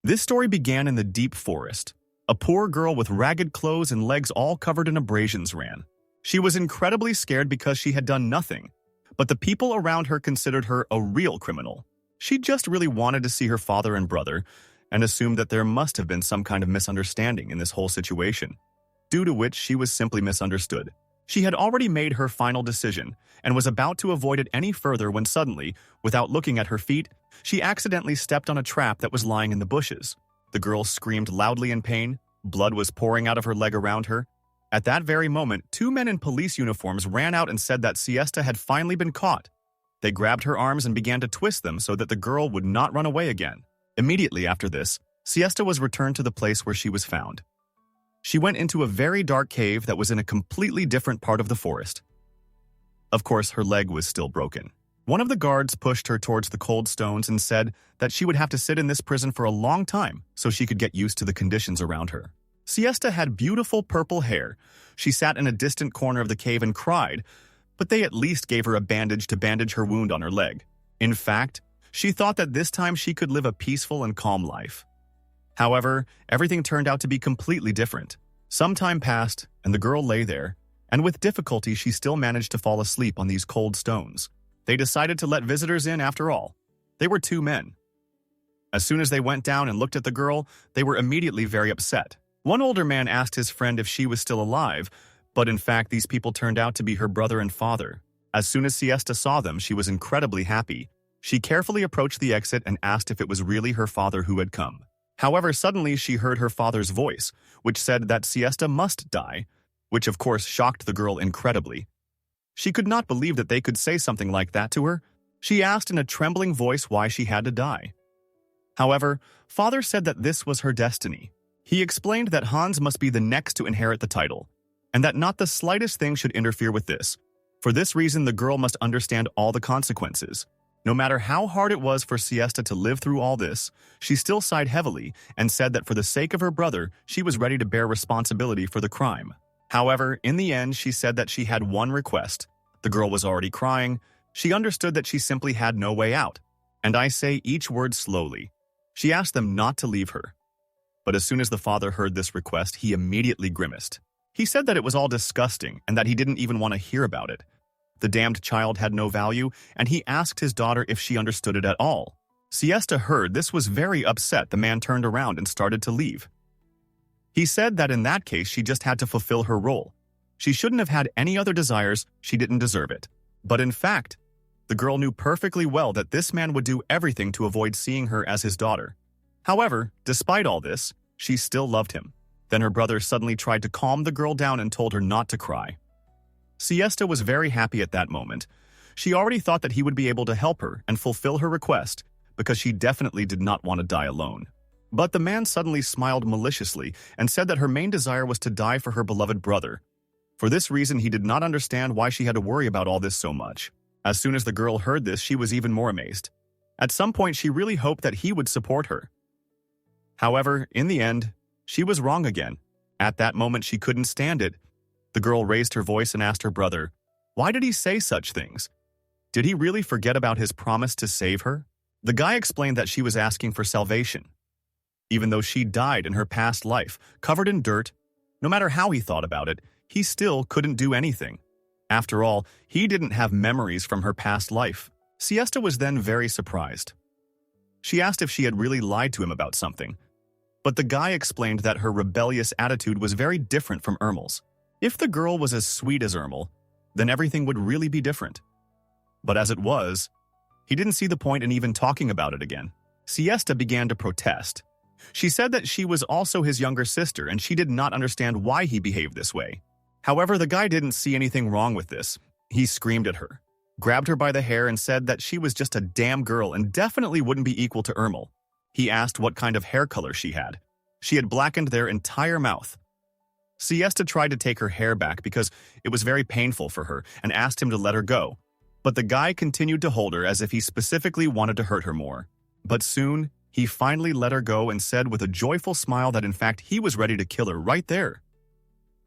This story began in the deep forest. A poor girl with ragged clothes and legs all covered in abrasions ran. She was incredibly scared because she had done nothing, but the people around her considered her a real criminal. She just really wanted to see her father and brother and assumed that there must have been some kind of misunderstanding in this whole situation, due to which she was simply misunderstood. She had already made her final decision and was about to avoid it any further when suddenly, without looking at her feet, she accidentally stepped on a trap that was lying in the bushes. The girl screamed loudly in pain. Blood was pouring out of her leg around her. At that very moment, two men in police uniforms ran out and said that Siesta had finally been caught. They grabbed her arms and began to twist them so that the girl would not run away again. Immediately after this, Siesta was returned to the place where she was found. She went into a very dark cave that was in a completely different part of the forest. Of course, her leg was still broken. One of the guards pushed her towards the cold stones and said that she would have to sit in this prison for a long time so she could get used to the conditions around her. Siesta had beautiful purple hair. She sat in a distant corner of the cave and cried, but they at least gave her a bandage to bandage her wound on her leg. In fact, she thought that this time she could live a peaceful and calm life. However, everything turned out to be completely different. Some time passed, and the girl lay there, and with difficulty she still managed to fall asleep on these cold stones. They decided to let visitors in after all. They were two men. As soon as they went down and looked at the girl, they were immediately very upset. One older man asked his friend if she was still alive, but in fact these people turned out to be her brother and father. As soon as Siesta saw them, she was incredibly happy. She carefully approached the exit and asked if it was really her father who had come. However, suddenly she heard her father's voice, which said that Siesta must die, which of course shocked the girl incredibly. She could not believe that they could say something like that to her. She asked in a trembling voice why she had to die. However, father said that this was her destiny. He explained that Hans must be the next to inherit the title, and that not the slightest thing should interfere with this. For this reason, the girl must understand all the consequences. No matter how hard it was for Siesta to live through all this, she still sighed heavily and said that for the sake of her brother, she was ready to bear responsibility for the crime. However, in the end, she said that she had one request. The girl was already crying. She understood that she simply had no way out. And I say each word slowly. She asked them not to leave her. But as soon as the father heard this request, he immediately grimaced. He said that it was all disgusting and that he didn't even want to hear about it. The damned child had no value, and he asked his daughter if she understood it at all. Siesta heard this was very upset. The man turned around and started to leave. He said that in that case, she just had to fulfill her role. She shouldn't have had any other desires, she didn't deserve it. But in fact, the girl knew perfectly well that this man would do everything to avoid seeing her as his daughter. However, despite all this, she still loved him. Then her brother suddenly tried to calm the girl down and told her not to cry. Siesta was very happy at that moment. She already thought that he would be able to help her and fulfill her request because she definitely did not want to die alone. But the man suddenly smiled maliciously and said that her main desire was to die for her beloved brother. For this reason, he did not understand why she had to worry about all this so much. As soon as the girl heard this, she was even more amazed. At some point, she really hoped that he would support her. However, in the end, she was wrong again. At that moment, she couldn't stand it. The girl raised her voice and asked her brother, why did he say such things? Did he really forget about his promise to save her? The guy explained that she was asking for salvation. Even though she died in her past life, covered in dirt, no matter how he thought about it, he still couldn't do anything. After all, he didn't have memories from her past life. Siesta was then very surprised. She asked if she had really lied to him about something. But the guy explained that her rebellious attitude was very different from Ermel's. If the girl was as sweet as Ermel, then everything would really be different. But as it was, he didn't see the point in even talking about it again. Siesta began to protest. She said that she was also his younger sister and she did not understand why he behaved this way. However, the guy didn't see anything wrong with this. He screamed at her, grabbed her by the hair and said that she was just a damn girl and definitely wouldn't be equal to Ermel. He asked what kind of hair color she had. She had blackened their entire mouth. Siesta tried to take her hair back because it was very painful for her and asked him to let her go. But the guy continued to hold her as if he specifically wanted to hurt her more. But soon, he finally let her go and said with a joyful smile that in fact he was ready to kill her right there.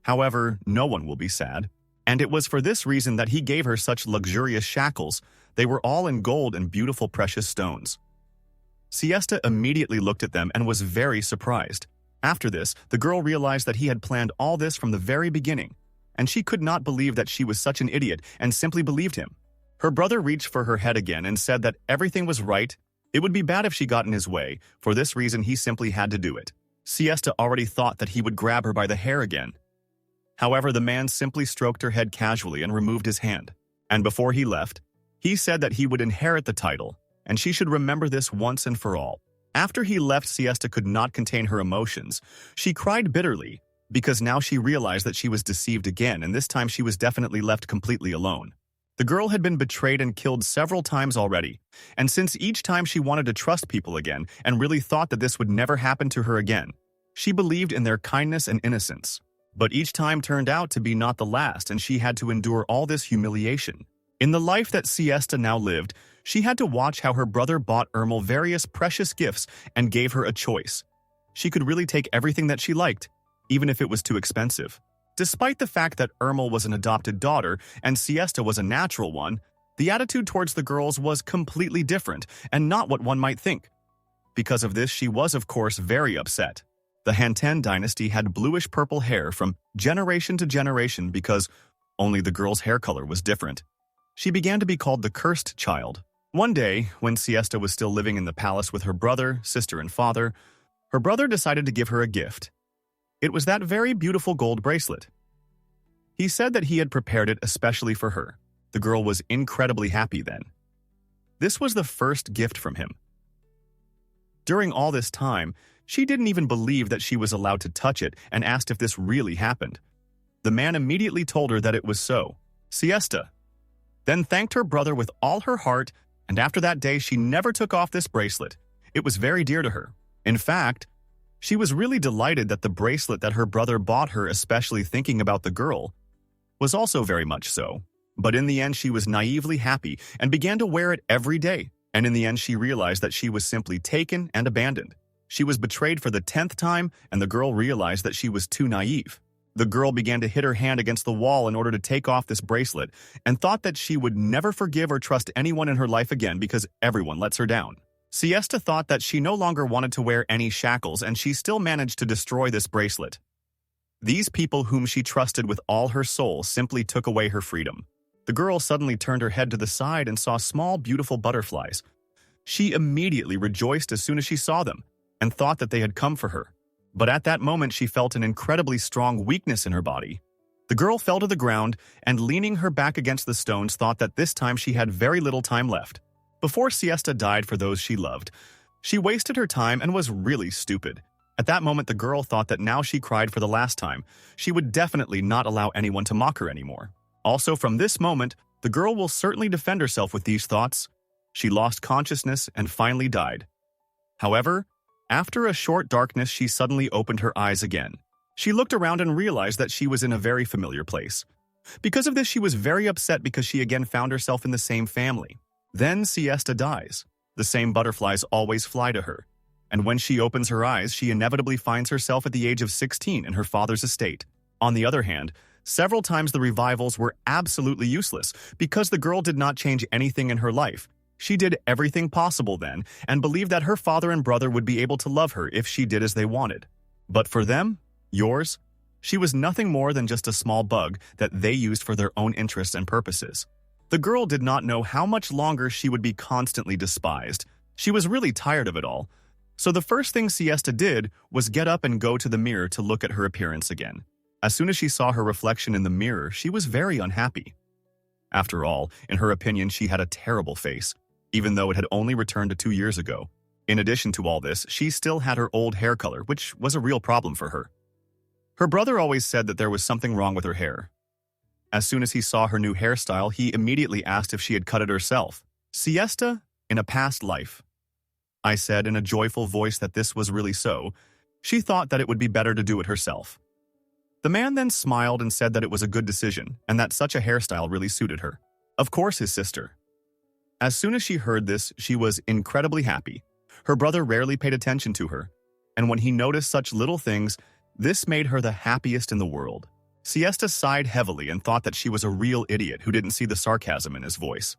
However, no one will be sad. And it was for this reason that he gave her such luxurious shackles. They were all in gold and beautiful precious stones. Siesta immediately looked at them and was very surprised. After this, the girl realized that he had planned all this from the very beginning, and she could not believe that she was such an idiot and simply believed him. Her brother reached for her head again and said that everything was right. It would be bad if she got in his way. For this reason, he simply had to do it. Siesta already thought that he would grab her by the hair again. However, the man simply stroked her head casually and removed his hand. And before he left, he said that he would inherit the title, and she should remember this once and for all. After he left, Siesta could not contain her emotions. She cried bitterly, because now she realized that she was deceived again, and this time she was definitely left completely alone. The girl had been betrayed and killed several times already, and since each time she wanted to trust people again and really thought that this would never happen to her again, she believed in their kindness and innocence. But each time turned out to be not the last, and she had to endure all this humiliation. In the life that Siesta now lived, she had to watch how her brother bought Ermel various precious gifts and gave her a choice. She could really take everything that she liked, even if it was too expensive. Despite the fact that Ermel was an adopted daughter and Siesta was a natural one, the attitude towards the girls was completely different and not what one might think. Because of this, she was, of course, very upset. The Hanten dynasty had bluish-purple hair from generation to generation because only the girl's hair color was different. She began to be called the cursed child. One day, when Siesta was still living in the palace with her brother, sister, and father, her brother decided to give her a gift. It was that very beautiful gold bracelet. He said that he had prepared it especially for her. The girl was incredibly happy then. This was the first gift from him. During all this time, she didn't even believe that she was allowed to touch it and asked if this really happened. The man immediately told her that it was so. Siesta then thanked her brother with all her heart, and after that day she never took off this bracelet. It was very dear to her. In fact, she was really delighted that the bracelet that her brother bought her, especially thinking about the girl, was also very much so. But in the end, she was naively happy and began to wear it every day. And in the end, she realized that she was simply taken and abandoned. She was betrayed for the 10th time, and the girl realized that she was too naive. The girl began to hit her hand against the wall in order to take off this bracelet and thought that she would never forgive or trust anyone in her life again because everyone lets her down. Siesta thought that she no longer wanted to wear any shackles, and she still managed to destroy this bracelet. These people whom she trusted with all her soul simply took away her freedom. The girl suddenly turned her head to the side and saw small, beautiful butterflies. She immediately rejoiced as soon as she saw them and thought that they had come for her. But at that moment, she felt an incredibly strong weakness in her body. The girl fell to the ground and, leaning her back against the stones, thought that this time she had very little time left. Before Siesta died for those she loved, she wasted her time and was really stupid. At that moment, the girl thought that now she cried for the last time. She would definitely not allow anyone to mock her anymore. Also, from this moment, the girl will certainly defend herself with these thoughts. She lost consciousness and finally died. However, after a short darkness, she suddenly opened her eyes again. She looked around and realized that she was in a very familiar place. Because of this, she was very upset because she again found herself in the same family. Then Siesta dies. The same butterflies always fly to her. And when she opens her eyes, she inevitably finds herself at the age of 16 in her father's estate. On the other hand, several times the revivals were absolutely useless because the girl did not change anything in her life. She did everything possible then and believed that her father and brother would be able to love her if she did as they wanted. But for them, yours, she was nothing more than just a small bug that they used for their own interests and purposes. The girl did not know how much longer she would be constantly despised. She was really tired of it all. So the first thing Siesta did was get up and go to the mirror to look at her appearance again. As soon as she saw her reflection in the mirror, she was very unhappy. After all, in her opinion, she had a terrible face, even though it had only returned to 2 years ago. In addition to all this, she still had her old hair color, which was a real problem for her. Her brother always said that there was something wrong with her hair. As soon as he saw her new hairstyle, he immediately asked if she had cut it herself. Siesta, in a past life. I said in a joyful voice that this was really so. She thought that it would be better to do it herself. The man then smiled and said that it was a good decision and that such a hairstyle really suited her. Of course, his sister. As soon as she heard this, she was incredibly happy. Her brother rarely paid attention to her, and when he noticed such little things, this made her the happiest in the world. Siesta sighed heavily and thought that she was a real idiot who didn't see the sarcasm in his voice.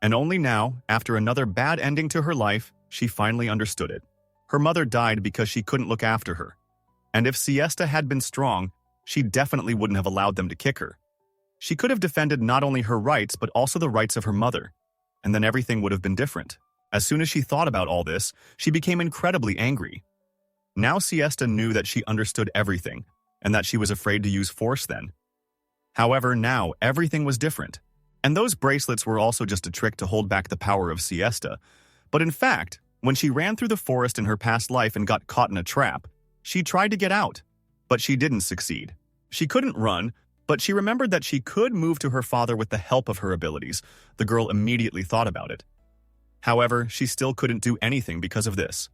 And only now, after another bad ending to her life, she finally understood it. Her mother died because she couldn't look after her. And if Siesta had been strong, she definitely wouldn't have allowed them to kick her. She could have defended not only her rights but also the rights of her mother, and then everything would have been different. As soon as she thought about all this, she became incredibly angry. Now Siesta knew that she understood everything, and that she was afraid to use force then. However, now everything was different. And those bracelets were also just a trick to hold back the power of Siesta. But in fact, when she ran through the forest in her past life and got caught in a trap, she tried to get out, but she didn't succeed. She couldn't run, but she remembered that she could move to her father with the help of her abilities. The girl immediately thought about it. However, she still couldn't do anything because of this.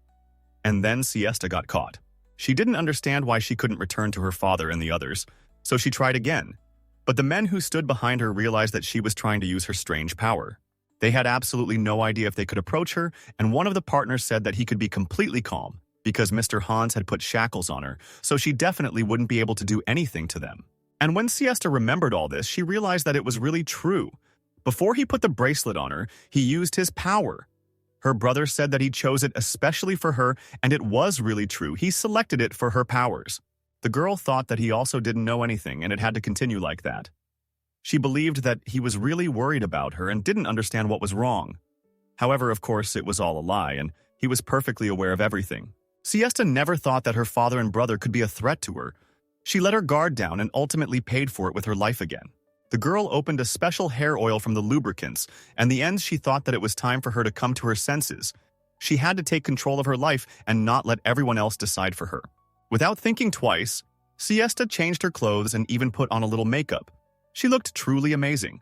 And then Siesta got caught. She didn't understand why she couldn't return to her father and the others, so she tried again. But the men who stood behind her realized that she was trying to use her strange power. They had absolutely no idea if they could approach her, and one of the partners said that he could be completely calm because Mr. Hans had put shackles on her, so she definitely wouldn't be able to do anything to them. And when Siesta remembered all this, she realized that it was really true. Before he put the bracelet on her, he used his power. Her brother said that he chose it especially for her, and it was really true. He selected it for her powers. The girl thought that he also didn't know anything, and it had to continue like that. She believed that he was really worried about her and didn't understand what was wrong. However, of course, it was all a lie, and he was perfectly aware of everything. Siesta never thought that her father and brother could be a threat to her. She let her guard down and ultimately paid for it with her life again. The girl opened a special hair oil from the lubricants, and in the end she thought that it was time for her to come to her senses. She had to take control of her life and not let everyone else decide for her. Without thinking twice, Siesta changed her clothes and even put on a little makeup. She looked truly amazing,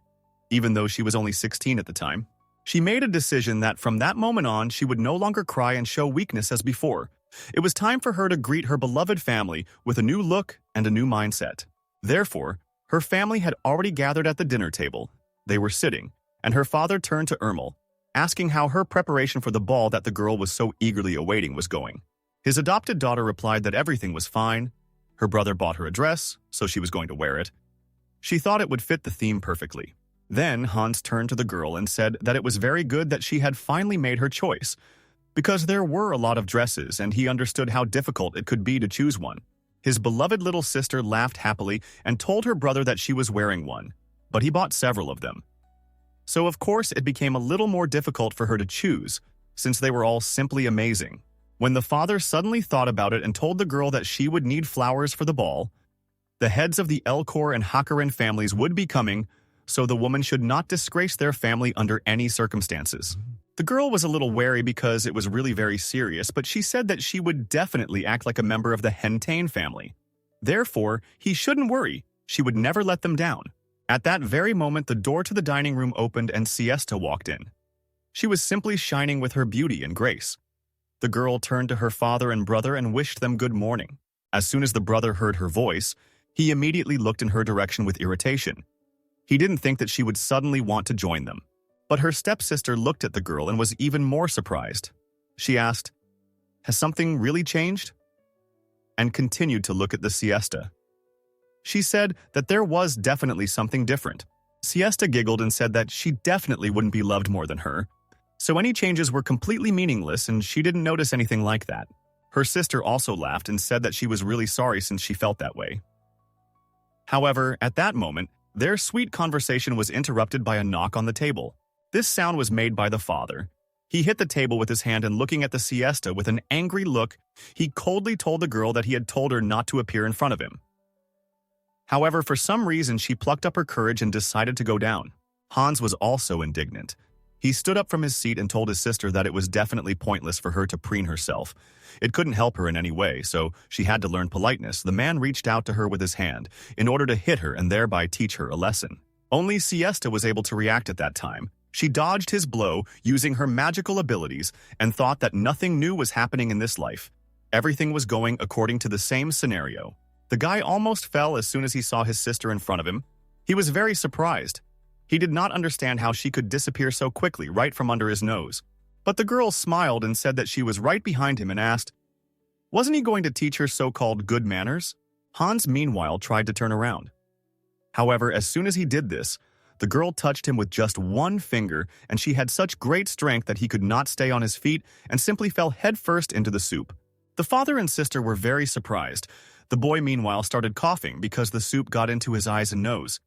even though she was only 16 at the time. She made a decision that from that moment on she would no longer cry and show weakness as before. It was time for her to greet her beloved family with a new look and a new mindset. Therefore, her family had already gathered at the dinner table. They were sitting, and her father turned to Ermel, asking how her preparation for the ball that the girl was so eagerly awaiting was going. His adopted daughter replied that everything was fine. Her brother bought her a dress, so she was going to wear it. She thought it would fit the theme perfectly. Then Hans turned to the girl and said that it was very good that she had finally made her choice, because there were a lot of dresses and he understood how difficult it could be to choose one. His beloved little sister laughed happily and told her brother that she was wearing one, but he bought several of them. So of course it became a little more difficult for her to choose, since they were all simply amazing. When the father suddenly thought about it and told the girl that she would need flowers for the ball, the heads of the Elcor and Hakarin families would be coming, so the woman should not disgrace their family under any circumstances. The girl was a little wary because it was really very serious, but she said that she would definitely act like a member of the Hentain family. Therefore, he shouldn't worry. She would never let them down. At that very moment, the door to the dining room opened and Siesta walked in. She was simply shining with her beauty and grace. The girl turned to her father and brother and wished them good morning. As soon as the brother heard her voice, he immediately looked in her direction with irritation. He didn't think that she would suddenly want to join them. But her stepsister looked at the girl and was even more surprised. She asked, "Has something really changed?" And continued to look at the Siesta. She said that there was definitely something different. Siesta giggled and said that she definitely wouldn't be loved more than her. So any changes were completely meaningless and she didn't notice anything like that. Her sister also laughed and said that she was really sorry since she felt that way. However, at that moment, their sweet conversation was interrupted by a knock on the table. This sound was made by the father. He hit the table with his hand and looking at the Siesta with an angry look, he coldly told the girl that he had told her not to appear in front of him. However, for some reason, she plucked up her courage and decided to go down. Hans was also indignant. He stood up from his seat and told his sister that it was definitely pointless for her to preen herself. It couldn't help her in any way, so she had to learn politeness. The man reached out to her with his hand in order to hit her and thereby teach her a lesson. Only Siesta was able to react at that time. She dodged his blow using her magical abilities and thought that nothing new was happening in this life. Everything was going according to the same scenario. The guy almost fell as soon as he saw his sister in front of him. He was very surprised. He did not understand how she could disappear so quickly right from under his nose. But the girl smiled and said that she was right behind him and asked, "Wasn't he going to teach her so-called good manners?" Hans, meanwhile, tried to turn around. However, as soon as he did this, The girl touched him with just one finger, and she had such great strength that he could not stay on his feet and simply fell headfirst into the soup. The father and sister were very surprised. The boy, meanwhile, started coughing because the soup got into his eyes and nose.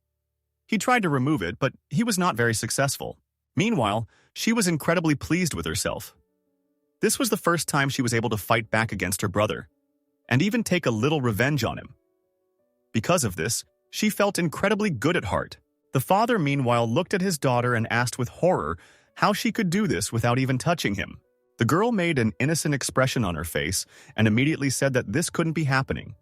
He tried to remove it, but he was not very successful. Meanwhile, she was incredibly pleased with herself. This was the first time she was able to fight back against her brother, and even take a little revenge on him. Because of this, she felt incredibly good at heart. The father, meanwhile, looked at his daughter and asked with horror how she could do this without even touching him. The girl made an innocent expression on her face and immediately said that this couldn't be happening.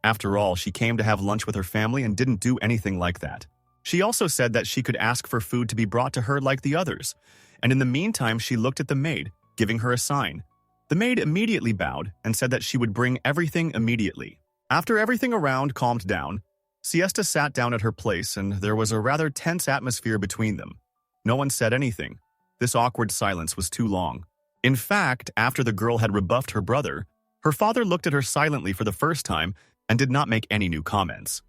After all, she came to have lunch with her family and didn't do anything like that. She also said that she could ask for food to be brought to her like the others, and in the meantime she looked at the maid, giving her a sign. The maid immediately bowed and said that she would bring everything immediately. After everything around calmed down, Siesta sat down at her place and there was a rather tense atmosphere between them. No one said anything. This awkward silence was too long. In fact, after the girl had rebuffed her brother, her father looked at her silently for the first time and did not make any new comments.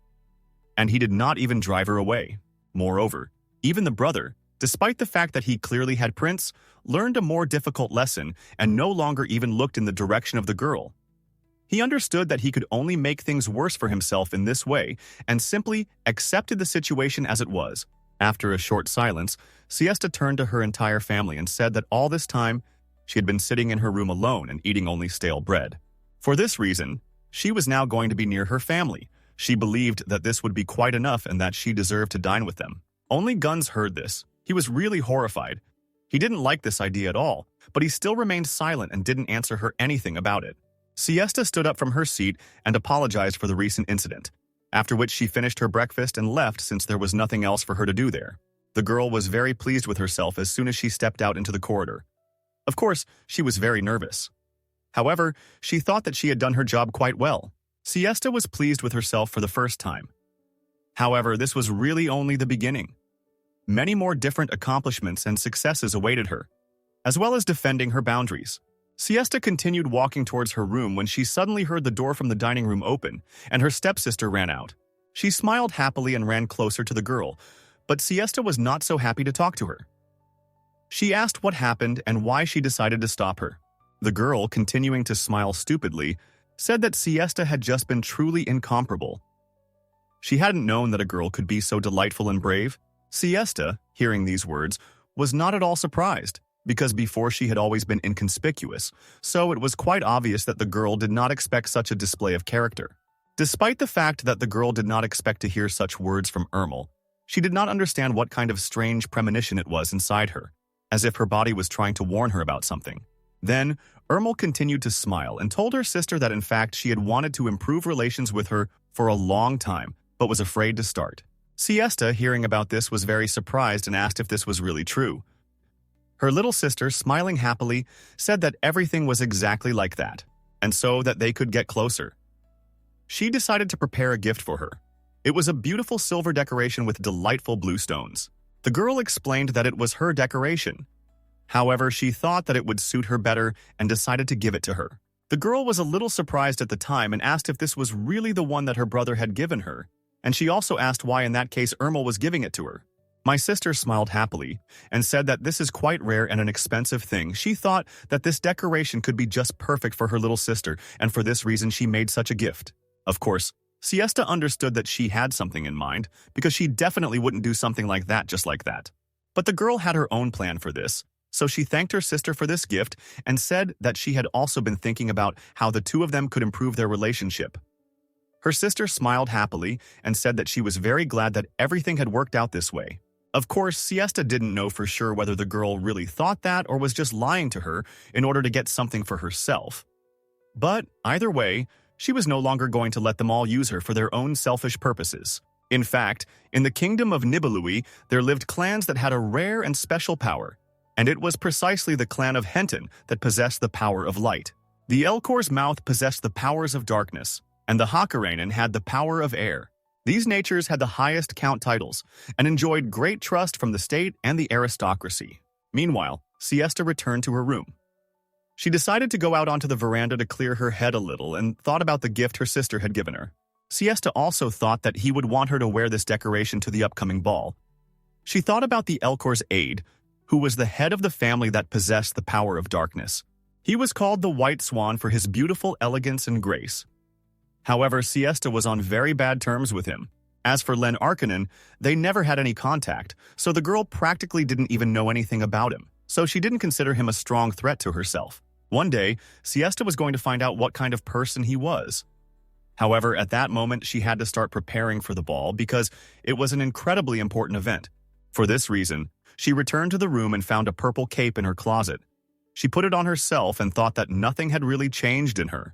And he did not even drive her away. Moreover, even the brother, despite the fact that he clearly had Prince, learned a more difficult lesson and no longer even looked in the direction of the girl. He understood that he could only make things worse for himself in this way and simply accepted the situation as it was. After a short silence, Siesta turned to her entire family and said that all this time she had been sitting in her room alone and eating only stale bread. For this reason, she was now going to be near her family. She believed that this would be quite enough and that she deserved to dine with them. Only Guns heard this. He was really horrified. He didn't like this idea at all, but he still remained silent and didn't answer her anything about it. Siesta stood up from her seat and apologized for the recent incident, after which she finished her breakfast and left since there was nothing else for her to do there. The girl was very pleased with herself as soon as she stepped out into the corridor. Of course, she was very nervous. However, she thought that she had done her job quite well. Siesta was pleased with herself for the first time. However, this was really only the beginning. Many more different accomplishments and successes awaited her, as well as defending her boundaries. Siesta continued walking towards her room when she suddenly heard the door from the dining room open, and her stepsister ran out. She smiled happily and ran closer to the girl, but Siesta was not so happy to talk to her. She asked what happened and why she decided to stop her. The girl, continuing to smile stupidly, said that Siesta had just been truly incomparable. She hadn't known that a girl could be so delightful and brave. Siesta, hearing these words, was not at all surprised, because before she had always been inconspicuous, so it was quite obvious that the girl did not expect such a display of character. Despite the fact that the girl did not expect to hear such words from Ermel, she did not understand what kind of strange premonition it was inside her, as if her body was trying to warn her about something. Then, Ermel continued to smile and told her sister that in fact she had wanted to improve relations with her for a long time, but was afraid to start. Siesta, hearing about this, was very surprised and asked if this was really true. Her little sister, smiling happily, said that everything was exactly like that, and so that they could get closer. She decided to prepare a gift for her. It was a beautiful silver decoration with delightful blue stones. The girl explained that it was her decoration. However, she thought that it would suit her better and decided to give it to her. The girl was a little surprised at the time and asked if this was really the one that her brother had given her, and she also asked why in that case Ermel was giving it to her. My sister smiled happily and said that this is quite rare and an expensive thing. She thought that this decoration could be just perfect for her little sister, and for this reason she made such a gift. Of course, Siesta understood that she had something in mind, because she definitely wouldn't do something like that just like that. But the girl had her own plan for this, so she thanked her sister for this gift and said that she had also been thinking about how the two of them could improve their relationship. Her sister smiled happily and said that she was very glad that everything had worked out this way. Of course, Siesta didn't know for sure whether the girl really thought that or was just lying to her in order to get something for herself. But either way, she was no longer going to let them all use her for their own selfish purposes. In fact, in the kingdom of Nibelui, there lived clans that had a rare and special power, and it was precisely the clan of Henton that possessed the power of light. The Elcor's mouth possessed the powers of darkness, and the Hakarainen had the power of air. These natures had the highest count titles and enjoyed great trust from the state and the aristocracy. Meanwhile, Siesta returned to her room. She decided to go out onto the veranda to clear her head a little and thought about the gift her sister had given her. Siesta also thought that he would want her to wear this decoration to the upcoming ball, She thought about the Elcor's aide, who was the head of the family that possessed the power of darkness. He was called the White Swan for his beautiful elegance and grace. However, Siesta was on very bad terms with him. As for Len Arkanen, they never had any contact, so the girl practically didn't even know anything about him, so she didn't consider him a strong threat to herself. One day, Siesta was going to find out what kind of person he was. However, at that moment, she had to start preparing for the ball because it was an incredibly important event. For this reason, she returned to the room and found a purple cape in her closet. She put it on herself and thought that nothing had really changed in her.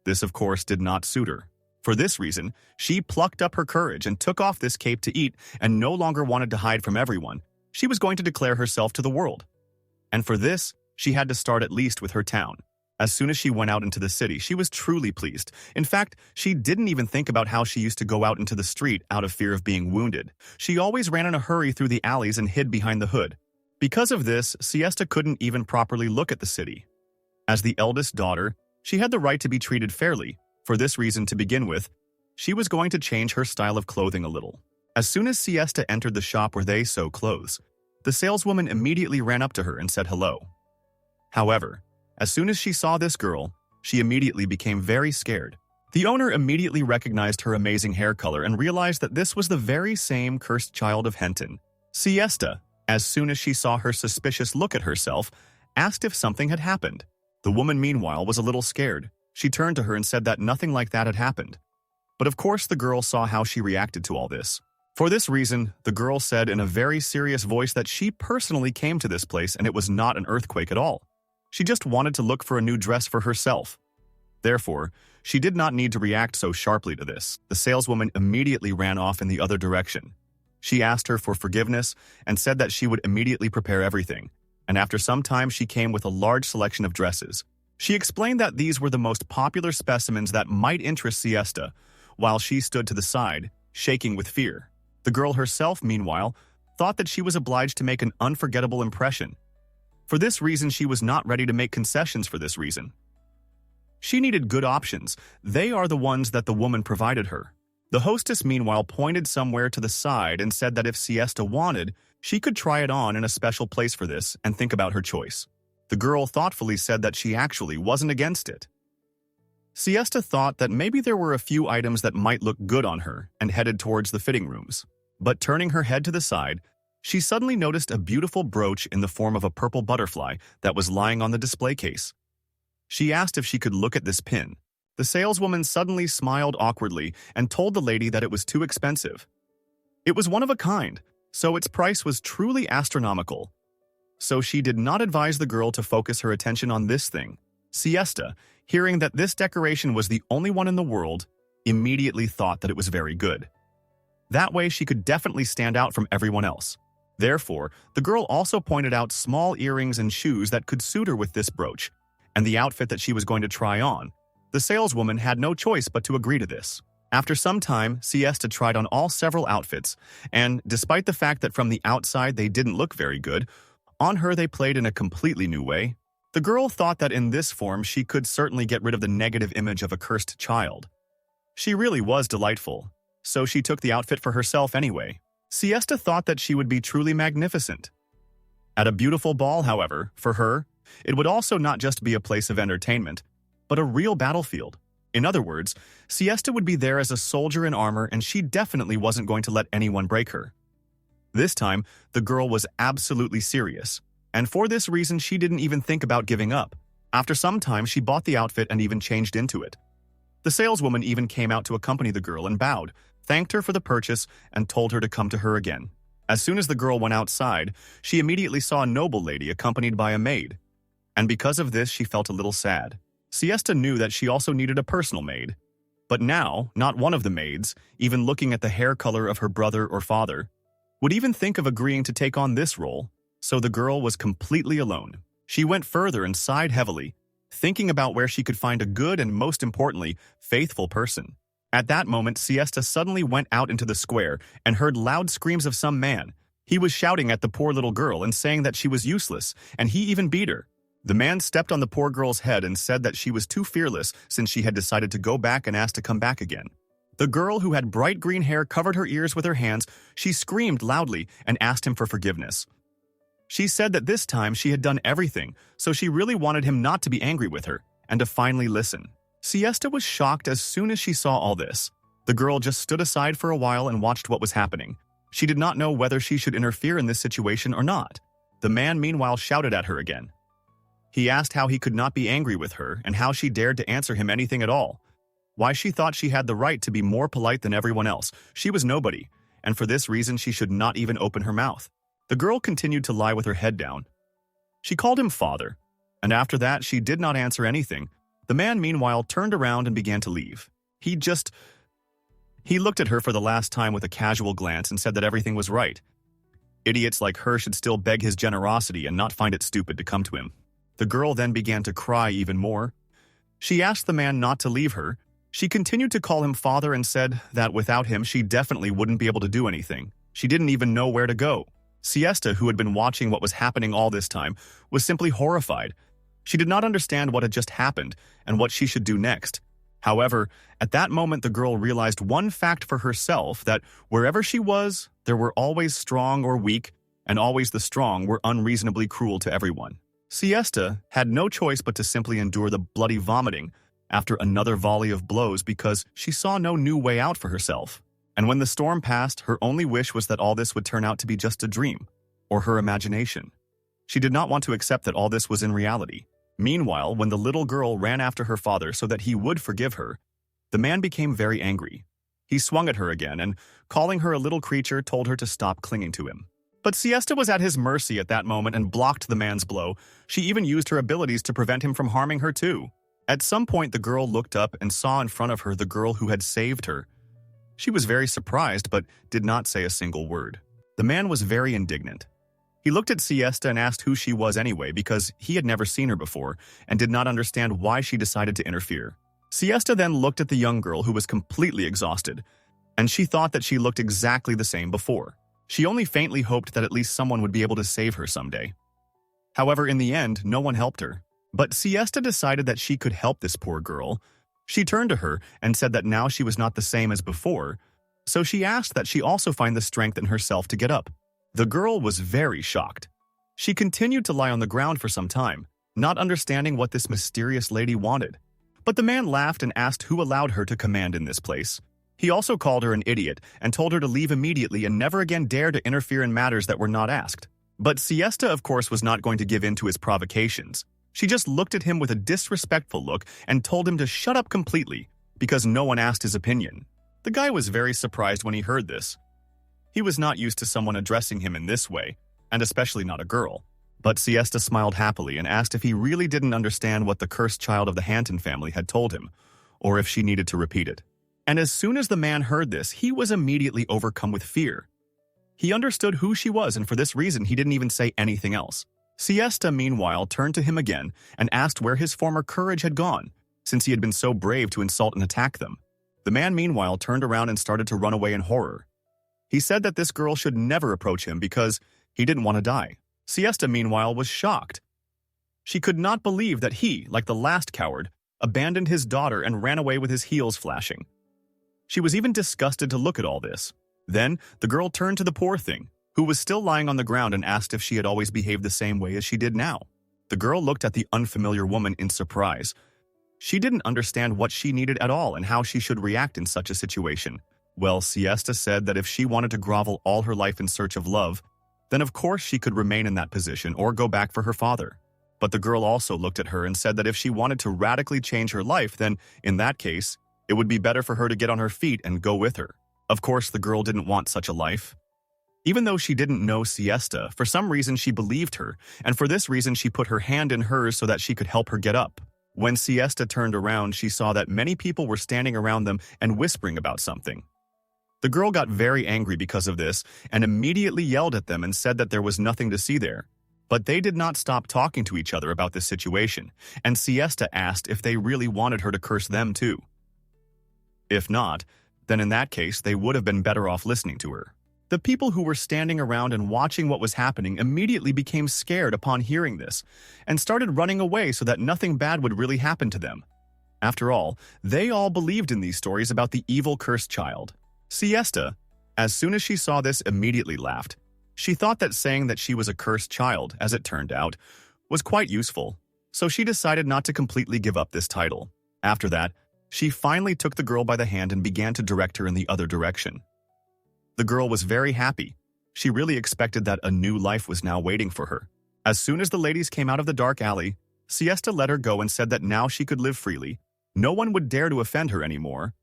This, of course, did not suit her. For this reason, she plucked up her courage and took off this cape to eat and no longer wanted to hide from everyone. She was going to declare herself to the world. And for this, she had to start at least with her town. As soon as she went out into the city, she was truly pleased. In fact, she didn't even think about how she used to go out into the street out of fear of being wounded. She always ran in a hurry through the alleys and hid behind the hood. Because of this, Siesta couldn't even properly look at the city. As the eldest daughter, she had the right to be treated fairly. For this reason, to begin with, she was going to change her style of clothing a little. As soon as Siesta entered the shop where they sew clothes, the saleswoman immediately ran up to her and said hello. However, as soon as she saw this girl, she immediately became very scared. The owner immediately recognized her amazing hair color and realized that this was the very same cursed child of Henton. Siesta, as soon as she saw her suspicious look at herself, asked if something had happened. The woman, meanwhile, was a little scared. She turned to her and said that nothing like that had happened. But of course the girl saw how she reacted to all this. For this reason, the girl said in a very serious voice that she personally came to this place and it was not an earthquake at all. She just wanted to look for a new dress for herself. Therefore, she did not need to react so sharply to this. The saleswoman immediately ran off in the other direction. She asked her for forgiveness and said that she would immediately prepare everything. And after some time, she came with a large selection of dresses. She explained that these were the most popular specimens that might interest Siesta, while she stood to the side, shaking with fear. The girl herself, meanwhile, thought that she was obliged to make an unforgettable impression. For this reason, she was not ready to make concessions for this reason. She needed good options. They are the ones that the woman provided her. The hostess, meanwhile, pointed somewhere to the side and said that if Siesta wanted, she could try it on in a special place for this and think about her choice. The girl thoughtfully said that she actually wasn't against it. Siesta thought that maybe there were a few items that might look good on her and headed towards the fitting rooms. But turning her head to the side, she suddenly noticed a beautiful brooch in the form of a purple butterfly that was lying on the display case. She asked if she could look at this pin. The saleswoman suddenly smiled awkwardly and told the lady that it was too expensive. It was one of a kind, so its price was truly astronomical. So she did not advise the girl to focus her attention on this thing. Siesta, hearing that this decoration was the only one in the world, immediately thought that it was very good. That way she could definitely stand out from everyone else. Therefore, the girl also pointed out small earrings and shoes that could suit her with this brooch, and the outfit that she was going to try on. The saleswoman had no choice but to agree to this. After some time, Siesta tried on all several outfits, and despite the fact that from the outside they didn't look very good, on her they played in a completely new way. The girl thought that in this form she could certainly get rid of the negative image of a cursed child. She really was delightful, so she took the outfit for herself anyway. Siesta thought that she would be truly magnificent. At a beautiful ball, however, for her, it would also not just be a place of entertainment, but a real battlefield. In other words, Siesta would be there as a soldier in armor and she definitely wasn't going to let anyone break her. This time, the girl was absolutely serious, and for this reason she didn't even think about giving up. After some time, she bought the outfit and even changed into it. The saleswoman even came out to accompany the girl and bowed, thanked her for the purchase, and told her to come to her again. As soon as the girl went outside, she immediately saw a noble lady accompanied by a maid. And because of this, she felt a little sad. Siesta knew that she also needed a personal maid. But now, not one of the maids, even looking at the hair color of her brother or father, would even think of agreeing to take on this role, so the girl was completely alone. She went further and sighed heavily, thinking about where she could find a good and, most importantly, faithful person. At that moment, Siesta suddenly went out into the square and heard loud screams of some man. He was shouting at the poor little girl and saying that she was useless, and he even beat her. The man stepped on the poor girl's head and said that she was too fearless since she had decided to go back and asked to come back again. The girl who had bright green hair covered her ears with her hands. She screamed loudly and asked him for forgiveness. She said that this time she had done everything, so she really wanted him not to be angry with her and to finally listen. Siesta was shocked as soon as she saw all this. The girl just stood aside for a while and watched what was happening. She did not know whether she should interfere in this situation or not. The man meanwhile shouted at her again. He asked how he could not be angry with her and how she dared to answer him anything at all. Why she thought she had the right to be more polite than everyone else. She was nobody, and for this reason she should not even open her mouth. The girl continued to lie with her head down. She called him father, and after that she did not answer anything. The man meanwhile turned around and began to leave. He looked at her for the last time with a casual glance and said that everything was right. Idiots like her should still beg his generosity and not find it stupid to come to him. The girl then began to cry even more. She asked the man not to leave her. She continued to call him father and said that without him she definitely wouldn't be able to do anything. She didn't even know where to go. Siesta, who had been watching what was happening all this time, was simply horrified. She did not understand what had just happened and what she should do next. However, at that moment the girl realized one fact for herself, that wherever she was, there were always strong or weak, and always the strong were unreasonably cruel to everyone. Siesta had no choice but to simply endure the bloody vomiting after another volley of blows because she saw no new way out for herself. And when the storm passed, her only wish was that all this would turn out to be just a dream, or her imagination. She did not want to accept that all this was in reality. Meanwhile, when the little girl ran after her father so that he would forgive her, the man became very angry. He swung at her again and, calling her a little creature, told her to stop clinging to him. But Siesta was at his mercy at that moment and blocked the man's blow. She even used her abilities to prevent him from harming her too. At some point, the girl looked up and saw in front of her the girl who had saved her. She was very surprised but did not say a single word. The man was very indignant. He looked at Siesta and asked who she was anyway because he had never seen her before and did not understand why she decided to interfere. Siesta then looked at the young girl who was completely exhausted, and she thought that she looked exactly the same before. She only faintly hoped that at least someone would be able to save her someday. However, in the end, no one helped her. But Siesta decided that she could help this poor girl. She turned to her and said that now she was not the same as before, so she asked that she also find the strength in herself to get up. The girl was very shocked. She continued to lie on the ground for some time, not understanding what this mysterious lady wanted. But the man laughed and asked who allowed her to command in this place. He also called her an idiot and told her to leave immediately and never again dare to interfere in matters that were not asked. But Siesta, of course, was not going to give in to his provocations. She just looked at him with a disrespectful look and told him to shut up completely because no one asked his opinion. The guy was very surprised when he heard this. He was not used to someone addressing him in this way, and especially not a girl. But Siesta smiled happily and asked if he really didn't understand what the cursed child of the Hanton family had told him, or if she needed to repeat it. And as soon as the man heard this, he was immediately overcome with fear. He understood who she was, and for this reason he didn't even say anything else. Siesta, meanwhile, turned to him again and asked where his former courage had gone, since he had been so brave to insult and attack them. The man, meanwhile, turned around and started to run away in horror. He said that this girl should never approach him because he didn't want to die. Siesta, meanwhile, was shocked. She could not believe that he, like the last coward, abandoned his daughter and ran away with his heels flashing. She was even disgusted to look at all this. Then, the girl turned to the poor thing, who was still lying on the ground, and asked if she had always behaved the same way as she did now. The girl looked at the unfamiliar woman in surprise. She didn't understand what she needed at all and how she should react in such a situation. Well, Siesta said that if she wanted to grovel all her life in search of love, then of course she could remain in that position or go back for her father. But the girl also looked at her and said that if she wanted to radically change her life, then, in that case, it would be better for her to get on her feet and go with her. Of course, the girl didn't want such a life. Even though she didn't know Siesta, for some reason she believed her, and for this reason she put her hand in hers so that she could help her get up. When Siesta turned around, she saw that many people were standing around them and whispering about something. The girl got very angry because of this and immediately yelled at them and said that there was nothing to see there. But they did not stop talking to each other about this situation, and Siesta asked if they really wanted her to curse them too. If not, then in that case they would have been better off listening to her. The people who were standing around and watching what was happening immediately became scared upon hearing this and started running away so that nothing bad would really happen to them. After all, they all believed in these stories about the evil cursed child. Siesta, as soon as she saw this, immediately laughed. She thought that saying that she was a cursed child, as it turned out, was quite useful, so she decided not to completely give up this title. After that, she finally took the girl by the hand and began to direct her in the other direction. The girl was very happy. She really expected that a new life was now waiting for her. As soon as the ladies came out of the dark alley, Siesta let her go and said that now she could live freely. No one would dare to offend her anymore,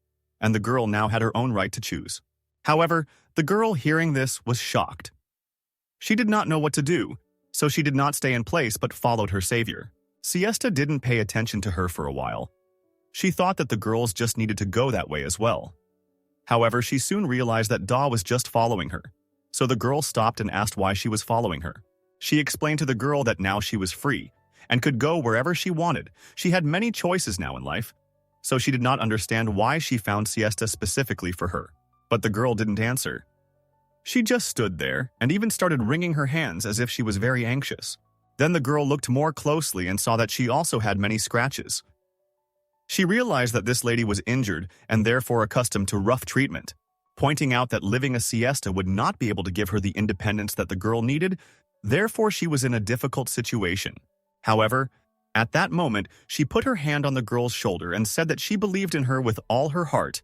and the girl now had her own right to choose. However, the girl, hearing this, was shocked. She did not know what to do, so she did not stay in place but followed her savior. Siesta didn't pay attention to her for a while. She thought that the girls just needed to go that way as well. However, she soon realized that Da was just following her, so the girl stopped and asked why she was following her. She explained to the girl that now she was free and could go wherever she wanted. She had many choices now in life, so she did not understand why she found Siesta specifically for her. But the girl didn't answer. She just stood there and even started wringing her hands as if she was very anxious. Then the girl looked more closely and saw that she also had many scratches. She realized that this lady was injured and therefore accustomed to rough treatment, pointing out that living a siesta would not be able to give her the independence that the girl needed, therefore she was in a difficult situation. However, at that moment, she put her hand on the girl's shoulder and said that she believed in her with all her heart.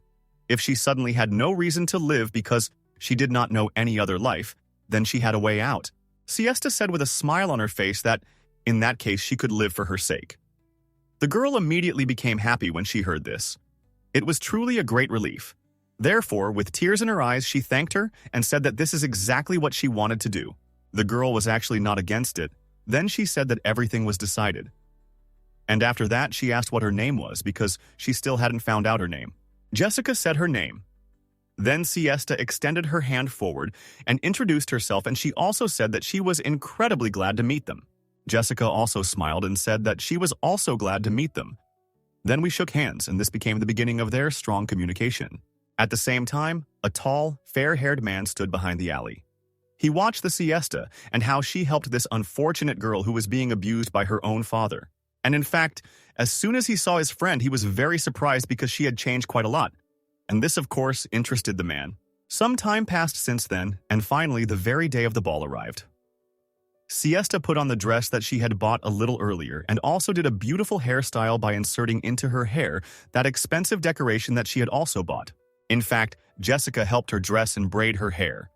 If she suddenly had no reason to live because she did not know any other life, then she had a way out. Siesta said with a smile on her face that, in that case, she could live for her sake. The girl immediately became happy when she heard this. It was truly a great relief. Therefore, with tears in her eyes, she thanked her and said that this is exactly what she wanted to do. The girl was actually not against it. Then she said that everything was decided. And after that, she asked what her name was because she still hadn't found out her name. Jessica said her name. Then Siesta extended her hand forward and introduced herself, and she also said that she was incredibly glad to meet them. Jessica also smiled and said that she was also glad to meet them. Then we shook hands, and this became the beginning of their strong communication. At the same time, a tall, fair-haired man stood behind the alley. He watched the siesta and how she helped this unfortunate girl who was being abused by her own father. And in fact, as soon as he saw his friend, he was very surprised because she had changed quite a lot. And this, of course, interested the man. Some time passed since then, and finally the very day of the ball arrived. Siesta put on the dress that she had bought a little earlier and also did a beautiful hairstyle by inserting into her hair that expensive decoration that she had also bought. In fact, Jessica helped her dress and braid her hair.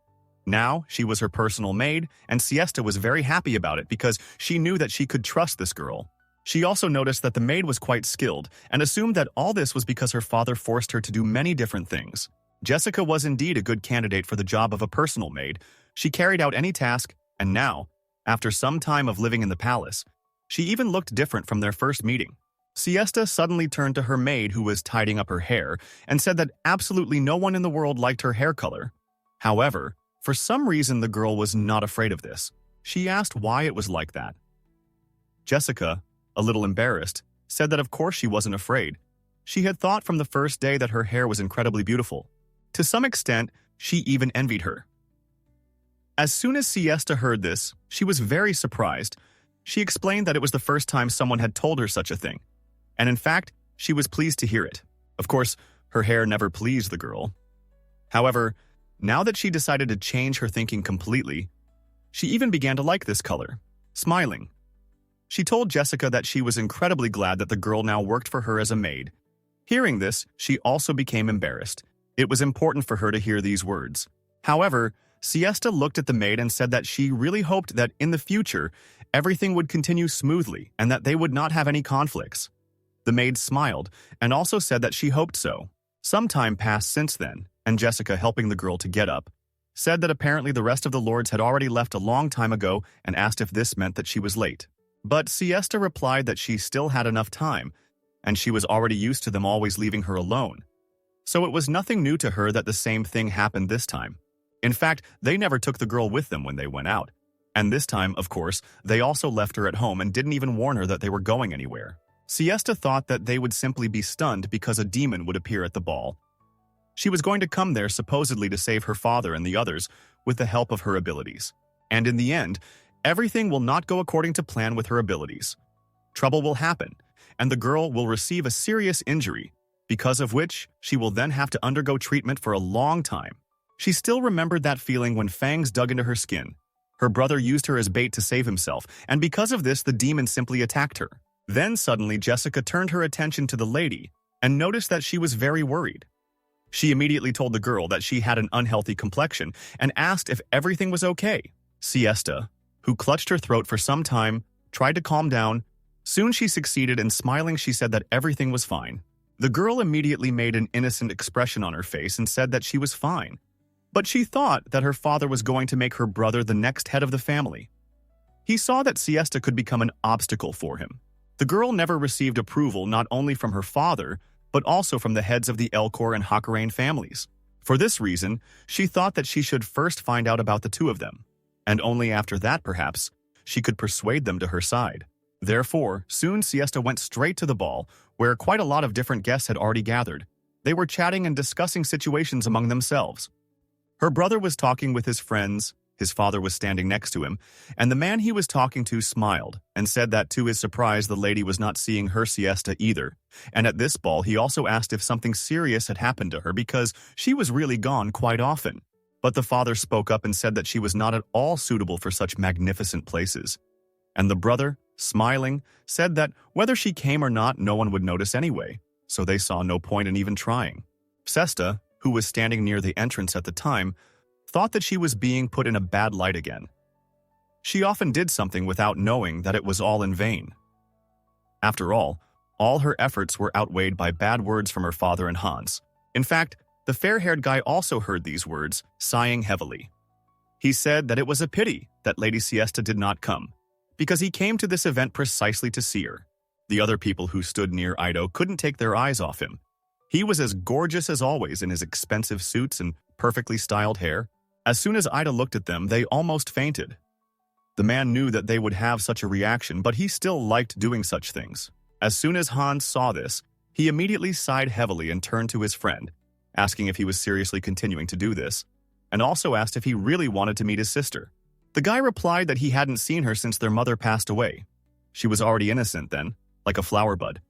Now, she was her personal maid, and Siesta was very happy about it because she knew that she could trust this girl. She also noticed that the maid was quite skilled and assumed that all this was because her father forced her to do many different things. Jessica was indeed a good candidate for the job of a personal maid. She carried out any task, and now, after some time of living in the palace, she even looked different from their first meeting. Siesta suddenly turned to her maid who was tidying up her hair and said that absolutely no one in the world liked her hair color. However, for some reason the girl was not afraid of this. She asked why it was like that. Jessica, a little embarrassed, said that of course she wasn't afraid. She had thought from the first day that her hair was incredibly beautiful. To some extent, she even envied her. As soon as Siesta heard this, she was very surprised. She explained that it was the first time someone had told her such a thing. And in fact, she was pleased to hear it. Of course, her hair never pleased the girl. However, now that she decided to change her thinking completely, she even began to like this color. Smiling, she told Jessica that she was incredibly glad that the girl now worked for her as a maid. Hearing this, she also became embarrassed. It was important for her to hear these words. However, Siesta looked at the maid and said that she really hoped that in the future, everything would continue smoothly and that they would not have any conflicts. The maid smiled and also said that she hoped so. Some time passed since then, and Jessica, helping the girl to get up, said that apparently the rest of the lords had already left a long time ago and asked if this meant that she was late. But Siesta replied that she still had enough time, and she was already used to them always leaving her alone. So it was nothing new to her that the same thing happened this time. In fact, they never took the girl with them when they went out. And this time, of course, they also left her at home and didn't even warn her that they were going anywhere. Siesta thought that they would simply be stunned because a demon would appear at the ball. She was going to come there supposedly to save her father and the others with the help of her abilities. And in the end, everything will not go according to plan with her abilities. Trouble will happen, and the girl will receive a serious injury, because of which she will then have to undergo treatment for a long time. She still remembered that feeling when fangs dug into her skin. Her brother used her as bait to save himself, and because of this, the demon simply attacked her. Then suddenly Jessica turned her attention to the lady and noticed that she was very worried. She immediately told the girl that she had an unhealthy complexion and asked if everything was okay. Siesta, who clutched her throat for some time, tried to calm down. Soon she succeeded, and smiling she said that everything was fine. The girl immediately made an innocent expression on her face and said that she was fine. But she thought that her father was going to make her brother the next head of the family. He saw that Siesta could become an obstacle for him. The girl never received approval not only from her father, but also from the heads of the Elcor and Hakurane families. For this reason, she thought that she should first find out about the two of them, and only after that, perhaps, she could persuade them to her side. Therefore, soon Siesta went straight to the ball, where quite a lot of different guests had already gathered. They were chatting and discussing situations among themselves. Her brother was talking with his friends, his father was standing next to him, and the man he was talking to smiled and said that to his surprise the lady was not seeing her Siesta either. And at this ball he also asked if something serious had happened to her because she was really gone quite often. But the father spoke up and said that she was not at all suitable for such magnificent places. And the brother, smiling, said that whether she came or not no one would notice anyway, so they saw no point in even trying. Sesta, who was standing near the entrance at the time, thought that she was being put in a bad light again. She often did something without knowing that it was all in vain. After all her efforts were outweighed by bad words from her father and Hans. In fact, the fair-haired guy also heard these words, sighing heavily. He said that it was a pity that Lady Siesta did not come, because he came to this event precisely to see her. The other people who stood near Ido couldn't take their eyes off him. He was as gorgeous as always in his expensive suits and perfectly styled hair. As soon as Ida looked at them, they almost fainted. The man knew that they would have such a reaction, but he still liked doing such things. As soon as Hans saw this, he immediately sighed heavily and turned to his friend, asking if he was seriously continuing to do this, and also asked if he really wanted to meet his sister. The guy replied that he hadn't seen her since their mother passed away. She was already innocent then, like a flower bud.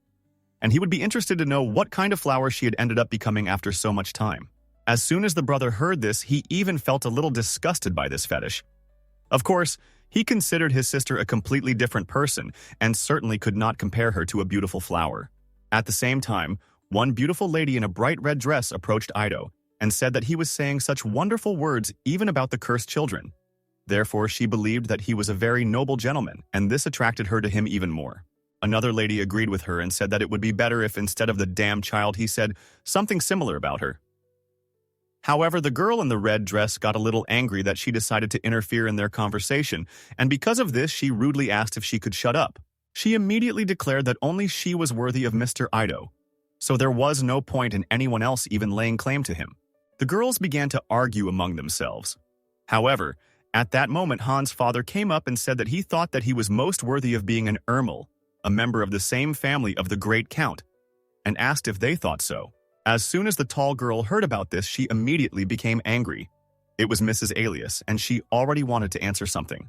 And he would be interested to know what kind of flower she had ended up becoming after so much time. As soon as the brother heard this, he even felt a little disgusted by this fetish. Of course, he considered his sister a completely different person and certainly could not compare her to a beautiful flower. At the same time, one beautiful lady in a bright red dress approached Ido and said that he was saying such wonderful words even about the cursed children. Therefore, she believed that he was a very noble gentleman, and this attracted her to him even more. Another lady agreed with her and said that it would be better if instead of the damn child he said something similar about her. However, the girl in the red dress got a little angry that she decided to interfere in their conversation, and because of this she rudely asked if she could shut up. She immediately declared that only she was worthy of Mr. Ido, so there was no point in anyone else even laying claim to him. The girls began to argue among themselves. However, at that moment Hans' father came up and said that he thought that he was most worthy of being an Ermel, a member of the same family of the great count, and asked if they thought so. As soon as the tall girl heard about this, she immediately became angry. It was Mrs. Alias, and she already wanted to answer something.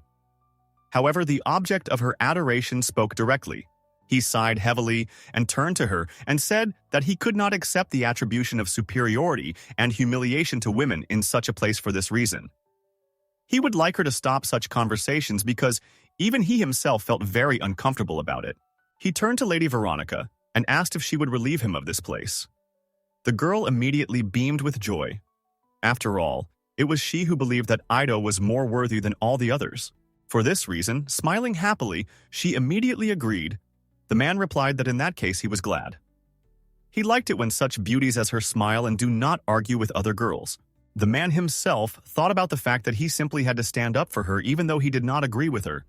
However, the object of her adoration spoke directly. He sighed heavily and turned to her and said that he could not accept the attribution of superiority and humiliation to women in such a place for this reason. He would like her to stop such conversations because even he himself felt very uncomfortable about it. He turned to Lady Veronica and asked if she would relieve him of this place. The girl immediately beamed with joy. After all, it was she who believed that Ido was more worthy than all the others. For this reason, smiling happily, she immediately agreed. The man replied that in that case he was glad. He liked it when such beauties as her smile and do not argue with other girls. The man himself thought about the fact that he simply had to stand up for her even though he did not agree with her.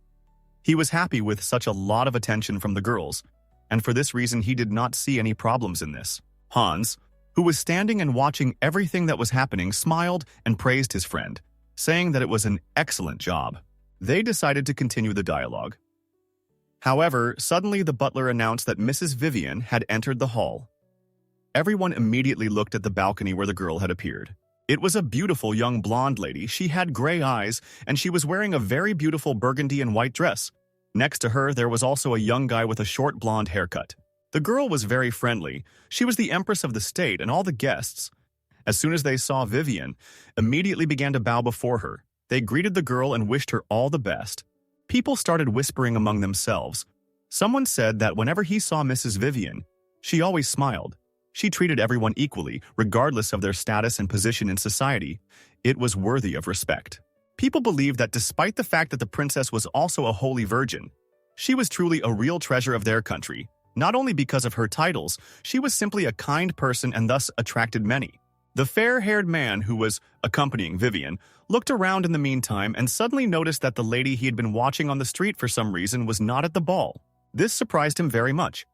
He was happy with such a lot of attention from the girls, and for this reason he did not see any problems in this. Hans, who was standing and watching everything that was happening, smiled and praised his friend, saying that it was an excellent job. They decided to continue the dialogue. However, suddenly the butler announced that Mrs. Vivian had entered the hall. Everyone immediately looked at the balcony where the girl had appeared. It was a beautiful young blonde lady. She had gray eyes, and she was wearing a very beautiful burgundy and white dress. Next to her, there was also a young guy with a short blonde haircut. The girl was very friendly. She was the empress of the state, and all the guests, as soon as they saw Vivian, immediately began to bow before her. They greeted the girl and wished her all the best. People started whispering among themselves. Someone said that whenever he saw Mrs. Vivian, she always smiled. She treated everyone equally, regardless of their status and position in society. It was worthy of respect. People believed that despite the fact that the princess was also a holy virgin, she was truly a real treasure of their country. Not only because of her titles, she was simply a kind person and thus attracted many. The fair-haired man who was accompanying Vivian looked around in the meantime and suddenly noticed that the lady he had been watching on the street for some reason was not at the ball. This surprised him very much.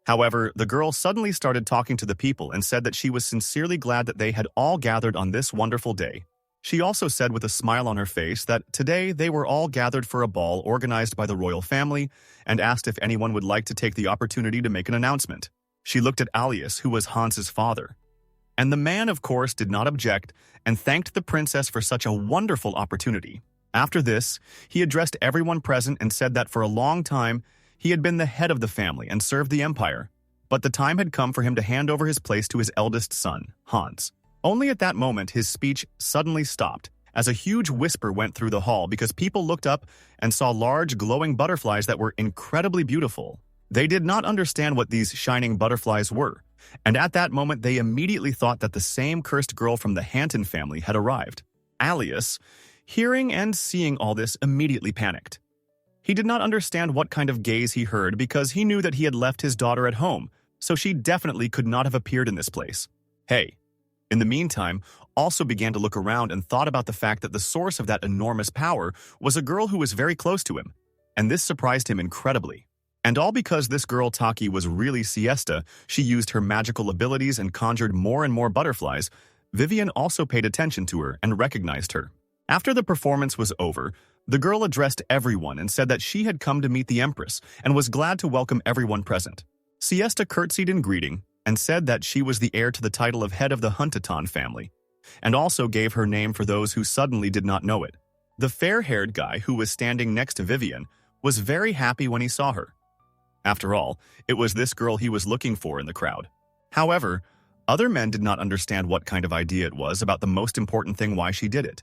However, the girl suddenly started talking to the people and said that she was sincerely glad that they had all gathered on this wonderful day. She also said with a smile on her face that today they were all gathered for a ball organized by the royal family and asked if anyone would like to take the opportunity to make an announcement. She looked at Alias, who was Hans's father. And the man, of course, did not object and thanked the princess for such a wonderful opportunity. After this, he addressed everyone present and said that for a long time, he had been the head of the family and served the empire. But the time had come for him to hand over his place to his eldest son, Hans. Only at that moment, his speech suddenly stopped, as a huge whisper went through the hall because people looked up and saw large glowing butterflies that were incredibly beautiful. They did not understand what these shining butterflies were, and at that moment they immediately thought that the same cursed girl from the Hanton family had arrived. Alias, hearing and seeing all this, immediately panicked. He did not understand what kind of gaze he heard because he knew that he had left his daughter at home, so she definitely could not have appeared in this place. Hey. In the meantime, also began to look around and thought about the fact that the source of that enormous power was a girl who was very close to him, and this surprised him incredibly. And all because this girl Taki was really Siesta, she used her magical abilities and conjured more and more butterflies. Vivian also paid attention to her and recognized her. After the performance was over, the girl addressed everyone and said that she had come to meet the Empress and was glad to welcome everyone present. Siesta curtsied in greeting and said that she was the heir to the title of head of the Huntaton family, and also gave her name for those who suddenly did not know it. The fair-haired guy who was standing next to Vivian was very happy when he saw her. After all, it was this girl he was looking for in the crowd. However, other men did not understand what kind of idea it was about the most important thing why she did it.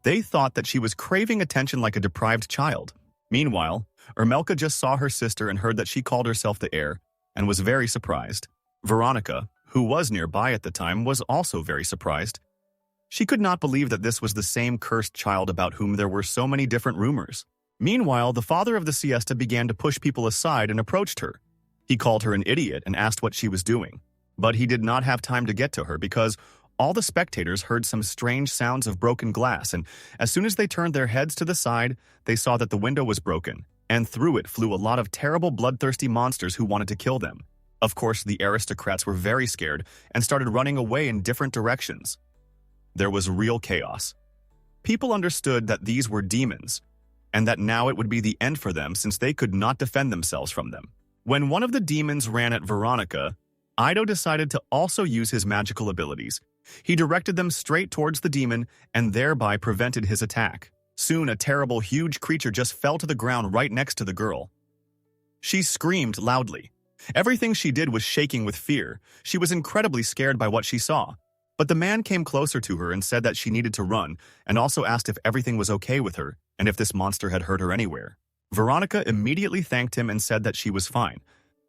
They thought that she was craving attention like a deprived child. Meanwhile, Ermelka just saw her sister and heard that she called herself the heir, and was very surprised. Veronica, who was nearby at the time, was also very surprised. She could not believe that this was the same cursed child about whom there were so many different rumors. Meanwhile, the father of the Siesta began to push people aside and approached her. He called her an idiot and asked what she was doing. But he did not have time to get to her because all the spectators heard some strange sounds of broken glass, and as soon as they turned their heads to the side, they saw that the window was broken, and through it flew a lot of terrible bloodthirsty monsters who wanted to kill them. Of course, the aristocrats were very scared and started running away in different directions. There was real chaos. People understood that these were demons, and that now it would be the end for them since they could not defend themselves from them. When one of the demons ran at Veronica, Ido decided to also use his magical abilities. He directed them straight towards the demon and thereby prevented his attack. Soon, a terrible, huge creature just fell to the ground right next to the girl. She screamed loudly. Everything she did was shaking with fear. She was incredibly scared by what she saw. But the man came closer to her and said that she needed to run, and also asked if everything was okay with her and if this monster had hurt her anywhere. Veronica immediately thanked him and said that she was fine.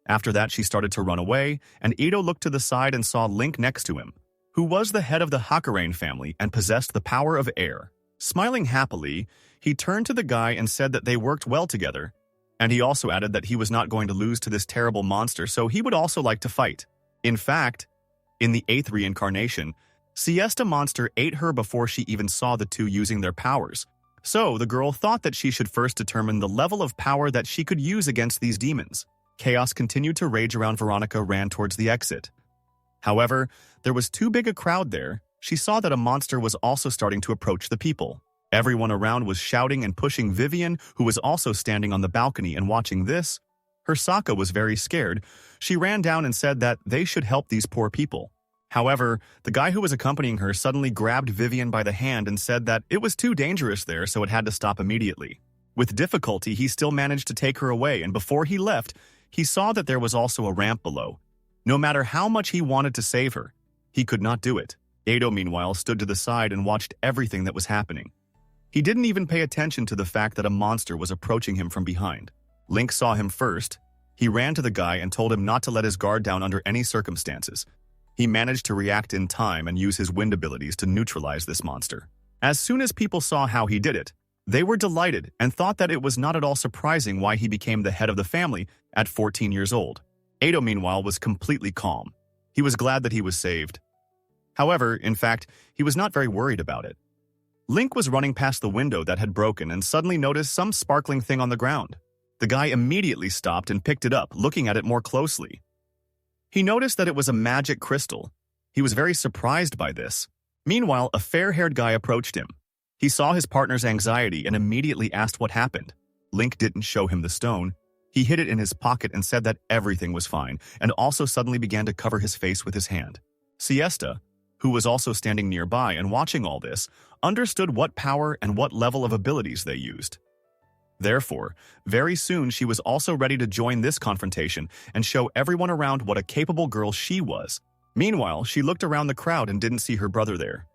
After that, she started to run away, and Ido looked to the side and saw Link next to him, who was the head of the Hakurane family and possessed the power of air. Smiling happily, he turned to the guy and said that they worked well together, and he also added that he was not going to lose to this terrible monster, so he would also like to fight. In fact, in the 8th reincarnation, Siesta Monster ate her before she even saw the two using their powers. So the girl thought that she should first determine the level of power that she could use against these demons. Chaos continued to rage around. Veronica ran towards the exit. However, there was too big a crowd there. She saw that a monster was also starting to approach the people. Everyone around was shouting and pushing Vivian, who was also standing on the balcony and watching this. Her Sokka was very scared. She ran down and said that they should help these poor people. However, the guy who was accompanying her suddenly grabbed Vivian by the hand and said that it was too dangerous there, so it had to stop immediately. With difficulty, he still managed to take her away, and before he left, he saw that there was also a ramp below. No matter how much he wanted to save her, he could not do it. Ado, meanwhile, stood to the side and watched everything that was happening. He didn't even pay attention to the fact that a monster was approaching him from behind. Link saw him first. He ran to the guy and told him not to let his guard down under any circumstances. He managed to react in time and use his wind abilities to neutralize this monster. As soon as people saw how he did it, they were delighted and thought that it was not at all surprising why he became the head of the family at 14 years old. Ado, meanwhile, was completely calm. He was glad that he was saved. However, in fact, he was not very worried about it. Link was running past the window that had broken and suddenly noticed some sparkling thing on the ground. The guy immediately stopped and picked it up, looking at it more closely. He noticed that it was a magic crystal. He was very surprised by this. Meanwhile, a fair-haired guy approached him. He saw his partner's anxiety and immediately asked what happened. Link didn't show him the stone. He hid it in his pocket and said that everything was fine, and also suddenly began to cover his face with his hand. Siesta, who was also standing nearby and watching all this, understood what power and what level of abilities they used. Therefore, very soon she was also ready to join this confrontation and show everyone around what a capable girl she was. Meanwhile, she looked around the crowd and didn't see her brother there.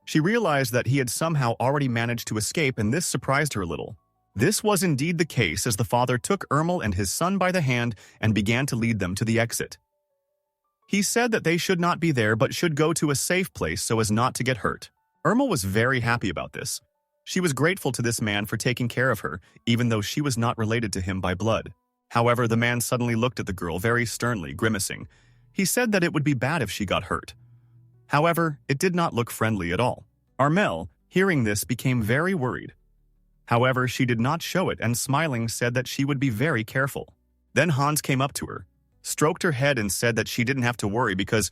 She realized that he had somehow already managed to escape, and this surprised her a little. This was indeed the case, as the father took Ermel and his son by the hand and began to lead them to the exit. He said that they should not be there but should go to a safe place so as not to get hurt. Ermel was very happy about this. She was grateful to this man for taking care of her, even though she was not related to him by blood. However, the man suddenly looked at the girl very sternly, grimacing. He said that it would be bad if she got hurt. However, it did not look friendly at all. Armel, hearing this, became very worried. However, she did not show it and smiling said that she would be very careful. Then Hans came up to her, stroked her head and said that she didn't have to worry because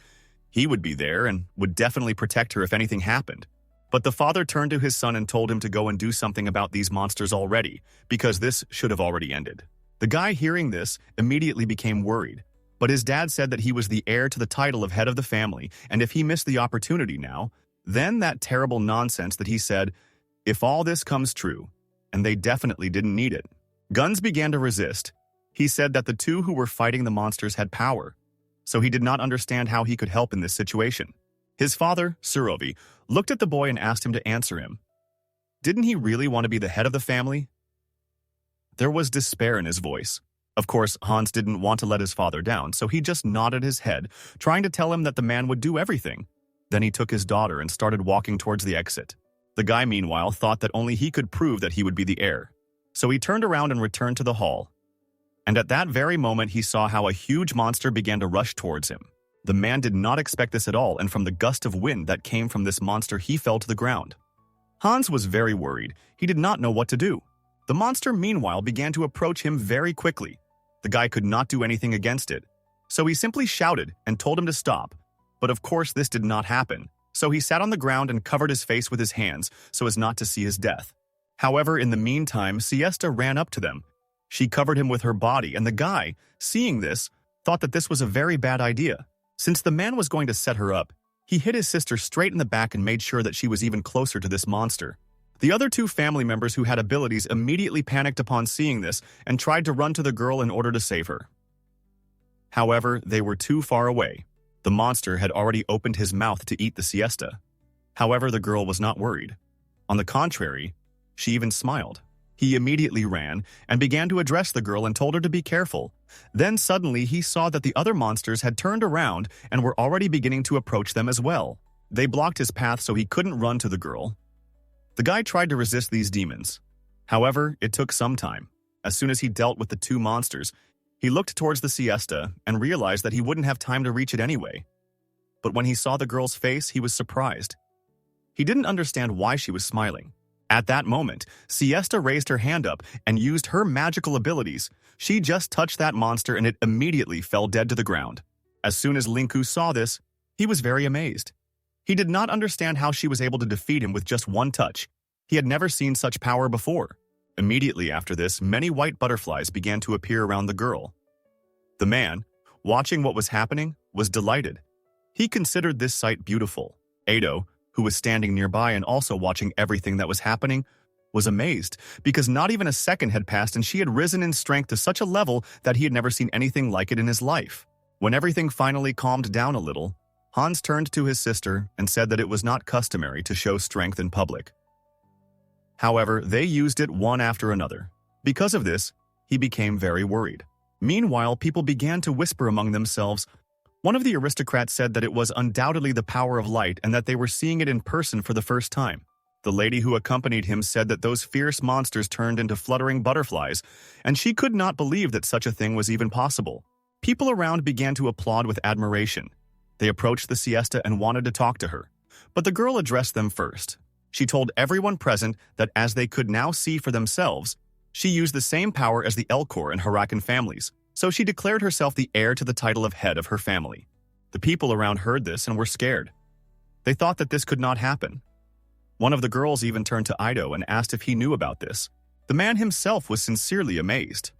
he would be there and would definitely protect her if anything happened. But the father turned to his son and told him to go and do something about these monsters already, because this should have already ended. The guy hearing this immediately became worried, but his dad said that he was the heir to the title of head of the family, and if he missed the opportunity now, then that terrible nonsense that he said, if all this comes true, and they definitely didn't need it. Guns began to resist. He said that the two who were fighting the monsters had power, so he did not understand how he could help in this situation. His father, Surovi, looked at the boy and asked him to answer him. Didn't he really want to be the head of the family? There was despair in his voice. Of course, Hans didn't want to let his father down, so he just nodded his head, trying to tell him that the man would do everything. Then he took his daughter and started walking towards the exit. The guy, meanwhile, thought that only he could prove that he would be the heir. So he turned around and returned to the hall. And at that very moment, he saw how a huge monster began to rush towards him. The man did not expect this at all, and from the gust of wind that came from this monster, he fell to the ground. Hans was very worried. He did not know what to do. The monster, meanwhile, began to approach him very quickly. The guy could not do anything against it, so he simply shouted and told him to stop. But of course, this did not happen, so he sat on the ground and covered his face with his hands so as not to see his death. However, in the meantime, Siesta ran up to them. She covered him with her body, and the guy, seeing this, thought that this was a very bad idea. Since the man was going to set her up, he hit his sister straight in the back and made sure that she was even closer to this monster. The other two family members who had abilities immediately panicked upon seeing this and tried to run to the girl in order to save her. However, they were too far away. The monster had already opened his mouth to eat the Siesta. However, the girl was not worried. On the contrary, she even smiled. He immediately ran and began to address the girl and told her to be careful. Then suddenly he saw that the other monsters had turned around and were already beginning to approach them as well. They blocked his path so he couldn't run to the girl. The guy tried to resist these demons. However, it took some time. As soon as he dealt with the two monsters, he looked towards the Siesta and realized that he wouldn't have time to reach it anyway. But when he saw the girl's face, he was surprised. He didn't understand why she was smiling. At that moment, Siesta raised her hand up and used her magical abilities. She just touched that monster and it immediately fell dead to the ground. As soon as Linku saw this, he was very amazed. He did not understand how she was able to defeat him with just one touch. He had never seen such power before. Immediately after this, many white butterflies began to appear around the girl. The man, watching what was happening, was delighted. He considered this sight beautiful. Ado, who was standing nearby and also watching everything that was happening, was amazed because not even a second had passed and she had risen in strength to such a level that he had never seen anything like it in his life. When everything finally calmed down a little, Hans turned to his sister and said that it was not customary to show strength in public. However, they used it one after another. Because of this, he became very worried. Meanwhile, people began to whisper among themselves. One of the aristocrats said that it was undoubtedly the power of light and that they were seeing it in person for the first time. The lady who accompanied him said that those fierce monsters turned into fluttering butterflies, and she could not believe that such a thing was even possible. People around began to applaud with admiration. They approached the siesta and wanted to talk to her, but the girl addressed them first. She told everyone present that as they could now see for themselves, she used the same power as the Elcor and Hurakan families, so she declared herself the heir to the title of head of her family. The people around heard this and were scared. They thought that this could not happen. One of the girls even turned to Ido and asked if he knew about this. The man himself was sincerely amazed.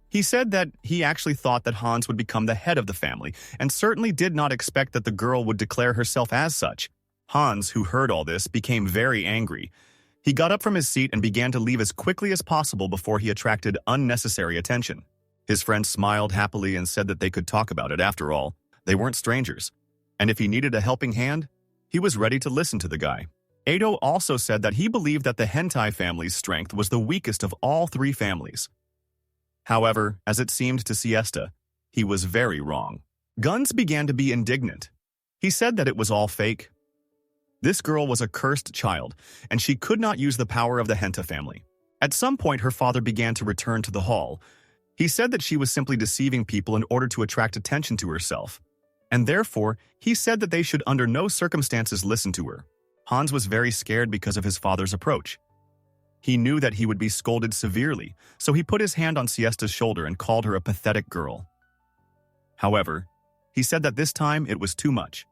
He said that he actually thought that Hans would become the head of the family and certainly did not expect that the girl would declare herself as such. Hans, who heard all this, became very angry. He got up from his seat and began to leave as quickly as possible before he attracted unnecessary attention. His friends smiled happily and said that they could talk about it. After all, they weren't strangers. And if he needed a helping hand, he was ready to listen to the guy. Ado also said that he believed that the hentai family's strength was the weakest of all three families. However, as it seemed to Siesta, he was very wrong. Guns began to be indignant. He said that it was all fake. This girl was a cursed child, and she could not use the power of the Henta family. At some point, her father began to return to the hall. He said that she was simply deceiving people in order to attract attention to herself, and therefore, he said that they should under no circumstances listen to her. Hans was very scared because of his father's approach. He knew that he would be scolded severely, so he put his hand on Siesta's shoulder and called her a pathetic girl. However, he said that this time it was too much.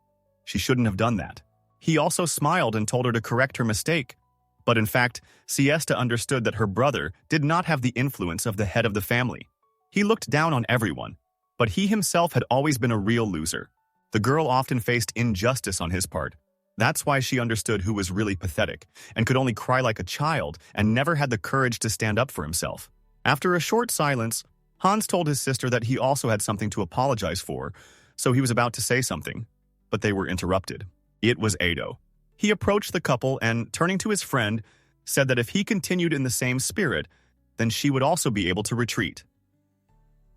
She shouldn't have done that. He also smiled and told her to correct her mistake. But in fact, Siesta understood that her brother did not have the influence of the head of the family. He looked down on everyone, but he himself had always been a real loser. The girl often faced injustice on his part. That's why she understood who was really pathetic and could only cry like a child and never had the courage to stand up for himself. After a short silence, Hans told his sister that he also had something to apologize for, so he was about to say something, but they were interrupted. It was Ado. He approached the couple and, turning to his friend, said that if he continued in the same spirit, then she would also be able to retreat.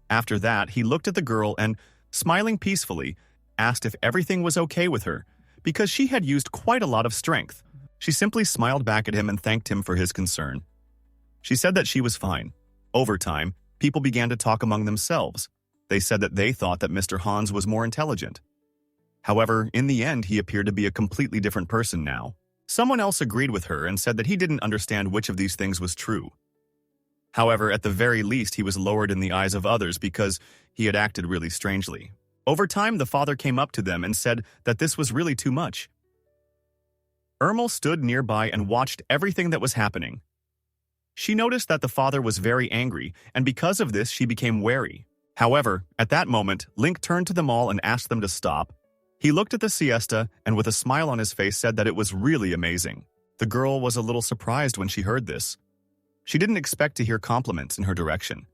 After that, he looked at the girl and, smiling peacefully, asked if everything was okay with her, because she had used quite a lot of strength. She simply smiled back at him and thanked him for his concern. She said that she was fine. Over time, people began to talk among themselves. They said that they thought that Mr. Hans was more intelligent. However, in the end, he appeared to be a completely different person now. Someone else agreed with her and said that he didn't understand which of these things was true. However, at the very least, he was lowered in the eyes of others because he had acted really strangely. Over time, the father came up to them and said that this was really too much. Ermel stood nearby and watched everything that was happening. She noticed that the father was very angry, and because of this, she became wary. However, at that moment, Link turned to them all and asked them to stop. He looked at the siesta and with a smile on his face said that it was really amazing. The girl was a little surprised when she heard this. She didn't expect to hear compliments in her direction.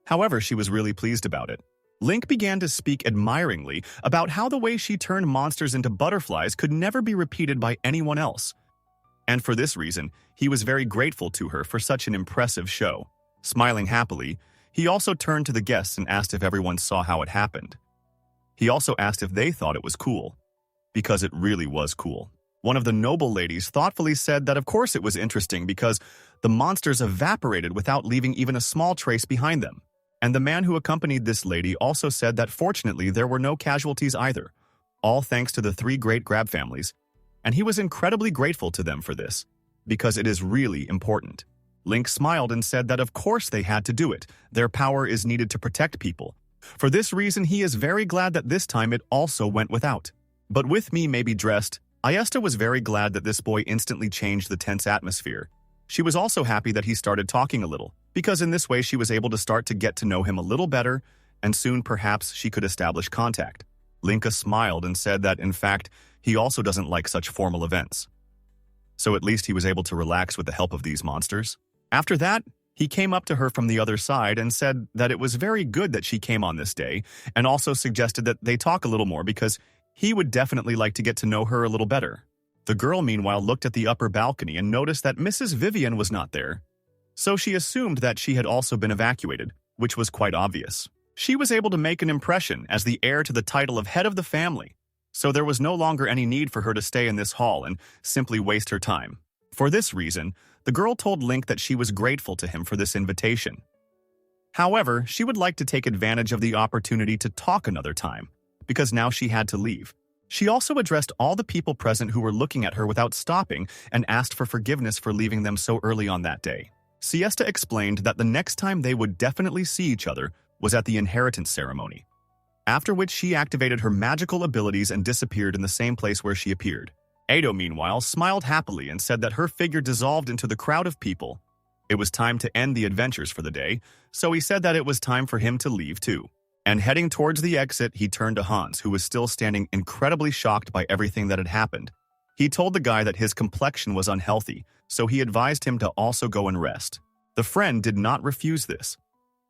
However, she was really pleased about it. Link began to speak admiringly about how the way she turned monsters into butterflies could never be repeated by anyone else. And for this reason, he was very grateful to her for such an impressive show. Smiling happily, he also turned to the guests and asked if everyone saw how it happened. He also asked if they thought it was cool, because it really was cool. One of the noble ladies thoughtfully said that of course it was interesting because the monsters evaporated without leaving even a small trace behind them. And the man who accompanied this lady also said that fortunately there were no casualties either, all thanks to the three great grab families, and he was incredibly grateful to them for this, because it is really important. Link smiled and said that of course they had to do it. Their power is needed to protect people. For this reason, he is very glad that this time it also went without. But with me maybe dressed, Ayesta was very glad that this boy instantly changed the tense atmosphere. She was also happy that he started talking a little, because in this way she was able to start to get to know him a little better, and soon perhaps she could establish contact. Linka smiled and said that, in fact, he also doesn't like such formal events. so at least he was able to relax with the help of these monsters. After that, he came up to her from the other side and said that it was very good that she came on this day, and also suggested that they talk a little more because he would definitely like to get to know her a little better. The girl, meanwhile, looked at the upper balcony and noticed that Mrs. Vivian was not there, so she assumed that she had also been evacuated, which was quite obvious. She was able to make an impression as the heir to the title of head of the family, so there was no longer any need for her to stay in this hall and simply waste her time. For this reason, the girl told Link that she was grateful to him for this invitation. However, she would like to take advantage of the opportunity to talk another time, because now she had to leave. She also addressed all the people present who were looking at her without stopping and asked for forgiveness for leaving them so early on that day. Siesta explained that the next time they would definitely see each other was at the inheritance ceremony, after which she activated her magical abilities and disappeared in the same place where she appeared. Ado, meanwhile, smiled happily and said that her figure dissolved into the crowd of people. It was time to end the adventures for the day, so he said that it was time for him to leave too. And heading towards the exit, he turned to Hans, who was still standing incredibly shocked by everything that had happened. He told the guy that his complexion was unhealthy, so he advised him to also go and rest. The friend did not refuse this.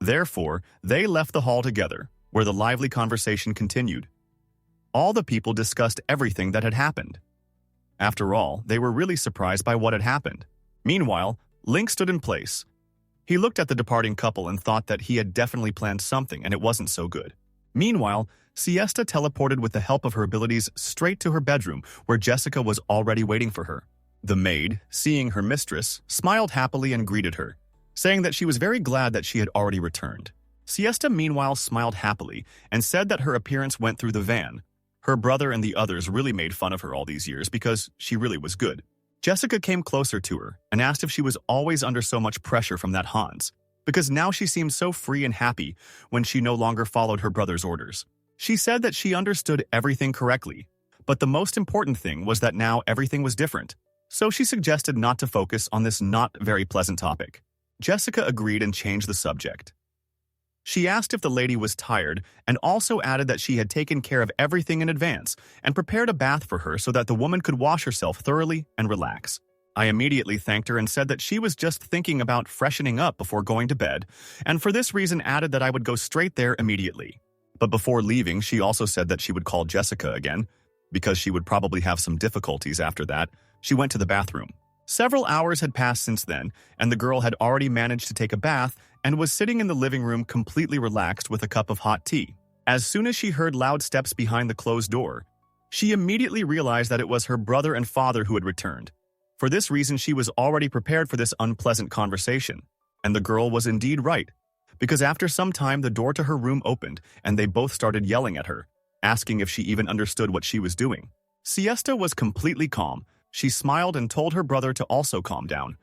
Therefore, they left the hall together, where the lively conversation continued. All the people discussed everything that had happened. After all, they were really surprised by what had happened. Meanwhile, Link stood in place. He looked at the departing couple and thought that he had definitely planned something and it wasn't so good. Meanwhile, Siesta teleported with the help of her abilities straight to her bedroom, where Jessica was already waiting for her. The maid, seeing her mistress, smiled happily and greeted her, saying that she was very glad that she had already returned. Siesta meanwhile smiled happily and said that her appearance went through the van. Her brother and the others really made fun of her all these years because she really was good. Jessica came closer to her and asked if she was always under so much pressure from that Hans, because now she seemed so free and happy when she no longer followed her brother's orders. She said that she understood everything correctly, but the most important thing was that now everything was different, so she suggested not to focus on this not very pleasant topic. Jessica agreed and changed the subject. She asked if the lady was tired and also added that she had taken care of everything in advance and prepared a bath for her so that the woman could wash herself thoroughly and relax. I immediately thanked her and said that she was just thinking about freshening up before going to bed, and for this reason added that I would go straight there immediately. But before leaving, she also said that she would call Jessica again, because she would probably have some difficulties after that. She went to the bathroom. Several hours had passed since then, and the girl had already managed to take a bath and was sitting in the living room completely relaxed with a cup of hot tea. As soon as she heard loud steps behind the closed door, she immediately realized that it was her brother and father who had returned. For this reason, she was already prepared for this unpleasant conversation. And the girl was indeed right, because after some time the door to her room opened and they both started yelling at her, asking if she even understood what she was doing. Siesta was completely calm. She smiled and told her brother to also calm down.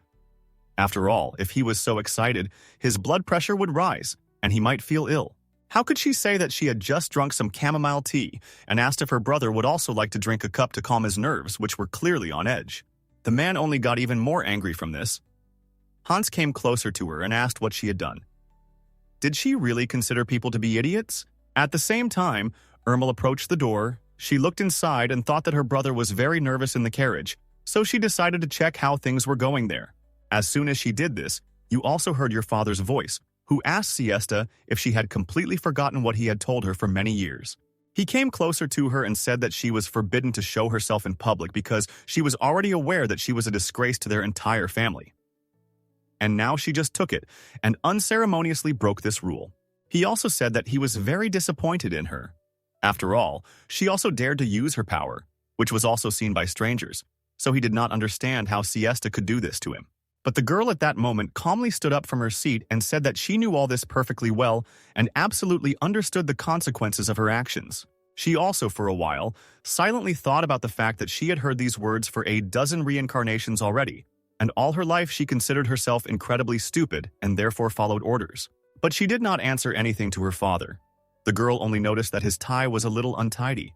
After all, if he was so excited, his blood pressure would rise, and he might feel ill. How could she say that she had just drunk some chamomile tea and asked if her brother would also like to drink a cup to calm his nerves, which were clearly on edge? The man only got even more angry from this. Hans came closer to her and asked what she had done. Did she really consider people to be idiots? At the same time, Irma approached the door. She looked inside and thought that her brother was very nervous in the carriage, so she decided to check how things were going there. As soon as she did this, you also heard your father's voice, who asked Siesta if she had completely forgotten what he had told her for many years. He came closer to her and said that she was forbidden to show herself in public because she was already aware that she was a disgrace to their entire family. And now she just took it and unceremoniously broke this rule. He also said that he was very disappointed in her. After all, she also dared to use her power, which was also seen by strangers, so he did not understand how Siesta could do this to him. But the girl at that moment calmly stood up from her seat and said that she knew all this perfectly well and absolutely understood the consequences of her actions. She also, for a while, silently thought about the fact that she had heard these words for a dozen reincarnations already, and all her life she considered herself incredibly stupid and therefore followed orders. But she did not answer anything to her father. The girl only noticed that his tie was a little untidy.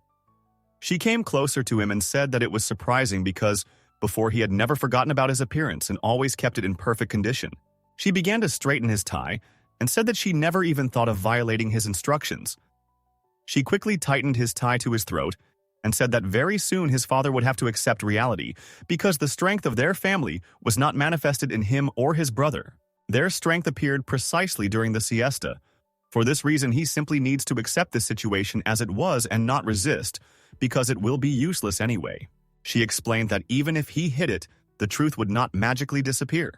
She came closer to him and said that it was surprising because before he had never forgotten about his appearance and always kept it in perfect condition. She began to straighten his tie and said that she never even thought of violating his instructions. She quickly tightened his tie to his throat and said that very soon his father would have to accept reality because the strength of their family was not manifested in him or his brother. Their strength appeared precisely during the siesta. For this reason, he simply needs to accept the situation as it was and not resist, because it will be useless anyway. She explained that even if he hid it, the truth would not magically disappear.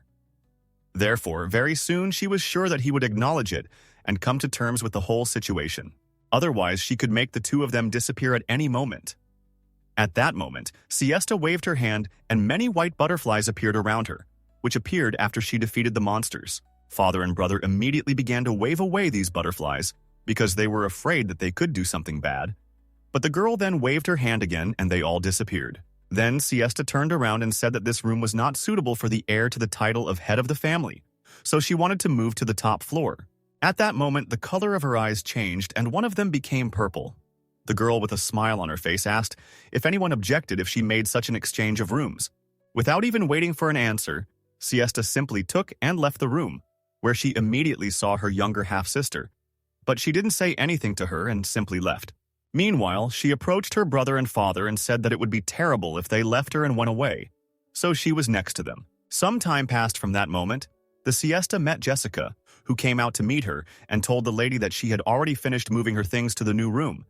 Therefore, very soon she was sure that he would acknowledge it and come to terms with the whole situation. Otherwise, she could make the two of them disappear at any moment. At that moment, Siesta waved her hand and many white butterflies appeared around her, which appeared after she defeated the monsters. Father and brother immediately began to wave away these butterflies because they were afraid that they could do something bad. But the girl then waved her hand again and they all disappeared. Then Siesta turned around and said that this room was not suitable for the heir to the title of head of the family, so she wanted to move to the top floor. At that moment, the color of her eyes changed and one of them became purple. The girl with a smile on her face asked if anyone objected if she made such an exchange of rooms. Without even waiting for an answer, Siesta simply took and left the room, where she immediately saw her younger half-sister. But she didn't say anything to her and simply left. Meanwhile, she approached her brother and father and said that it would be terrible if they left her and went away. So she was next to them. Some time passed from that moment. The siesta met Jessica, who came out to meet her and told the lady that she had already finished moving her things to the new room.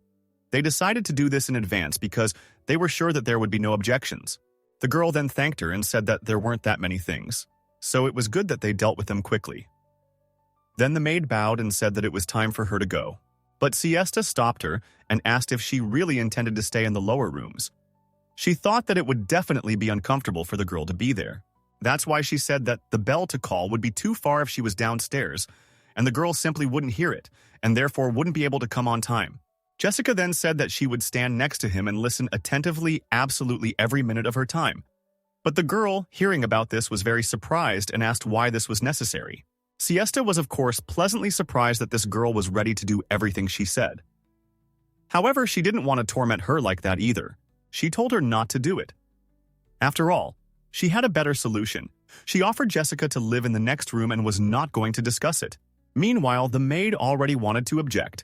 They decided to do this in advance because they were sure that there would be no objections. The girl then thanked her and said that there weren't that many things, so it was good that they dealt with them quickly. Then the maid bowed and said that it was time for her to go. But Siesta stopped her and asked if she really intended to stay in the lower rooms. She thought that it would definitely be uncomfortable for the girl to be there. That's why she said that the bell to call would be too far if she was downstairs, and the girl simply wouldn't hear it, and therefore wouldn't be able to come on time. Jessica then said that she would stand next to him and listen attentively absolutely every minute of her time. But the girl, hearing about this, was very surprised and asked why this was necessary. Siesta was of course pleasantly surprised that this girl was ready to do everything she said. However, she didn't want to torment her like that either. She told her not to do it. After all, she had a better solution. She offered Jessica to live in the next room and was not going to discuss it. Meanwhile, the maid already wanted to object.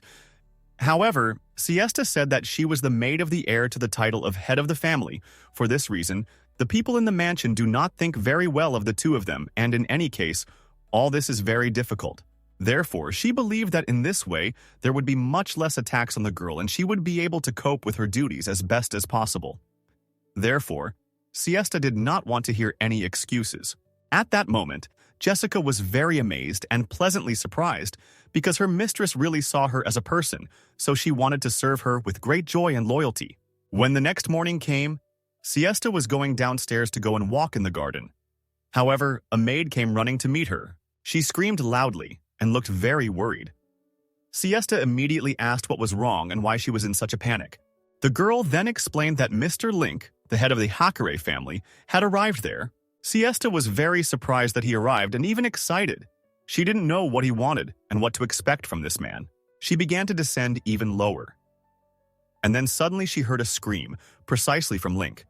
However, Siesta said that she was the maid of the heir to the title of head of the family. For this reason, the people in the mansion do not think very well of the two of them, and in any case, all this is very difficult. Therefore, she believed that in this way, there would be much less attacks on the girl and she would be able to cope with her duties as best as possible. Therefore, Siesta did not want to hear any excuses. At that moment, Jessica was very amazed and pleasantly surprised because her mistress really saw her as a person, so she wanted to serve her with great joy and loyalty. When the next morning came, Siesta was going downstairs to go and walk in the garden. However, a maid came running to meet her. She screamed loudly and looked very worried. Siesta immediately asked what was wrong and why she was in such a panic. The girl then explained that Mr. Link, the head of the Hakare family, had arrived there. Siesta was very surprised that he arrived and even excited. She didn't know what he wanted and what to expect from this man. She began to descend even lower. And then suddenly she heard a scream, precisely from Link.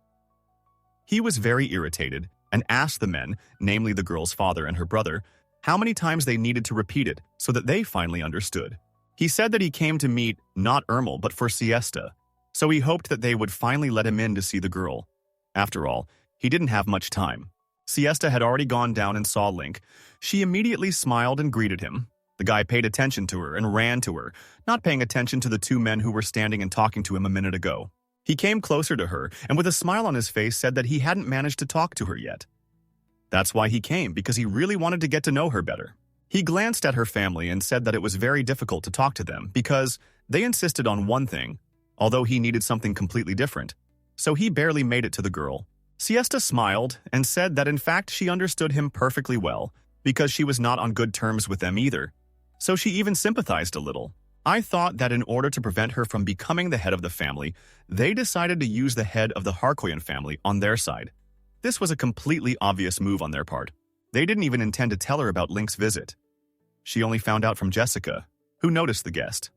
He was very irritated and asked the men, namely the girl's father and her brother, how many times they needed to repeat it so that they finally understood. He said that he came to meet not Ermel but for Siesta, so he hoped that they would finally let him in to see the girl. After all, he didn't have much time. Siesta had already gone down and saw Link. She immediately smiled and greeted him. The guy paid attention to her and ran to her, not paying attention to the two men who were standing and talking to him a minute ago. He came closer to her and with a smile on his face said that he hadn't managed to talk to her yet. That's why he came, because he really wanted to get to know her better. He glanced at her family and said that it was very difficult to talk to them because they insisted on one thing, although he needed something completely different. So he barely made it to the girl. Siesta smiled and said that in fact she understood him perfectly well because she was not on good terms with them either. So she even sympathized a little. I thought that in order to prevent her from becoming the head of the family, they decided to use the head of the Harkonnen family on their side. This was a completely obvious move on their part. They didn't even intend to tell her about Link's visit. She only found out from Jessica, who noticed the guest.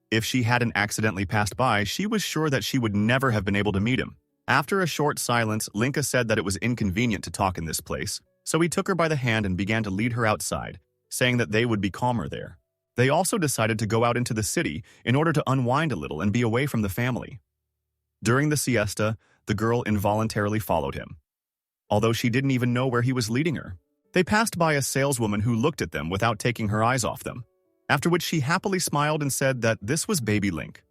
If she hadn't accidentally passed by, she was sure that she would never have been able to meet him. After a short silence, Linka said that it was inconvenient to talk in this place, so he took her by the hand and began to lead her outside, saying that they would be calmer there. They also decided to go out into the city in order to unwind a little and be away from the family. During the siesta, the girl involuntarily followed him, although she didn't even know where he was leading her. They passed by a saleswoman who looked at them without taking her eyes off them, after which she happily smiled and said that this was baby Link.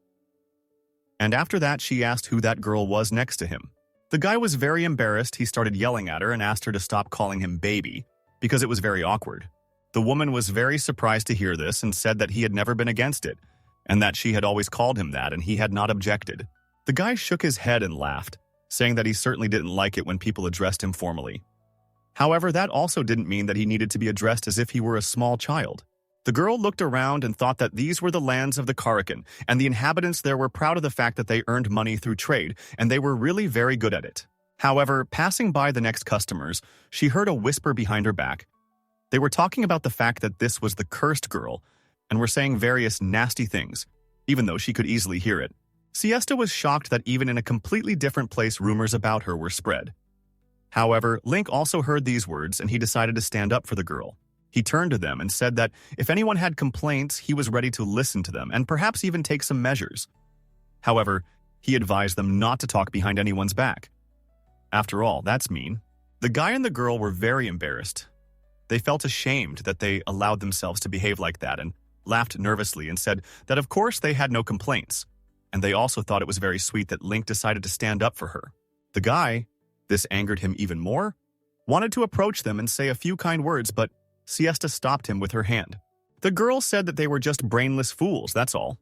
And after that, she asked who that girl was next to him. The guy was very embarrassed. He started yelling at her and asked her to stop calling him baby, because it was very awkward. The woman was very surprised to hear this and said that he had never been against it, and that she had always called him that and he had not objected. The guy shook his head and laughed, saying that he certainly didn't like it when people addressed him formally. However, that also didn't mean that he needed to be addressed as if he were a small child. The girl looked around and thought that these were the lands of the Karakan, and the inhabitants there were proud of the fact that they earned money through trade, and they were really very good at it. However, passing by the next customers, she heard a whisper behind her back. They were talking about the fact that this was the cursed girl, and were saying various nasty things, even though she could easily hear it. Siesta was shocked that even in a completely different place rumors about her were spread. However, Link also heard these words and he decided to stand up for the girl. He turned to them and said that if anyone had complaints, he was ready to listen to them and perhaps even take some measures. However, he advised them not to talk behind anyone's back. After all, that's mean. The guy and the girl were very embarrassed. They felt ashamed that they allowed themselves to behave like that and laughed nervously and said that of course they had no complaints. And they also thought it was very sweet that Link decided to stand up for her. The guy, this angered him even more, wanted to approach them and say a few kind words, but Siesta stopped him with her hand. The girl said that they were just brainless fools, that's all.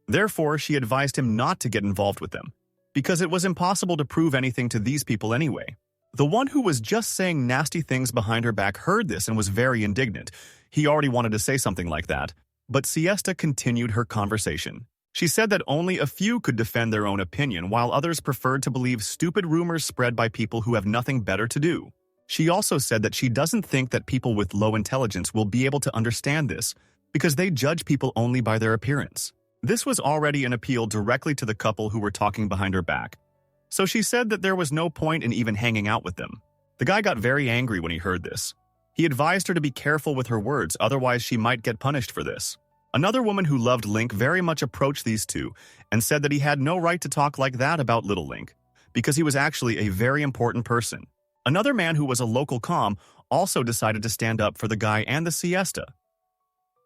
Therefore, she advised him not to get involved with them, because it was impossible to prove anything to these people anyway. The one who was just saying nasty things behind her back heard this and was very indignant. He already wanted to say something like that, but Siesta continued her conversation. She said that only a few could defend their own opinion, while others preferred to believe stupid rumors spread by people who have nothing better to do. She also said that she doesn't think that people with low intelligence will be able to understand this, because they judge people only by their appearance. This was already an appeal directly to the couple who were talking behind her back. So she said that there was no point in even hanging out with them. The guy got very angry when he heard this. He advised her to be careful with her words, otherwise she might get punished for this. Another woman who loved Link very much approached these two and said that he had no right to talk like that about little Link, because he was actually a very important person. Another man who was a local comm also decided to stand up for the guy and the siesta.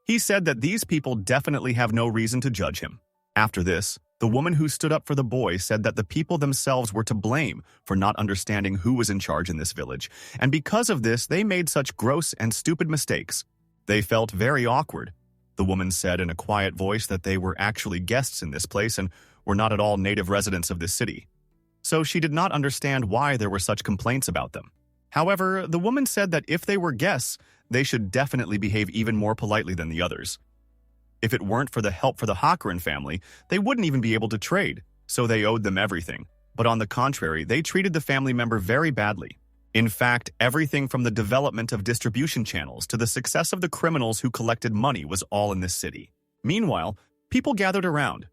He said that these people definitely have no reason to judge him. After this, the woman who stood up for the boy said that the people themselves were to blame for not understanding who was in charge in this village, and because of this, they made such gross and stupid mistakes. They felt very awkward. The woman said in a quiet voice that they were actually guests in this place and were not at all native residents of this city. So she did not understand why there were such complaints about them. However, the woman said that if they were guests, they should definitely behave even more politely than the others. If it weren't for the help for the Hakurin family, they wouldn't even be able to trade, so they owed them everything. But on the contrary, they treated the family member very badly. In fact, everything from the development of distribution channels to the success of the criminals who collected money was all in this city. Meanwhile, people gathered around.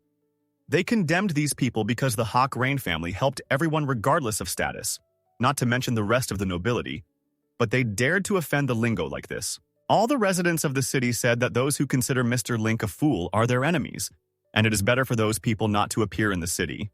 They condemned these people because the Hawk Rain family helped everyone regardless of status, not to mention the rest of the nobility, but they dared to offend the lingo like this. All the residents of the city said that those who consider Mr. Link a fool are their enemies, and it is better for those people not to appear in the city.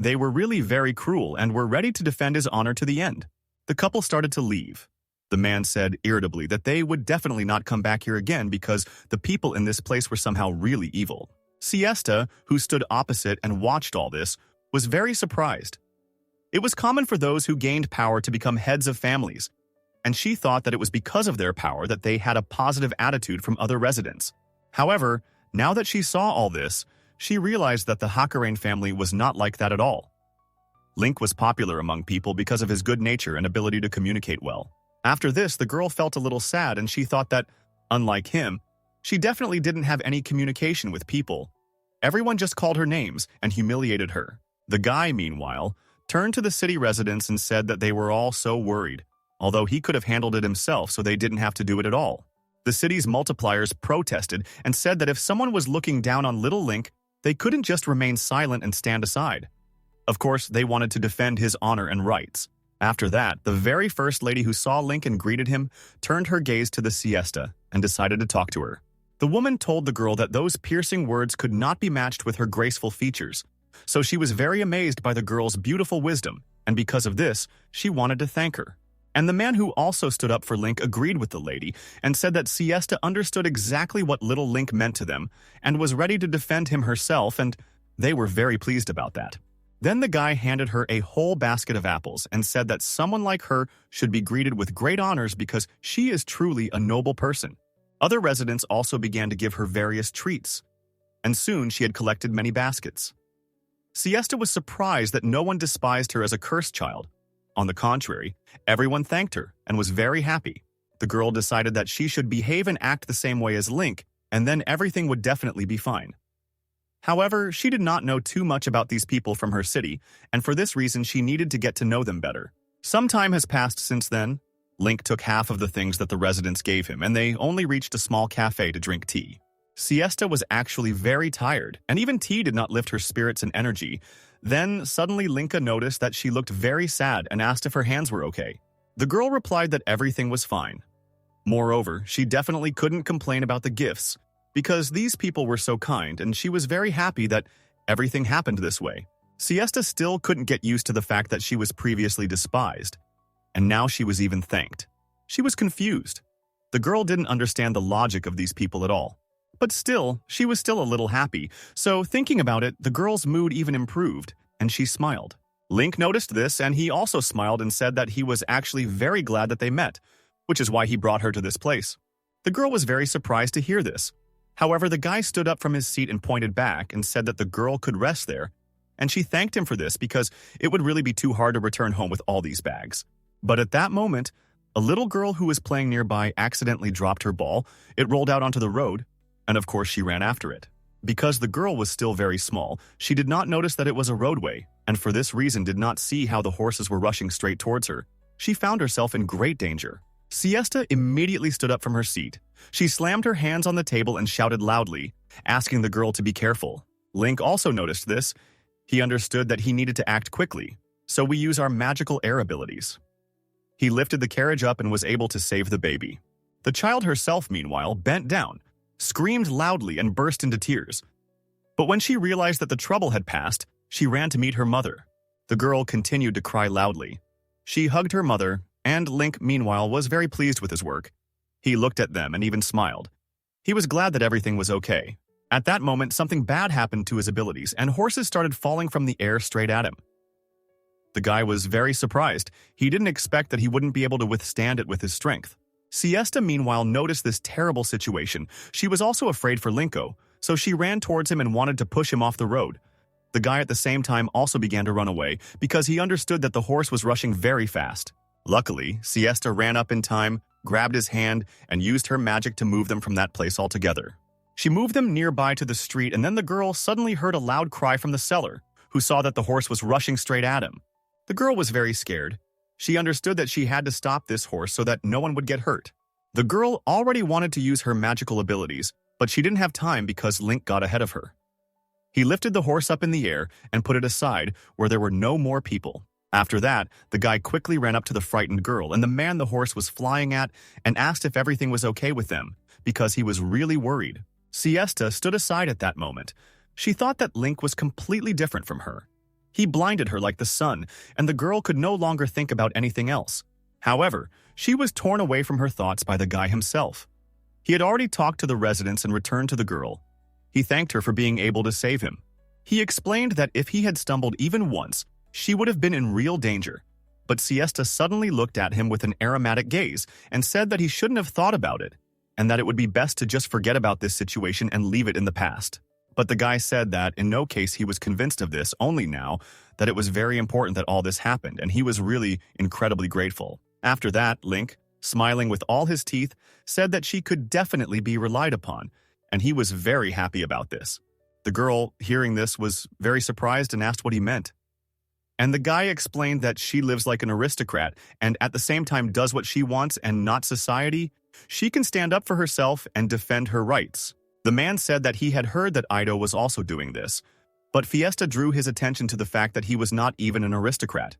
They were really very cruel and were ready to defend his honor to the end. The couple started to leave. The man said irritably that they would definitely not come back here again because the people in this place were somehow really evil. Siesta, who stood opposite and watched all this, was very surprised. It was common for those who gained power to become heads of families, and she thought that it was because of their power that they had a positive attitude from other residents. However, now that she saw all this, she realized that the Hakurin family was not like that at all. Link was popular among people because of his good nature and ability to communicate well. After this, the girl felt a little sad and she thought that, unlike him, she definitely didn't have any communication with people. Everyone just called her names and humiliated her. The guy, meanwhile, turned to the city residents and said that they were all so worried, although he could have handled it himself so they didn't have to do it at all. The city's multipliers protested and said that if someone was looking down on little Link, they couldn't just remain silent and stand aside. Of course, they wanted to defend his honor and rights. After that, the very first lady who saw Link and greeted him turned her gaze to the siesta and decided to talk to her. The woman told the girl that those piercing words could not be matched with her graceful features, So she was very amazed by the girl's beautiful wisdom, and because of this, she wanted to thank her. And the man who also stood up for Link agreed with the lady and said that Siesta understood exactly what little Link meant to them and was ready to defend him herself, and they were very pleased about that. Then the guy handed her a whole basket of apples and said that someone like her should be greeted with great honors because she is truly a noble person. Other residents also began to give her various treats, and soon she had collected many baskets. Siesta was surprised that no one despised her as a cursed child. On the contrary, everyone thanked her and was very happy. The girl decided that she should behave and act the same way as Link, and then everything would definitely be fine. However, she did not know too much about these people from her city, and for this reason she needed to get to know them better. Some time has passed since then. Link took half of the things that the residents gave him, and they only reached a small cafe to drink tea. Siesta was actually very tired, and even tea did not lift her spirits and energy. Then, suddenly Linka noticed that she looked very sad and asked if her hands were okay. The girl replied that everything was fine. Moreover, she definitely couldn't complain about the gifts, because these people were so kind, and she was very happy that everything happened this way. Siesta still couldn't get used to the fact that she was previously despised, and now she was even thanked. She was confused. The girl didn't understand the logic of these people at all. But still, she was still a little happy, so thinking about it, the girl's mood even improved, and she smiled. Link noticed this, and he also smiled and said that he was actually very glad that they met, which is why he brought her to this place. The girl was very surprised to hear this. However, the guy stood up from his seat and pointed back and said that the girl could rest there, and she thanked him for this because it would really be too hard to return home with all these bags. But at that moment, a little girl who was playing nearby accidentally dropped her ball. It rolled out onto the road, and of course she ran after it. Because the girl was still very small, she did not notice that it was a roadway, and for this reason did not see how the horses were rushing straight towards her. She found herself in great danger. Siesta immediately stood up from her seat. She slammed her hands on the table and shouted loudly, asking the girl to be careful. Link also noticed this. He understood that he needed to act quickly, so we use our magical air abilities. He lifted the carriage up and was able to save the baby. The child herself, meanwhile, bent down, screamed loudly, and burst into tears. But when she realized that the trouble had passed, she ran to meet her mother. The girl continued to cry loudly. She hugged her mother, and Link, meanwhile, was very pleased with his work. He looked at them and even smiled. He was glad that everything was okay. At that moment, something bad happened to his abilities, and horses started falling from the air straight at him. The guy was very surprised. He didn't expect that he wouldn't be able to withstand it with his strength. Siesta, meanwhile, noticed this terrible situation. She was also afraid for Linko, so she ran towards him and wanted to push him off the road. The guy at the same time also began to run away because he understood that the horse was rushing very fast. Luckily, Siesta ran up in time, grabbed his hand, and used her magic to move them from that place altogether. She moved them nearby to the street, and then the girl suddenly heard a loud cry from the seller, who saw that the horse was rushing straight at him. The girl was very scared. She understood that she had to stop this horse so that no one would get hurt. The girl already wanted to use her magical abilities, but she didn't have time because Link got ahead of her. He lifted the horse up in the air and put it aside where there were no more people. After that, the guy quickly ran up to the frightened girl and the man the horse was flying at and asked if everything was okay with them, because he was really worried. Siesta stood aside at that moment. She thought that Link was completely different from her. He blinded her like the sun, and the girl could no longer think about anything else. However, she was torn away from her thoughts by the guy himself. He had already talked to the residents and returned to the girl. He thanked her for being able to save him. He explained that if he had stumbled even once, she would have been in real danger. But Siesta suddenly looked at him with an aromatic gaze and said that he shouldn't have thought about it, and that it would be best to just forget about this situation and leave it in the past. But the guy said that in no case he was convinced of this, only now that it was very important that all this happened, and he was really incredibly grateful. After that, Link, smiling with all his teeth, said that she could definitely be relied upon, and he was very happy about this. The girl, hearing this, was very surprised and asked what he meant. And the guy explained that she lives like an aristocrat and at the same time does what she wants and not society. She can stand up for herself and defend her rights. The man said that he had heard that Ido was also doing this, but Fiesta drew his attention to the fact that he was not even an aristocrat.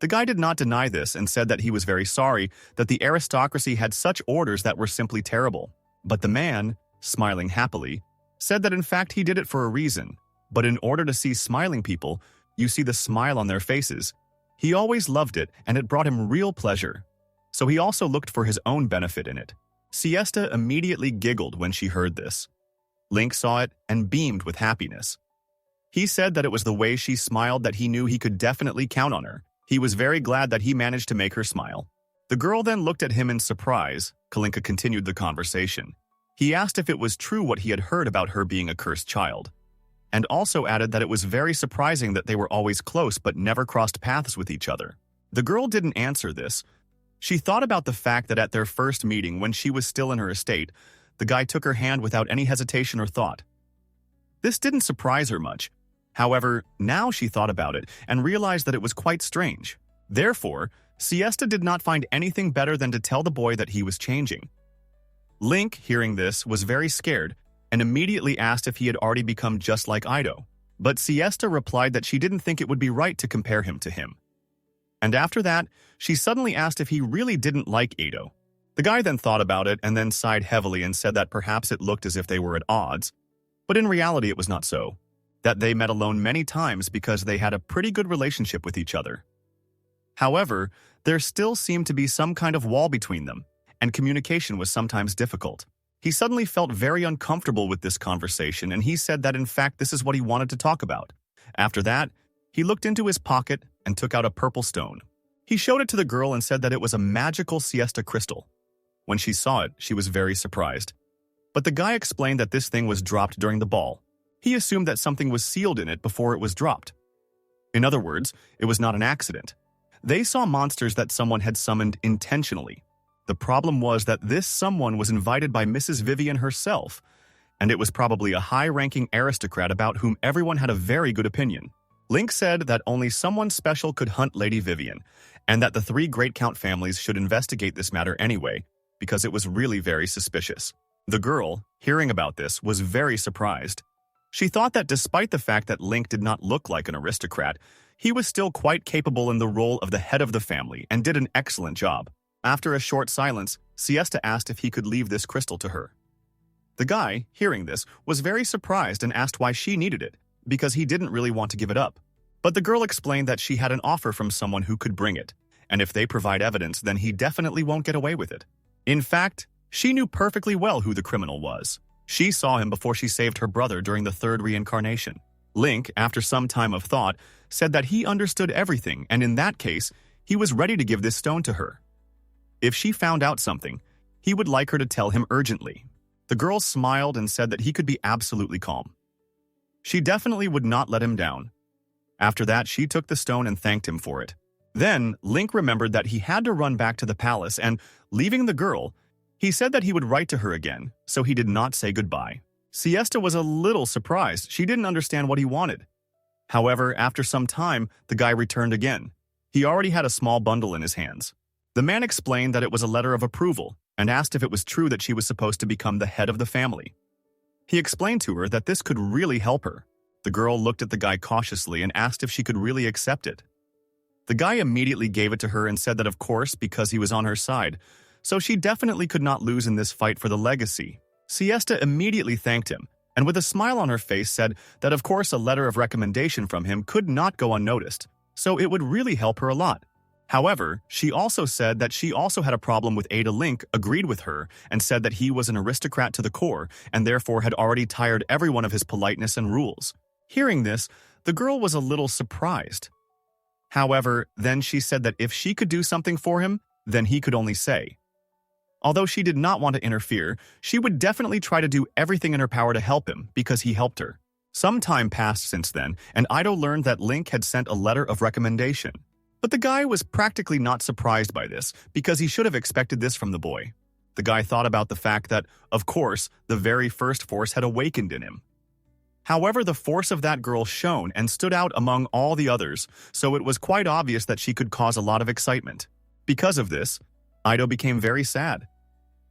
The guy did not deny this and said that he was very sorry that the aristocracy had such orders that were simply terrible. But the man, smiling happily, said that in fact he did it for a reason, but in order to see smiling people, you see the smile on their faces. He always loved it, and it brought him real pleasure. So he also looked for his own benefit in it. Siesta immediately giggled when she heard this. Link saw it and beamed with happiness. He said that it was the way she smiled that he knew he could definitely count on her. He was very glad that he managed to make her smile. The girl then looked at him in surprise. Kalinka continued the conversation. He asked if it was true what he had heard about her being a cursed child, and also added that it was very surprising that they were always close but never crossed paths with each other. The girl didn't answer this. She thought about the fact that at their first meeting, when she was still in her estate, the guy took her hand without any hesitation or thought. This didn't surprise her much. However, now she thought about it and realized that it was quite strange. Therefore, Siesta did not find anything better than to tell the boy that he was changing. Link, hearing this, was very scared and immediately asked if he had already become just like Ido. But Siesta replied that she didn't think it would be right to compare him to him. And after that, she suddenly asked if he really didn't like Ido. The guy then thought about it and then sighed heavily and said that perhaps it looked as if they were at odds. But in reality, it was not so. That they met alone many times because they had a pretty good relationship with each other. However, there still seemed to be some kind of wall between them, and communication was sometimes difficult. He suddenly felt very uncomfortable with this conversation, and he said that in fact this is what he wanted to talk about. After that, he looked into his pocket and took out a purple stone. He showed it to the girl and said that it was a magical siesta crystal. When she saw it, she was very surprised. But the guy explained that this thing was dropped during the ball. He assumed that something was sealed in it before it was dropped. In other words, it was not an accident. They saw monsters that someone had summoned intentionally. The problem was that this someone was invited by Mrs. Vivian herself, and it was probably a high-ranking aristocrat about whom everyone had a very good opinion. Link said that only someone special could hunt Lady Vivian, and that the 3 Great Count families should investigate this matter anyway, because it was really very suspicious. The girl, hearing about this, was very surprised. She thought that despite the fact that Link did not look like an aristocrat, he was still quite capable in the role of the head of the family and did an excellent job. After a short silence, Siesta asked if he could leave this crystal to her. The guy, hearing this, was very surprised and asked why she needed it, because he didn't really want to give it up. But the girl explained that she had an offer from someone who could bring it, and if they provide evidence, then he definitely won't get away with it. In fact, she knew perfectly well who the criminal was. She saw him before she saved her brother during the 3rd reincarnation. Link, after some time of thought, said that he understood everything, and in that case, he was ready to give this stone to her. If she found out something, he would like her to tell him urgently. The girl smiled and said that he could be absolutely calm. She definitely would not let him down. After that, she took the stone and thanked him for it. Then, Link remembered that he had to run back to the palace and, leaving the girl, he said that he would write to her again, so he did not say goodbye. Siesta was a little surprised. She didn't understand what he wanted. However, after some time, the guy returned again. He already had a small bundle in his hands. The man explained that it was a letter of approval and asked if it was true that she was supposed to become the head of the family. He explained to her that this could really help her. The girl looked at the guy cautiously and asked if she could really accept it. The guy immediately gave it to her and said that of course, because he was on her side, so she definitely could not lose in this fight for the legacy. Siesta immediately thanked him, and with a smile on her face said that of course a letter of recommendation from him could not go unnoticed, so it would really help her a lot. However, she also said that she also had a problem with Ada. Link agreed with her and said that he was an aristocrat to the core and therefore had already tired everyone of his politeness and rules. Hearing this, the girl was a little surprised. However, then she said that if she could do something for him, then he could only say. Although she did not want to interfere, she would definitely try to do everything in her power to help him because he helped her. Some time passed since then, and Ido learned that Link had sent a letter of recommendation. But the guy was practically not surprised by this because he should have expected this from the boy. The guy thought about the fact that, of course, the very first force had awakened in him. However, the force of that girl shone and stood out among all the others, so it was quite obvious that she could cause a lot of excitement. Because of this, Ido became very sad.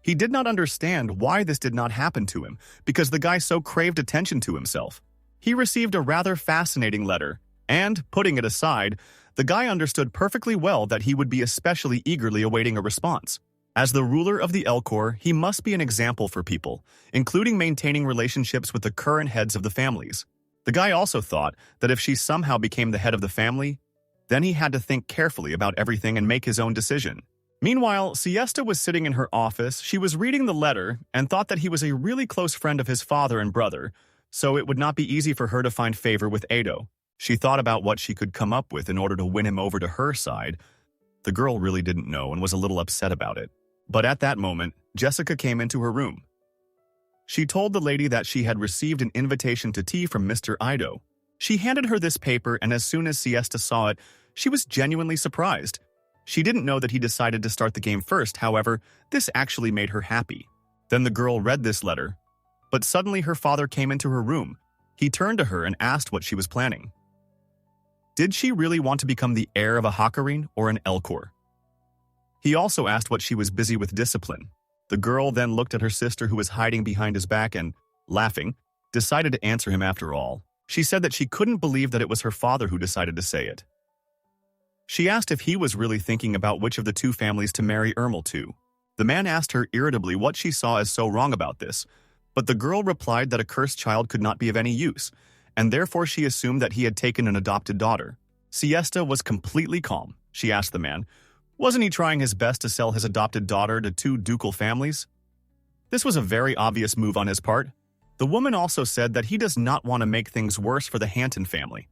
He did not understand why this did not happen to him, because the guy so craved attention to himself. He received a rather fascinating letter, and, putting it aside, the guy understood perfectly well that he would be especially eagerly awaiting a response. As the ruler of the Elcor, he must be an example for people, including maintaining relationships with the current heads of the families. The guy also thought that if she somehow became the head of the family, then he had to think carefully about everything and make his own decision. Meanwhile, Siesta was sitting in her office. She was reading the letter and thought that he was a really close friend of his father and brother, so it would not be easy for her to find favor with Ado. She thought about what she could come up with in order to win him over to her side. The girl really didn't know and was a little upset about it. But at that moment, Jessica came into her room. She told the lady that she had received an invitation to tea from Mr. Ido. She handed her this paper, and as soon as Siesta saw it, she was genuinely surprised. She didn't know that he decided to start the game first, however, this actually made her happy. Then the girl read this letter, but suddenly her father came into her room. He turned to her and asked what she was planning. Did she really want to become the heir of a Hakurin or an Elcor? He also asked what she was busy with discipline. The girl then looked at her sister who was hiding behind his back and, laughing, decided to answer him after all. She said that she couldn't believe that it was her father who decided to say it. She asked if he was really thinking about which of the two families to marry Ermel to. The man asked her irritably what she saw as so wrong about this, but the girl replied that a cursed child could not be of any use, and therefore she assumed that he had taken an adopted daughter. Siesta was completely calm. She asked the man, wasn't he trying his best to sell his adopted daughter to two ducal families? This was a very obvious move on his part. The woman also said that he does not want to make things worse for the Hanton family,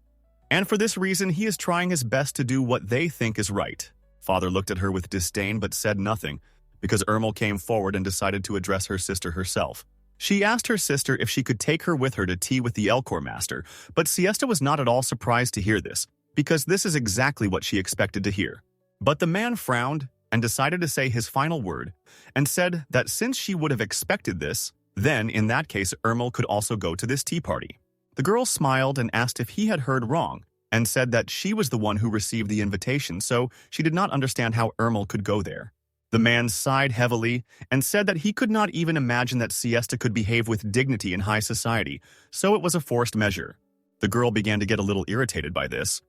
and for this reason he is trying his best to do what they think is right. Father looked at her with disdain but said nothing, because Ermel came forward and decided to address her sister herself. She asked her sister if she could take her with her to tea with the Elcor master, but Siesta was not at all surprised to hear this, because this is exactly what she expected to hear. But the man frowned and decided to say his final word, and said that since she would have expected this, then in that case Ermel could also go to this tea party. The girl smiled and asked if he had heard wrong, and said that she was the one who received the invitation, so she did not understand how Ermel could go there. The man sighed heavily and said that he could not even imagine that Siesta could behave with dignity in high society, so it was a forced measure. The girl began to get a little irritated by this.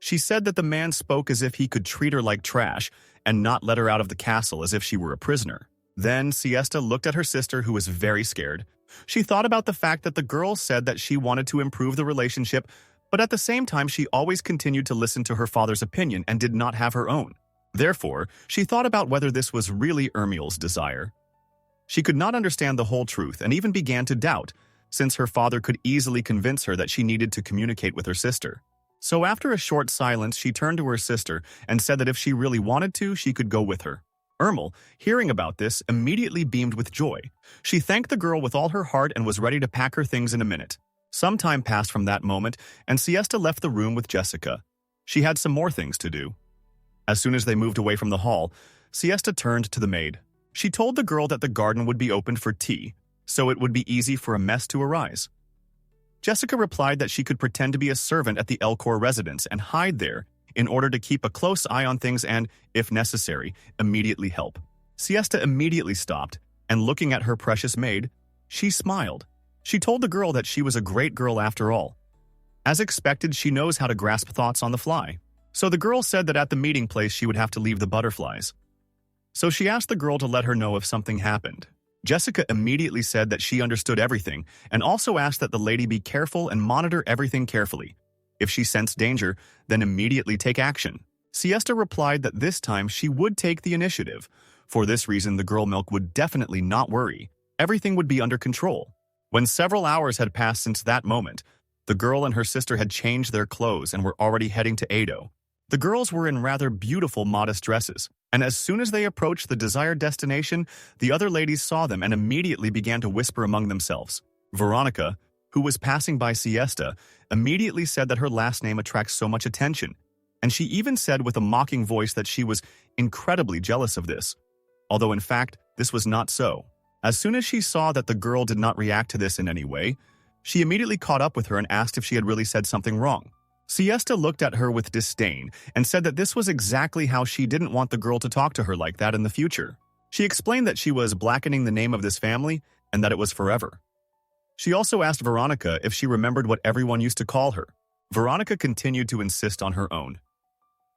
She said that the man spoke as if he could treat her like trash and not let her out of the castle as if she were a prisoner. Then Siesta looked at her sister, who was very scared. She thought about the fact that the girl said that she wanted to improve the relationship, but at the same time she always continued to listen to her father's opinion and did not have her own. Therefore, she thought about whether this was really Ermel's desire. She could not understand the whole truth and even began to doubt, since her father could easily convince her that she needed to communicate with her sister. So after a short silence, she turned to her sister and said that if she really wanted to, she could go with her. Ermel, hearing about this, immediately beamed with joy. She thanked the girl with all her heart and was ready to pack her things in a minute. Some time passed from that moment, and Siesta left the room with Jessica. She had some more things to do. As soon as they moved away from the hall, Siesta turned to the maid. She told the girl that the garden would be opened for tea, so it would be easy for a mess to arise. Jessica replied that she could pretend to be a servant at the Elcor residence and hide there in order to keep a close eye on things and, if necessary, immediately help. Siesta immediately stopped, and looking at her precious maid, she smiled. She told the girl that she was a great girl after all. As expected, she knows how to grasp thoughts on the fly. So the girl said that at the meeting place she would have to leave the butterflies. So she asked the girl to let her know if something happened. Jessica immediately said that she understood everything and also asked that the lady be careful and monitor everything carefully. If she sensed danger, then immediately take action. Siesta replied that this time she would take the initiative. For this reason, the girl milk would definitely not worry. Everything would be under control. When several hours had passed since that moment, the girl and her sister had changed their clothes and were already heading to Ado. The girls were in rather beautiful modest dresses, and as soon as they approached the desired destination, the other ladies saw them and immediately began to whisper among themselves. Veronica, who was passing by Siesta, immediately said that her last name attracts so much attention, and she even said with a mocking voice that she was incredibly jealous of this, although in fact, this was not so. As soon as she saw that the girl did not react to this in any way, she immediately caught up with her and asked if she had really said something wrong. Siesta looked at her with disdain and said that this was exactly how she didn't want the girl to talk to her like that in the future. She explained that she was blackening the name of this family and that it was forever. She also asked Veronica if she remembered what everyone used to call her. Veronica continued to insist on her own.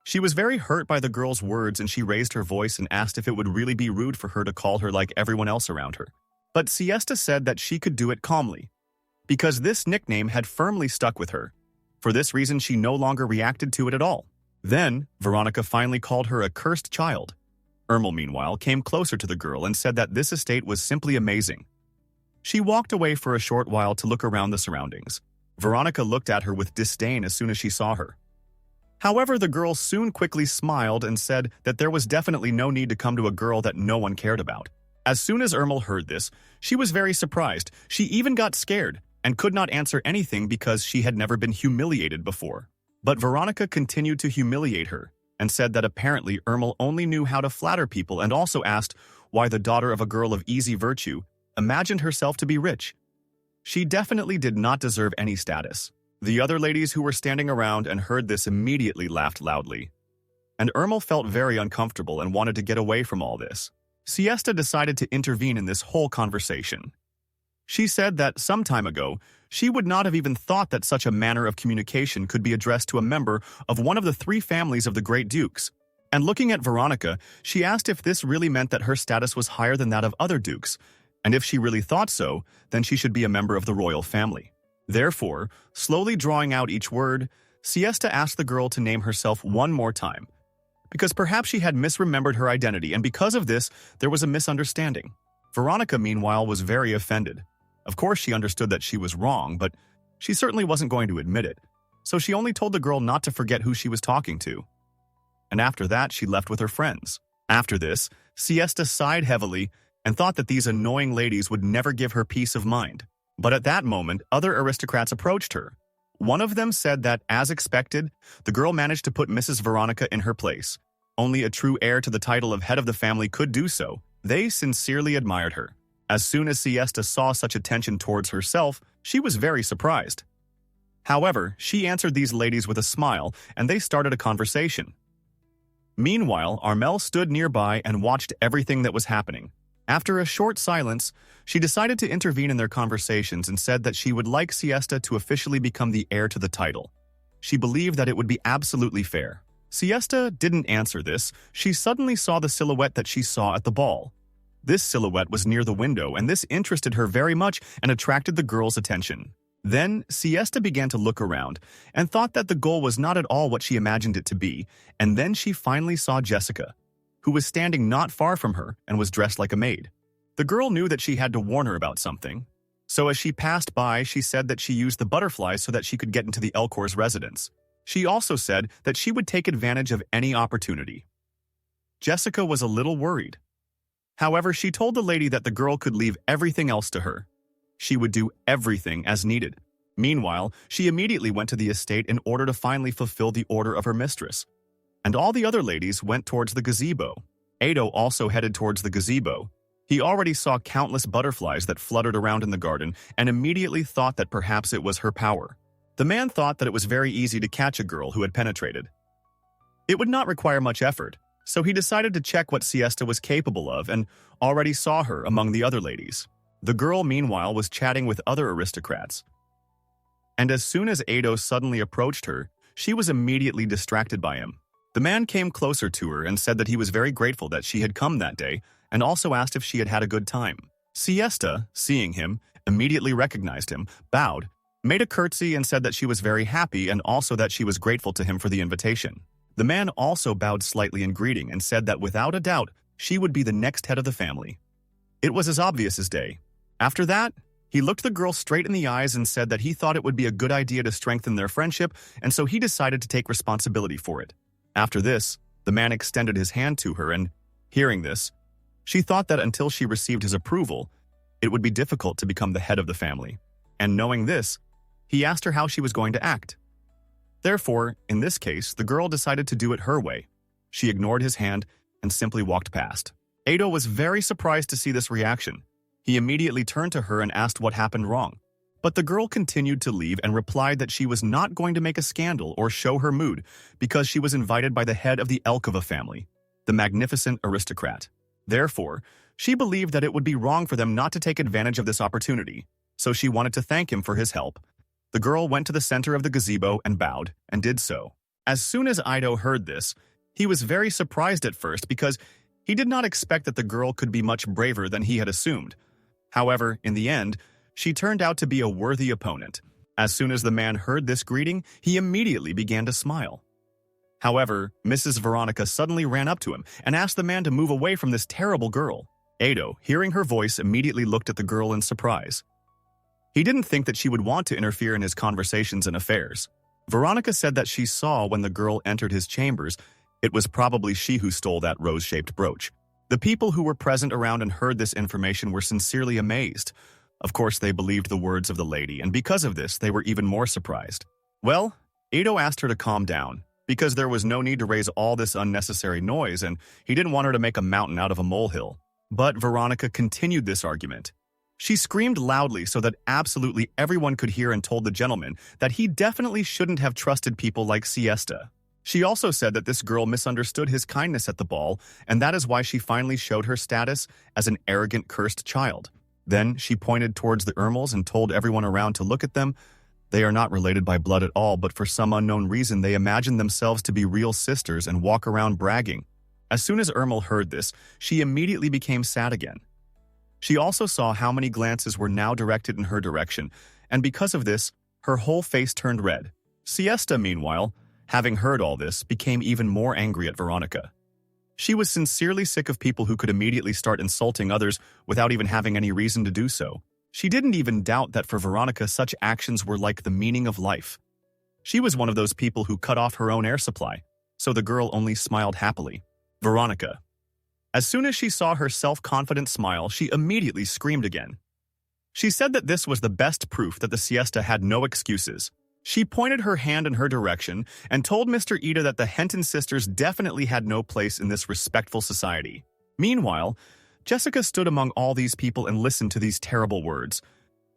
She was very hurt by the girl's words and she raised her voice and asked if it would really be rude for her to call her like everyone else around her. But Siesta said that she could do it calmly. because this nickname had firmly stuck with her. For this reason, she no longer reacted to it at all. Then, Veronica finally called her a cursed child. Ermel, meanwhile, came closer to the girl and said that this estate was simply amazing. She walked away for a short while to look around the surroundings. Veronica looked at her with disdain as soon as she saw her. However, the girl soon quickly smiled and said that there was definitely no need to come to a girl that no one cared about. As soon as Ermel heard this, she was very surprised. She even got scared and could not answer anything because she had never been humiliated before. But Veronica continued to humiliate her and said that apparently Ermel only knew how to flatter people, and also asked why the daughter of a girl of easy virtue imagined herself to be rich. She definitely did not deserve any status. The other ladies who were standing around and heard this immediately laughed loudly. And Ermel felt very uncomfortable and wanted to get away from all this. Siesta decided to intervene in this whole conversation. She said that some time ago, she would not have even thought that such a manner of communication could be addressed to a member of one of the 3 families of the Great Dukes. And looking at Veronica, she asked if this really meant that her status was higher than that of other dukes, and if she really thought so, then she should be a member of the royal family. Therefore, slowly drawing out each word, Siesta asked the girl to name herself one more time, because perhaps she had misremembered her identity, and because of this, there was a misunderstanding. Veronica, meanwhile, was very offended. Of course, she understood that she was wrong, but she certainly wasn't going to admit it, so she only told the girl not to forget who she was talking to. And after that, she left with her friends. After this, Siesta sighed heavily and thought that these annoying ladies would never give her peace of mind. But at that moment, other aristocrats approached her. One of them said that, as expected, the girl managed to put Mrs. Veronica in her place. Only a true heir to the title of head of the family could do so. They sincerely admired her. As soon as Siesta saw such attention towards herself, she was very surprised. However, she answered these ladies with a smile, and they started a conversation. Meanwhile, Armel stood nearby and watched everything that was happening. After a short silence, she decided to intervene in their conversations and said that she would like Siesta to officially become the heir to the title. She believed that it would be absolutely fair. Siesta didn't answer this. She suddenly saw the silhouette that she saw at the ball. This silhouette was near the window, and this interested her very much and attracted the girl's attention. Then, Siesta began to look around and thought that the goal was not at all what she imagined it to be, and then she finally saw Jessica, who was standing not far from her and was dressed like a maid. The girl knew that she had to warn her about something, so as she passed by, she said that she used the butterflies so that she could get into the Elcor's residence. She also said that she would take advantage of any opportunity. Jessica was a little worried. However, she told the lady that the girl could leave everything else to her. She would do everything as needed. Meanwhile, she immediately went to the estate in order to finally fulfill the order of her mistress. And all the other ladies went towards the gazebo. Ado also headed towards the gazebo. He already saw countless butterflies that fluttered around in the garden and immediately thought that perhaps it was her power. The man thought that it was very easy to catch a girl who had penetrated. It would not require much effort, so he decided to check what Siesta was capable of and already saw her among the other ladies. The girl, meanwhile, was chatting with other aristocrats. And as soon as Ado suddenly approached her, she was immediately distracted by him. The man came closer to her and said that he was very grateful that she had come that day, and also asked if she had had a good time. Siesta, seeing him, immediately recognized him, bowed, made a curtsy and said that she was very happy and also that she was grateful to him for the invitation. The man also bowed slightly in greeting and said that without a doubt, she would be the next head of the family. It was as obvious as day. After that, he looked the girl straight in the eyes and said that he thought it would be a good idea to strengthen their friendship, and so he decided to take responsibility for it. After this, the man extended his hand to her, and, hearing this, she thought that until she received his approval, it would be difficult to become the head of the family. And knowing this, he asked her how she was going to act. Therefore, in this case, the girl decided to do it her way. She ignored his hand and simply walked past. Ado was very surprised to see this reaction. He immediately turned to her and asked what happened wrong. But the girl continued to leave and replied that she was not going to make a scandal or show her mood because she was invited by the head of the Elkova family, the magnificent aristocrat. Therefore, she believed that it would be wrong for them not to take advantage of this opportunity, so she wanted to thank him for his help. The girl went to the center of the gazebo and bowed, and did so. As soon as Ido heard this, he was very surprised at first because he did not expect that the girl could be much braver than he had assumed. However, in the end, she turned out to be a worthy opponent. As soon as the man heard this greeting, he immediately began to smile. However, Mrs. Veronica suddenly ran up to him and asked the man to move away from this terrible girl. Ado, hearing her voice, immediately looked at the girl in surprise. He didn't think that she would want to interfere in his conversations and affairs. Veronica said that she saw when the girl entered his chambers, it was probably she who stole that rose-shaped brooch. The people who were present around and heard this information were sincerely amazed. Of course, they believed the words of the lady, and because of this, they were even more surprised. Well, Ado asked her to calm down, because there was no need to raise all this unnecessary noise, and he didn't want her to make a mountain out of a molehill. But Veronica continued this argument. She screamed loudly so that absolutely everyone could hear and told the gentleman that he definitely shouldn't have trusted people like Siesta. She also said that this girl misunderstood his kindness at the ball, and that is why she finally showed her status as an arrogant, cursed child. Then she pointed towards the Ermels and told everyone around to look at them. They are not related by blood at all, but for some unknown reason they imagine themselves to be real sisters and walk around bragging. As soon as Ermel heard this, she immediately became sad again. She also saw how many glances were now directed in her direction, and because of this, her whole face turned red. Siesta, meanwhile, having heard all this, became even more angry at Veronica. She was sincerely sick of people who could immediately start insulting others without even having any reason to do so. She didn't even doubt that for Veronica such actions were like the meaning of life. She was one of those people who cut off her own air supply, so the girl only smiled happily. Veronica. As soon as she saw her self-confident smile, she immediately screamed again. She said that this was the best proof that the Siesta had no excuses. She pointed her hand in her direction and told Mr. Ida that the Henton sisters definitely had no place in this respectful society. Meanwhile, Jessica stood among all these people and listened to these terrible words.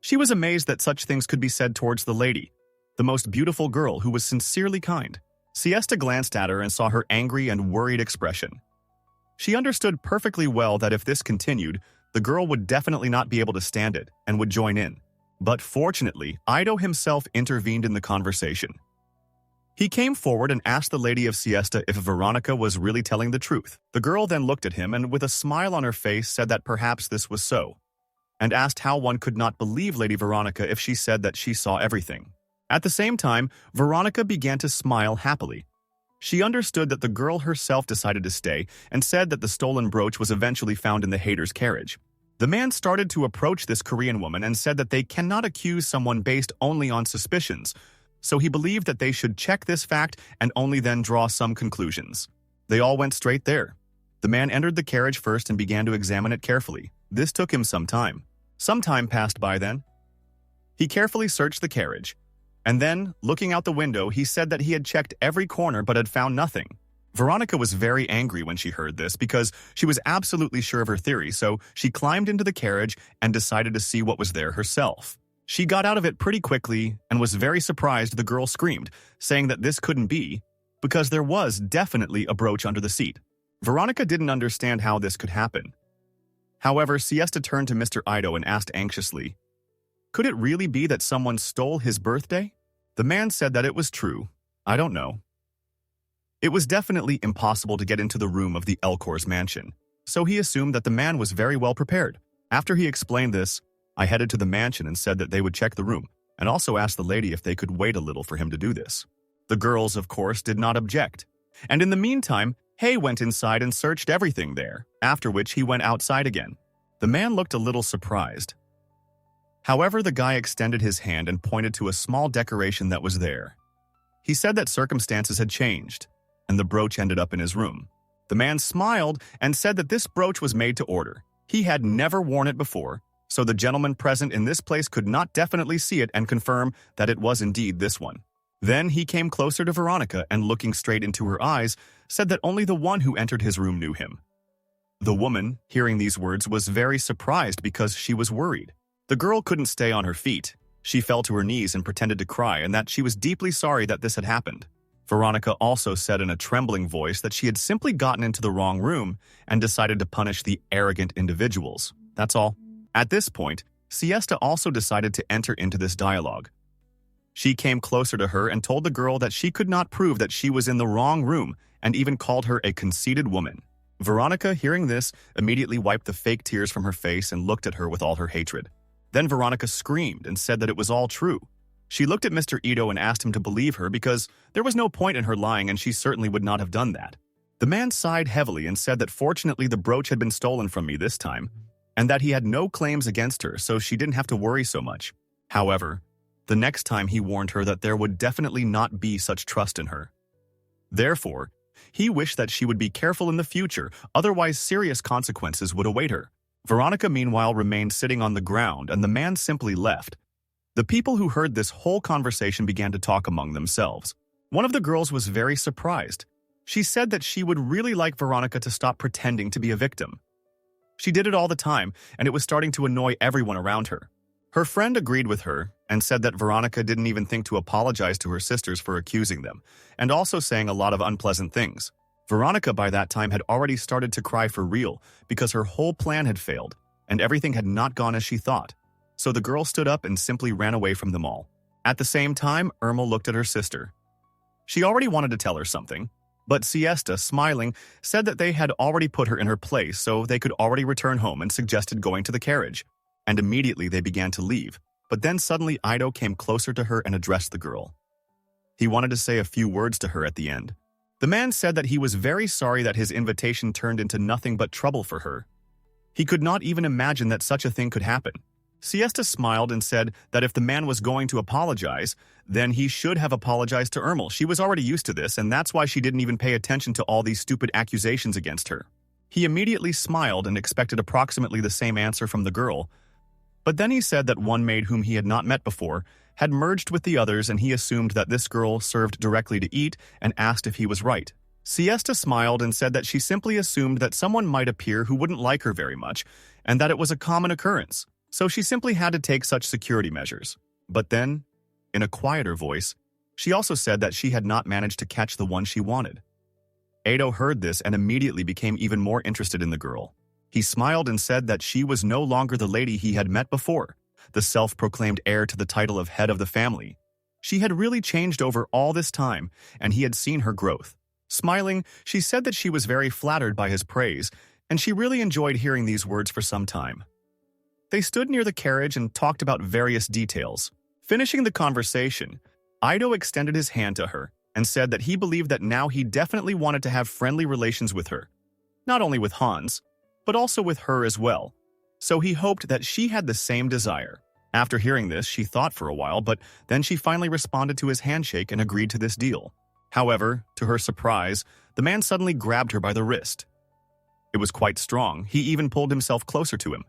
She was amazed that such things could be said towards the lady, the most beautiful girl who was sincerely kind. Siesta glanced at her and saw her angry and worried expression. She understood perfectly well that if this continued, the girl would definitely not be able to stand it and would join in. But fortunately, Ido himself intervened in the conversation. He came forward and asked the Lady of Siesta if Veronica was really telling the truth. The girl then looked at him and with a smile on her face said that perhaps this was so, and asked how one could not believe Lady Veronica if she said that she saw everything. At the same time, Veronica began to smile happily. She understood that the girl herself decided to stay and said that the stolen brooch was eventually found in the hater's carriage. The man started to approach this Korean woman and said that they cannot accuse someone based only on suspicions, so he believed that they should check this fact and only then draw some conclusions. They all went straight there. The man entered the carriage first and began to examine it carefully. This took him some time. Some time passed by then. He carefully searched the carriage, and then, looking out the window, he said that he had checked every corner but had found nothing. Veronica was very angry when she heard this because she was absolutely sure of her theory, so she climbed into the carriage and decided to see what was there herself. She got out of it pretty quickly and was very surprised the girl screamed, saying that this couldn't be, because there was definitely a brooch under the seat. Veronica didn't understand how this could happen. However, Siesta turned to Mr. Ido and asked anxiously, "Could it really be that someone stole his birthday?" The man said that it was true. "I don't know." It was definitely impossible to get into the room of the Elcor's mansion, so he assumed that the man was very well prepared. After he explained this, I headed to the mansion and said that they would check the room, and also asked the lady if they could wait a little for him to do this. The girls, of course, did not object, and in the meantime, Hay went inside and searched everything there, after which he went outside again. The man looked a little surprised. However, the guy extended his hand and pointed to a small decoration that was there. He said that circumstances had changed, and the brooch ended up in his room. The man smiled and said that this brooch was made to order. He had never worn it before, so the gentleman present in this place could not definitely see it and confirm that it was indeed this one. Then he came closer to Veronica and looking straight into her eyes, said that only the one who entered his room knew him. The woman, hearing these words, was very surprised because she was worried. The girl couldn't stay on her feet. She fell to her knees and pretended to cry and that she was deeply sorry that this had happened. Veronica also said in a trembling voice that she had simply gotten into the wrong room and decided to punish the arrogant individuals. That's all. At this point, Siesta also decided to enter into this dialogue. She came closer to her and told the girl that she could not prove that she was in the wrong room and even called her a conceited woman. Veronica, hearing this, immediately wiped the fake tears from her face and looked at her with all her hatred. Then Veronica screamed and said that it was all true. She looked at Mr. Ito and asked him to believe her because there was no point in her lying and she certainly would not have done that. The man sighed heavily and said that fortunately the brooch had been stolen from me this time, and that he had no claims against her, so she didn't have to worry so much. However, the next time he warned her that there would definitely not be such trust in her. Therefore, he wished that she would be careful in the future, otherwise serious consequences would await her. Veronica meanwhile remained sitting on the ground and the man simply left. The people who heard this whole conversation began to talk among themselves. One of the girls was very surprised. She said that she would really like Veronica to stop pretending to be a victim. She did it all the time, and it was starting to annoy everyone around her. Her friend agreed with her and said that Veronica didn't even think to apologize to her sisters for accusing them, and also saying a lot of unpleasant things. Veronica by that time had already started to cry for real because her whole plan had failed, and everything had not gone as she thought. So the girl stood up and simply ran away from them all. At the same time, Irma looked at her sister. She already wanted to tell her something, but Siesta, smiling, said that they had already put her in her place so they could already return home and suggested going to the carriage. And immediately they began to leave. But then suddenly Ito came closer to her and addressed the girl. He wanted to say a few words to her at the end. The man said that he was very sorry that his invitation turned into nothing but trouble for her. He could not even imagine that such a thing could happen. Siesta smiled and said that if the man was going to apologize, then he should have apologized to Irma. She was already used to this, and that's why she didn't even pay attention to all these stupid accusations against her. He immediately smiled and expected approximately the same answer from the girl, but then he said that one maid whom he had not met before had merged with the others, and he assumed that this girl served directly to eat and asked if he was right. Siesta smiled and said that she simply assumed that someone might appear who wouldn't like her very much, and that it was a common occurrence. So she simply had to take such security measures. But then, in a quieter voice, she also said that she had not managed to catch the one she wanted. Ado heard this and immediately became even more interested in the girl. He smiled and said that she was no longer the lady he had met before, the self-proclaimed heir to the title of head of the family. She had really changed over all this time, and he had seen her growth. Smiling, she said that she was very flattered by his praise, and she really enjoyed hearing these words for some time. They stood near the carriage and talked about various details. Finishing the conversation, Ito extended his hand to her and said that he believed that now he definitely wanted to have friendly relations with her. Not only with Hans, but also with her as well. So he hoped that she had the same desire. After hearing this, she thought for a while, but then she finally responded to his handshake and agreed to this deal. However, to her surprise, the man suddenly grabbed her by the wrist. It was quite strong. He even pulled himself closer to him.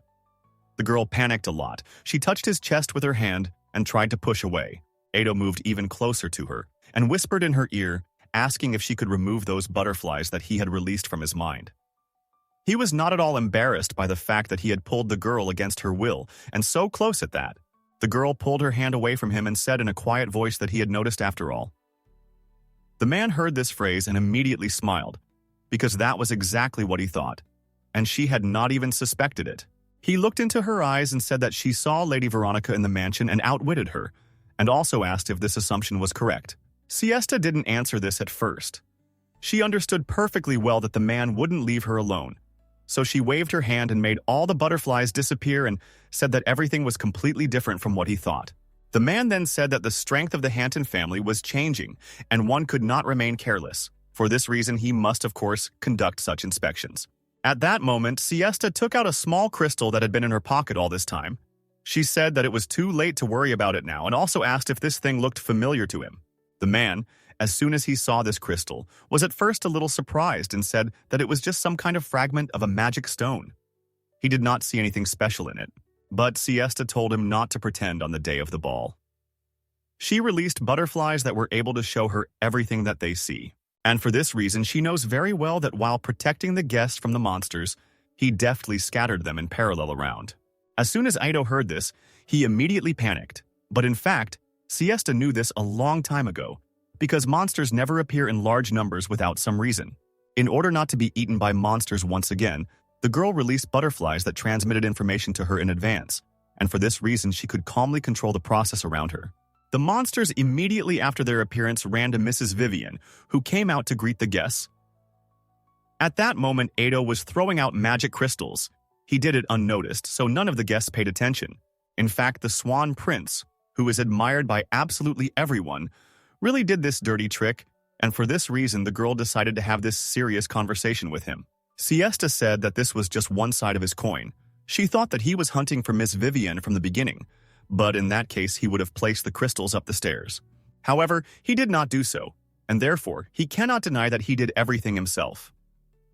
The girl panicked a lot. She touched his chest with her hand and tried to push away. Ado moved even closer to her and whispered in her ear, asking if she could remove those butterflies that he had released from his mind. He was not at all embarrassed by the fact that he had pulled the girl against her will, and so close at that. The girl pulled her hand away from him and said in a quiet voice that he had noticed after all. The man heard this phrase and immediately smiled, because that was exactly what he thought, and she had not even suspected it. He looked into her eyes and said that she saw Lady Veronica in the mansion and outwitted her, and also asked if this assumption was correct. Siesta didn't answer this at first. She understood perfectly well that the man wouldn't leave her alone, so she waved her hand and made all the butterflies disappear and said that everything was completely different from what he thought. The man then said that the strength of the Hanton family was changing, and one could not remain careless. For this reason, he must, of course, conduct such inspections. At that moment, Siesta took out a small crystal that had been in her pocket all this time. She said that it was too late to worry about it now and also asked if this thing looked familiar to him. The man, as soon as he saw this crystal, was at first a little surprised and said that it was just some kind of fragment of a magic stone. He did not see anything special in it, but Siesta told him not to pretend on the day of the ball. She released butterflies that were able to show her everything that they see. And for this reason, she knows very well that while protecting the guests from the monsters, he deftly scattered them in parallel around. As soon as Ito heard this, he immediately panicked. But in fact, Siesta knew this a long time ago, because monsters never appear in large numbers without some reason. In order not to be eaten by monsters once again, the girl released butterflies that transmitted information to her in advance, and for this reason she could calmly control the process around her. The monsters immediately after their appearance ran to Mrs. Vivian, who came out to greet the guests. At that moment, Ado was throwing out magic crystals. He did it unnoticed, so none of the guests paid attention. In fact, the Swan Prince, who is admired by absolutely everyone, really did this dirty trick, and for this reason the girl decided to have this serious conversation with him. Siesta said that this was just one side of his coin. She thought that he was hunting for Miss Vivienne from the beginning, but in that case he would have placed the crystals up the stairs. However, he did not do so, and therefore he cannot deny that he did everything himself.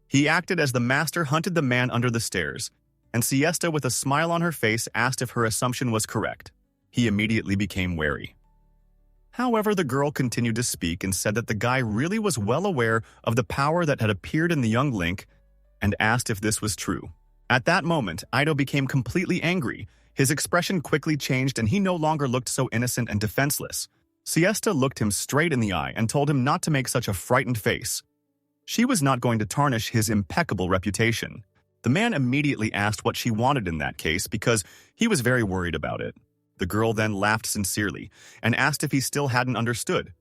He acted as the master hunted the man under the stairs, and Siesta, with a smile on her face, asked if her assumption was correct. He immediately became wary. However, the girl continued to speak and said that the guy really was well aware of the power that had appeared in the young Link and asked if this was true. At that moment, Ido became completely angry. His expression quickly changed and he no longer looked so innocent and defenseless. Siesta looked him straight in the eye and told him not to make such a frightened face. She was not going to tarnish his impeccable reputation. The man immediately asked what she wanted in that case because he was very worried about it. The girl then laughed sincerely and asked if he still hadn't understood.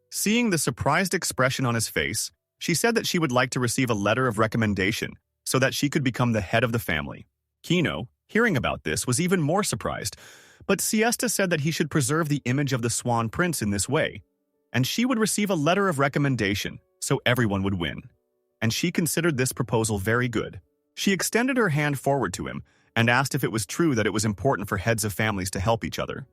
Seeing the surprised expression on his face, she said that she would like to receive a letter of recommendation so that she could become the head of the family. Kino, hearing about this, was even more surprised, but Siesta said that he should preserve the image of the Swan Prince in this way, and she would receive a letter of recommendation so everyone would win. And she considered this proposal very good. She extended her hand forward to him and asked if it was true that it was important for heads of families to help each other.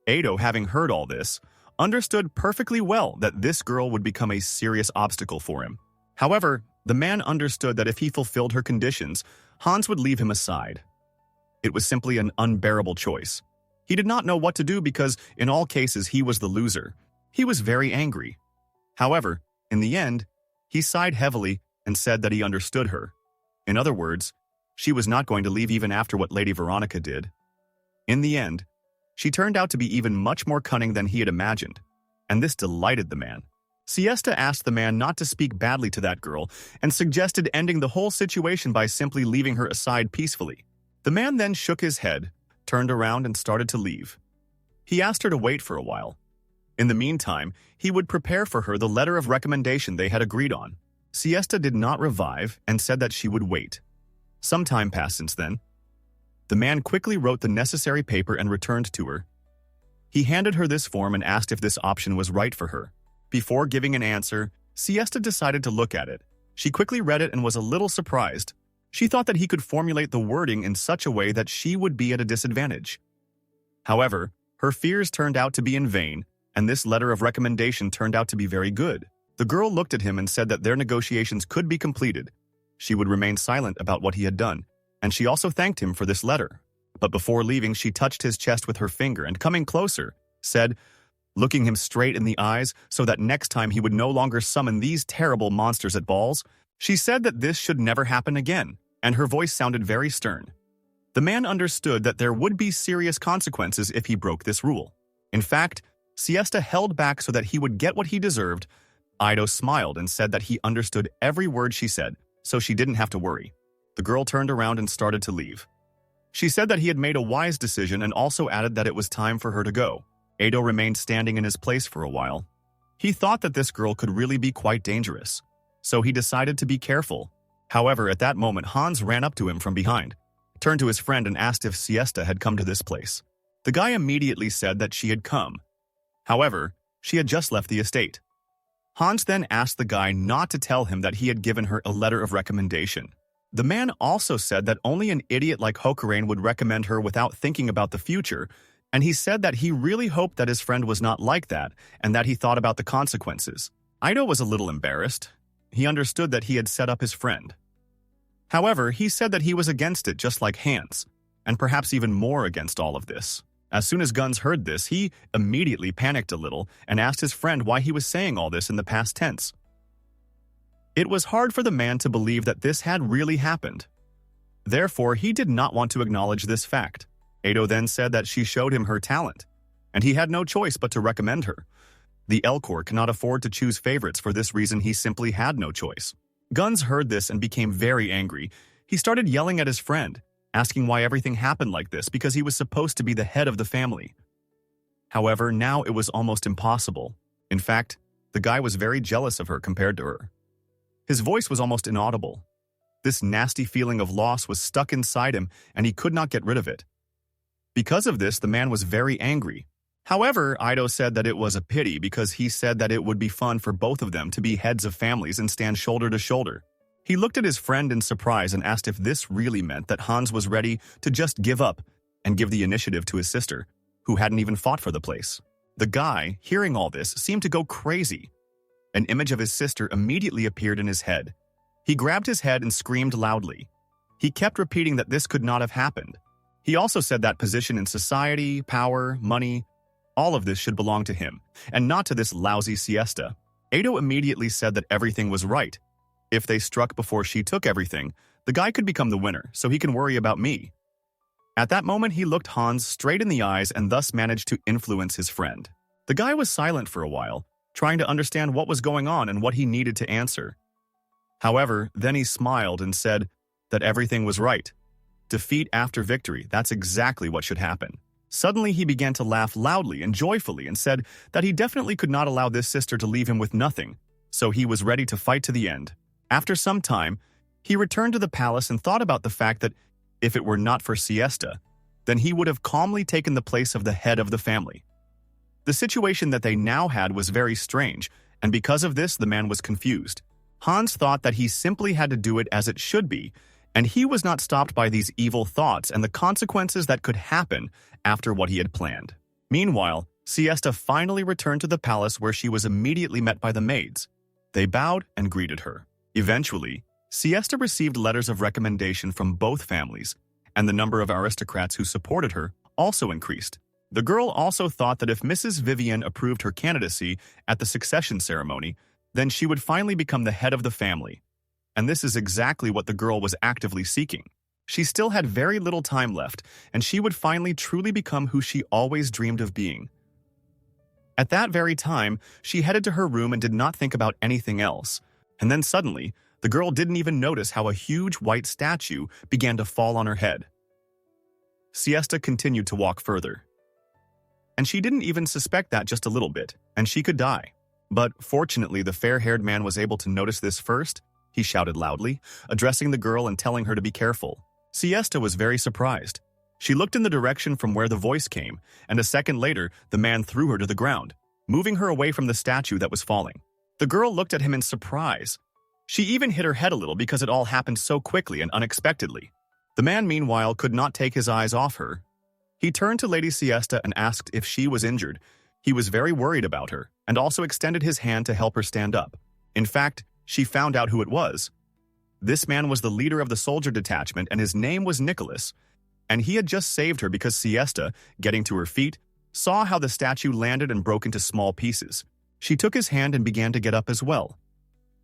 Ado, having heard all this, understood perfectly well that this girl would become a serious obstacle for him. However, the man understood that if he fulfilled her conditions, Hans would leave him aside. It was simply an unbearable choice. He did not know what to do because, in all cases, he was the loser. He was very angry. However, in the end, he sighed heavily and said that he understood her. In other words, she was not going to leave even after what Lady Veronica did. In the end, she turned out to be even much more cunning than he had imagined, and this delighted the man. Siesta asked the man not to speak badly to that girl and suggested ending the whole situation by simply leaving her aside peacefully. The man then shook his head, turned around and started to leave. He asked her to wait for a while. In the meantime, he would prepare for her the letter of recommendation they had agreed on. Siesta did not revive and said that she would wait. Some time passed since then. The man quickly wrote the necessary paper and returned to her. He handed her this form and asked if this option was right for her. Before giving an answer, Siesta decided to look at it. She quickly read it and was a little surprised. She thought that he could formulate the wording in such a way that she would be at a disadvantage. However, her fears turned out to be in vain, and this letter of recommendation turned out to be very good. The girl looked at him and said that their negotiations could be completed. She would remain silent about what he had done, and she also thanked him for this letter. But before leaving, she touched his chest with her finger and, coming closer, said, looking him straight in the eyes so that next time he would no longer summon these terrible monsters at balls, she said that this should never happen again, and her voice sounded very stern. The man understood that there would be serious consequences if he broke this rule. In fact, Siesta held back so that he would get what he deserved. Ido smiled and said that he understood every word she said, so she didn't have to worry. The girl turned around and started to leave. She said that he had made a wise decision and also added that it was time for her to go. Ado remained standing in his place for a while. He thought that this girl could really be quite dangerous, so he decided to be careful. However, at that moment, Hans ran up to him from behind, turned to his friend and asked if Siesta had come to this place. The guy immediately said that she had come. However, she had just left the estate. Hans then asked the guy not to tell him that he had given her a letter of recommendation. The man also said that only an idiot like Hokurane would recommend her without thinking about the future, and he said that he really hoped that his friend was not like that and that he thought about the consequences. Ido was a little embarrassed. He understood that he had set up his friend. However, he said that he was against it just like Hans, and perhaps even more against all of this. As soon as Guns heard this, he immediately panicked a little and asked his friend why he was saying all this in the past tense. It was hard for the man to believe that this had really happened. Therefore, he did not want to acknowledge this fact. Ado then said that she showed him her talent, and he had no choice but to recommend her. The Elcor cannot afford to choose favorites. For this reason, he simply had no choice. Guns heard this and became very angry. He started yelling at his friend, asking why everything happened like this because he was supposed to be the head of the family. However, now it was almost impossible. In fact, the guy was very jealous of her compared to her. His voice was almost inaudible. This nasty feeling of loss was stuck inside him, and he could not get rid of it. Because of this, the man was very angry. However, Ido said that it was a pity because he said that it would be fun for both of them to be heads of families and stand shoulder to shoulder. He looked at his friend in surprise and asked if this really meant that Hans was ready to just give up and give the initiative to his sister, who hadn't even fought for the place. The guy, hearing all this, seemed to go crazy. An image of his sister immediately appeared in his head. He grabbed his head and screamed loudly. He kept repeating that this could not have happened. He also said that position in society, power, money, all of this should belong to him, and not to this lousy siesta. Ado immediately said that everything was right. If they struck before she took everything, the guy could become the winner, so he can worry about me. At that moment, he looked Hans straight in the eyes and thus managed to influence his friend. The guy was silent for a while, trying to understand what was going on and what he needed to answer. However, then he smiled and said that everything was right. Defeat after victory, that's exactly what should happen. Suddenly, he began to laugh loudly and joyfully and said that he definitely could not allow this sister to leave him with nothing, so he was ready to fight to the end. After some time, he returned to the palace and thought about the fact that if it were not for Siesta, then he would have calmly taken the place of the head of the family. The situation that they now had was very strange, and because of this, the man was confused. Hans thought that he simply had to do it as it should be, and he was not stopped by these evil thoughts and the consequences that could happen after what he had planned. Meanwhile, Siesta finally returned to the palace where she was immediately met by the maids. They bowed and greeted her. Eventually, Siesta received letters of recommendation from both families, and the number of aristocrats who supported her also increased. The girl also thought that if Mrs. Vivian approved her candidacy at the succession ceremony, then she would finally become the head of the family. And this is exactly what the girl was actively seeking. She still had very little time left, and she would finally truly become who she always dreamed of being. At that very time, she headed to her room and did not think about anything else. And then suddenly, the girl didn't even notice how a huge white statue began to fall on her head. Siesta continued to walk further. And she didn't even suspect that just a little bit, and she could die. But fortunately, the fair-haired man was able to notice this first. He shouted loudly, addressing the girl and telling her to be careful. Siesta was very surprised. She looked in the direction from where the voice came, and a second later, the man threw her to the ground, moving her away from the statue that was falling. The girl looked at him in surprise. She even hit her head a little because it all happened so quickly and unexpectedly. The man, meanwhile, could not take his eyes off her. He turned to Lady Siesta and asked if she was injured. He was very worried about her, and also extended his hand to help her stand up. In fact, she found out who it was. This man was the leader of the soldier detachment, and his name was Nicholas. And he had just saved her because Siesta, getting to her feet, saw how the statue landed and broke into small pieces. She took his hand and began to get up as well.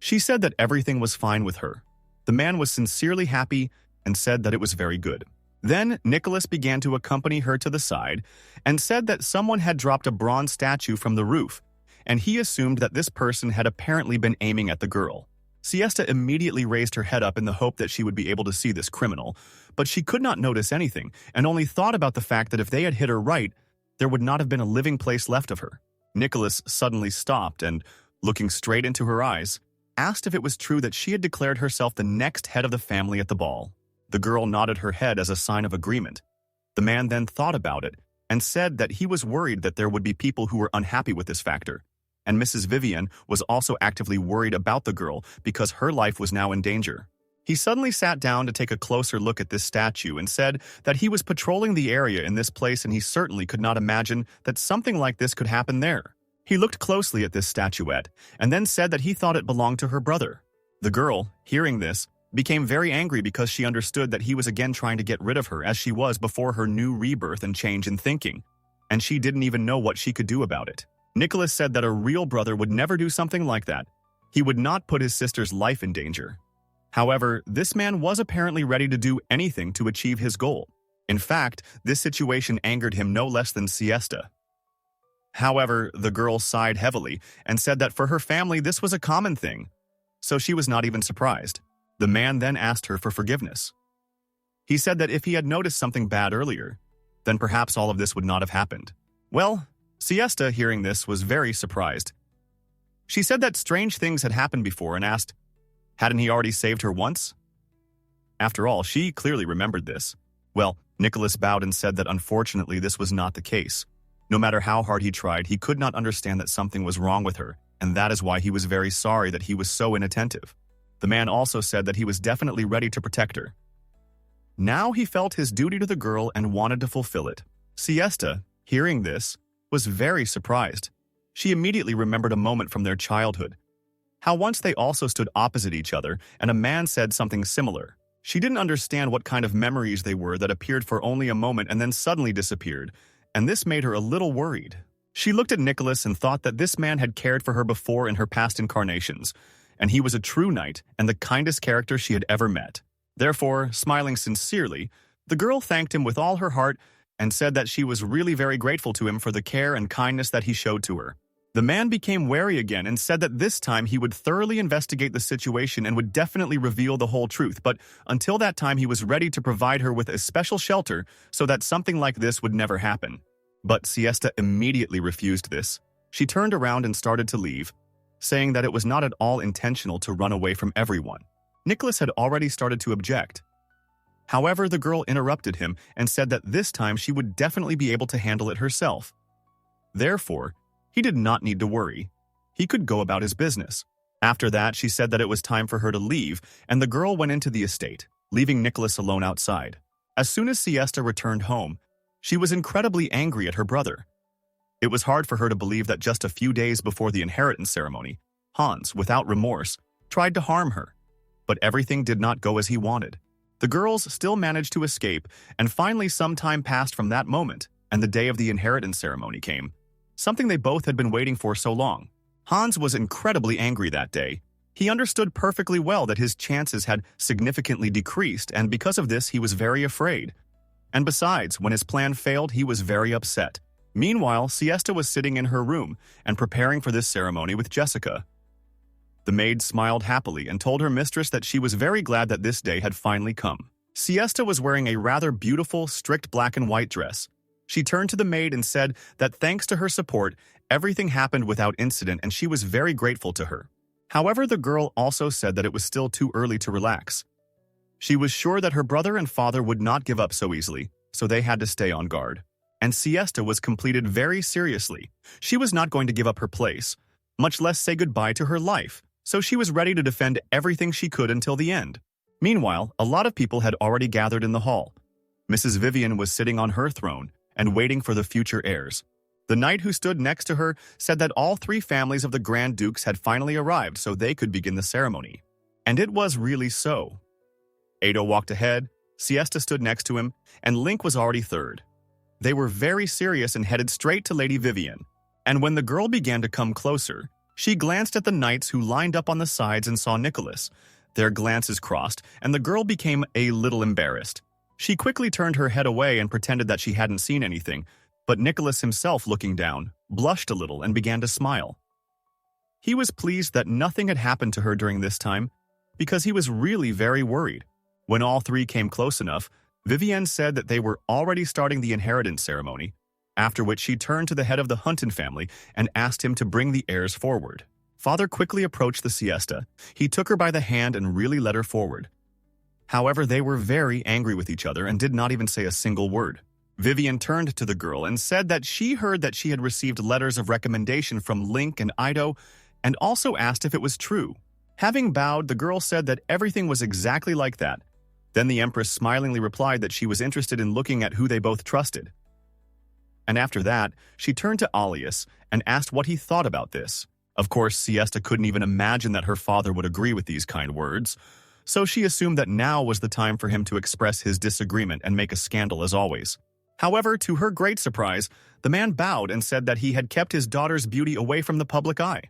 She said that everything was fine with her. The man was sincerely happy and said that it was very good. Then Nicholas began to accompany her to the side and said that someone had dropped a bronze statue from the roof, and he assumed that this person had apparently been aiming at the girl. Siesta immediately raised her head up in the hope that she would be able to see this criminal, but she could not notice anything and only thought about the fact that if they had hit her right, there would not have been a living place left of her. Nicholas suddenly stopped and, looking straight into her eyes, asked if it was true that she had declared herself the next head of the family at the ball. The girl nodded her head as a sign of agreement. The man then thought about it and said that he was worried that there would be people who were unhappy with this factor. And Mrs. Vivian was also actively worried about the girl because her life was now in danger. He suddenly sat down to take a closer look at this statue and said that he was patrolling the area in this place and he certainly could not imagine that something like this could happen there. He looked closely at this statuette and then said that he thought it belonged to her brother. The girl, hearing this, became very angry because she understood that he was again trying to get rid of her as she was before her new rebirth and change in thinking, and she didn't even know what she could do about it. Nicholas said that a real brother would never do something like that. He would not put his sister's life in danger. However, this man was apparently ready to do anything to achieve his goal. In fact, this situation angered him no less than Siesta. However, the girl sighed heavily and said that for her family this was a common thing, so she was not even surprised. The man then asked her for forgiveness. He said that if he had noticed something bad earlier, then perhaps all of this would not have happened. Well, Siesta, hearing this, was very surprised. She said that strange things had happened before and asked, hadn't he already saved her once? After all, she clearly remembered this. Well, Nicholas bowed and said that unfortunately this was not the case. No matter how hard he tried, he could not understand that something was wrong with her, and that is why he was very sorry that he was so inattentive. The man also said that he was definitely ready to protect her. Now he felt his duty to the girl and wanted to fulfill it. Siesta, hearing this, was very surprised. She immediately remembered a moment from their childhood. How once they also stood opposite each other, and a man said something similar. She didn't understand what kind of memories they were that appeared for only a moment and then suddenly disappeared, and this made her a little worried. She looked at Nicholas and thought that this man had cared for her before in her past incarnations, and he was a true knight and the kindest character she had ever met. Therefore, smiling sincerely, the girl thanked him with all her heart and said that she was really very grateful to him for the care and kindness that he showed to her. The man became wary again and said that this time he would thoroughly investigate the situation and would definitely reveal the whole truth, but until that time he was ready to provide her with a special shelter so that something like this would never happen. But Siesta immediately refused this. She turned around and started to leave, saying that it was not at all intentional to run away from everyone. Nicholas had already started to object. However, the girl interrupted him and said that this time she would definitely be able to handle it herself. Therefore, he did not need to worry. He could go about his business. After that, she said that it was time for her to leave, and the girl went into the estate, leaving Nicholas alone outside. As soon as Siesta returned home, she was incredibly angry at her brother. It was hard for her to believe that just a few days before the inheritance ceremony, Hans, without remorse, tried to harm her. But everything did not go as he wanted. The girls still managed to escape, and finally some time passed from that moment, and the day of the inheritance ceremony came. Something they both had been waiting for so long. Hans was incredibly angry that day. He understood perfectly well that his chances had significantly decreased, and because of this he was very afraid. And besides, when his plan failed, he was very upset. Meanwhile, Siesta was sitting in her room and preparing for this ceremony with Jessica. The maid smiled happily and told her mistress that she was very glad that this day had finally come. Siesta was wearing a rather beautiful, strict black and white dress. She turned to the maid and said that thanks to her support, everything happened without incident and she was very grateful to her. However, the girl also said that it was still too early to relax. She was sure that her brother and father would not give up so easily, so they had to stay on guard. And Siesta was completed very seriously. She was not going to give up her place, much less say goodbye to her life, so she was ready to defend everything she could until the end. Meanwhile, a lot of people had already gathered in the hall. Mrs. Vivian was sitting on her throne and waiting for the future heirs. The knight who stood next to her said that all three families of the Grand Dukes had finally arrived so they could begin the ceremony. And it was really so. Ado walked ahead, Siesta stood next to him, and Link was already third. They were very serious and headed straight to Lady Vivian. And when the girl began to come closer, she glanced at the knights who lined up on the sides and saw Nicholas. Their glances crossed, and the girl became a little embarrassed. She quickly turned her head away and pretended that she hadn't seen anything, but Nicholas himself, looking down, blushed a little and began to smile. He was pleased that nothing had happened to her during this time, because he was really very worried. When all three came close enough, Vivienne said that they were already starting the inheritance ceremony, after which she turned to the head of the Hunton family and asked him to bring the heirs forward. Father quickly approached the Siesta. He took her by the hand and really led her forward. However, they were very angry with each other and did not even say a single word. Vivian turned to the girl and said that she heard that she had received letters of recommendation from Link and Ido, and also asked if it was true. Having bowed, the girl said that everything was exactly like that. Then the Empress smilingly replied that she was interested in looking at who they both trusted. And after that, she turned to Alias and asked what he thought about this. Of course, Siesta couldn't even imagine that her father would agree with these kind words, so she assumed that now was the time for him to express his disagreement and make a scandal as always. However, to her great surprise, the man bowed and said that he had kept his daughter's beauty away from the public eye.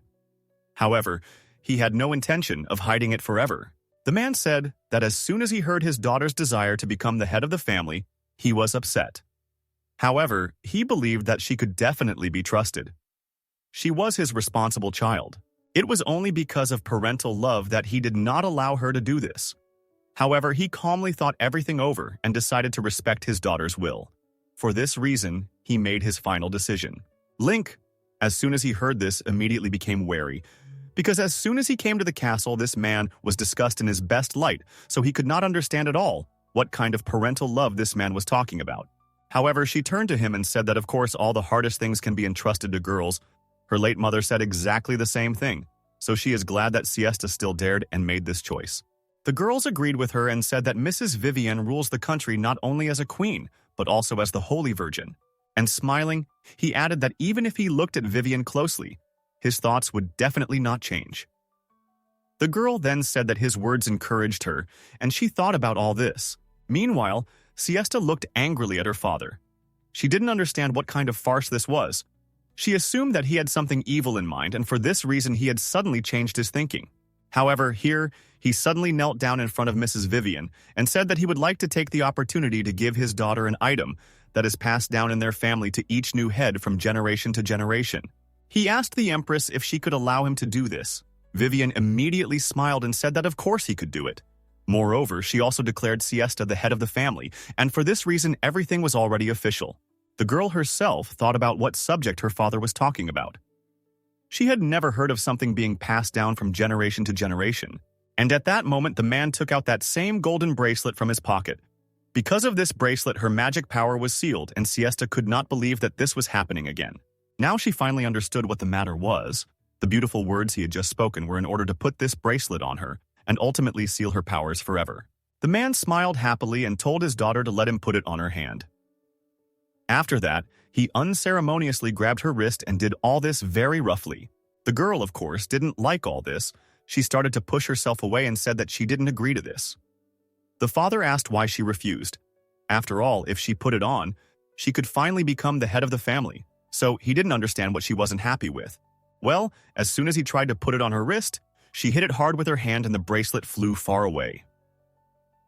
However, he had no intention of hiding it forever. The man said that as soon as he heard his daughter's desire to become the head of the family, he was upset. However, he believed that she could definitely be trusted. She was his responsible child. It was only because of parental love that he did not allow her to do this. However, he calmly thought everything over and decided to respect his daughter's will. For this reason, he made his final decision. Link, as soon as he heard this, immediately became wary, because as soon as he came to the castle, this man was discussed in his best light, so he could not understand at all what kind of parental love this man was talking about. However, she turned to him and said that of course all the hardest things can be entrusted to girls. Her late mother said exactly the same thing, so she is glad that Siesta still dared and made this choice. The girls agreed with her and said that Mrs. Vivian rules the country not only as a queen, but also as the Holy Virgin. And smiling, he added that even if he looked at Vivian closely, his thoughts would definitely not change. The girl then said that his words encouraged her, and she thought about all this. Meanwhile, Siesta looked angrily at her father. She didn't understand what kind of farce this was. She assumed that he had something evil in mind, and for this reason he had suddenly changed his thinking. However, here, he suddenly knelt down in front of Mrs. Vivian and said that he would like to take the opportunity to give his daughter an item that is passed down in their family to each new head from generation to generation. He asked the Empress if she could allow him to do this. Vivian immediately smiled and said that of course he could do it. Moreover, she also declared Siesta the head of the family, and for this reason everything was already official. The girl herself thought about what subject her father was talking about. She had never heard of something being passed down from generation to generation, and at that moment the man took out that same golden bracelet from his pocket. Because of this bracelet, her magic power was sealed, and Siesta could not believe that this was happening again. Now she finally understood what the matter was. The beautiful words he had just spoken were in order to put this bracelet on her and ultimately seal her powers forever. The man smiled happily and told his daughter to let him put it on her hand. After that, he unceremoniously grabbed her wrist and did all this very roughly. The girl, of course, didn't like all this. She started to push herself away and said that she didn't agree to this. The father asked why she refused. After all, if she put it on, she could finally become the head of the family, so he didn't understand what she wasn't happy with. Well, as soon as he tried to put it on her wrist, she hit it hard with her hand and the bracelet flew far away.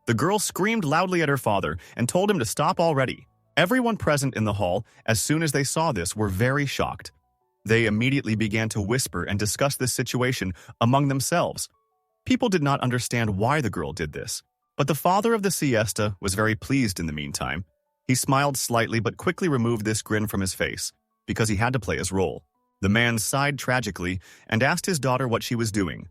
The girl screamed loudly at her father and told him to stop already. Everyone present in the hall, as soon as they saw this, were very shocked. They immediately began to whisper and discuss this situation among themselves. People did not understand why the girl did this, but the father of the Siesta was very pleased in the meantime. He smiled slightly but quickly removed this grin from his face, because he had to play his role. The man sighed tragically and asked his daughter what she was doing,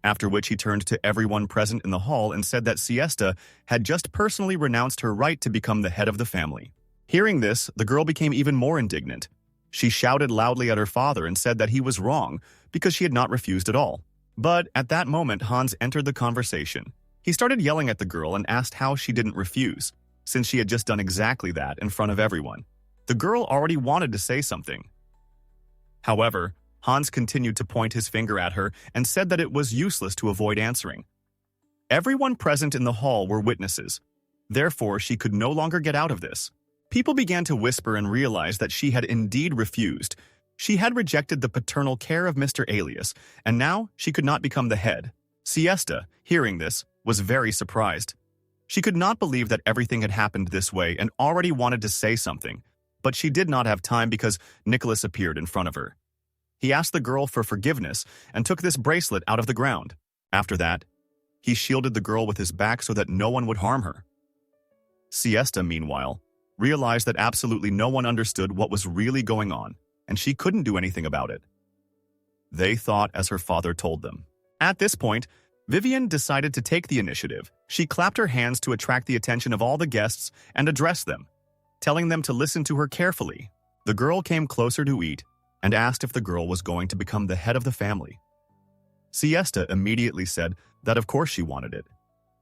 after which he turned to everyone present in the hall and said that Siesta had just personally renounced her right to become the head of the family. Hearing this, the girl became even more indignant. She shouted loudly at her father and said that he was wrong because she had not refused at all. But at that moment, Hans entered the conversation. He started yelling at the girl and asked how she didn't refuse, since she had just done exactly that in front of everyone. The girl already wanted to say something. However, Hans continued to point his finger at her and said that it was useless to avoid answering. Everyone present in the hall were witnesses. Therefore, she could no longer get out of this. People began to whisper and realize that she had indeed refused. She had rejected the paternal care of Mr. Alias, and now she could not become the head. Siesta, hearing this, was very surprised. She could not believe that everything had happened this way and already wanted to say something, but she did not have time because Nicholas appeared in front of her. He asked the girl for forgiveness and took this bracelet out of the ground. After that, he shielded the girl with his back so that no one would harm her. Siesta, meanwhile, realized that absolutely no one understood what was really going on, and she couldn't do anything about it. They thought as her father told them. At this point, Vivian decided to take the initiative. She clapped her hands to attract the attention of all the guests and addressed them, telling them to listen to her carefully. The girl came closer to eat and asked if the girl was going to become the head of the family. Siesta immediately said that of course she wanted it.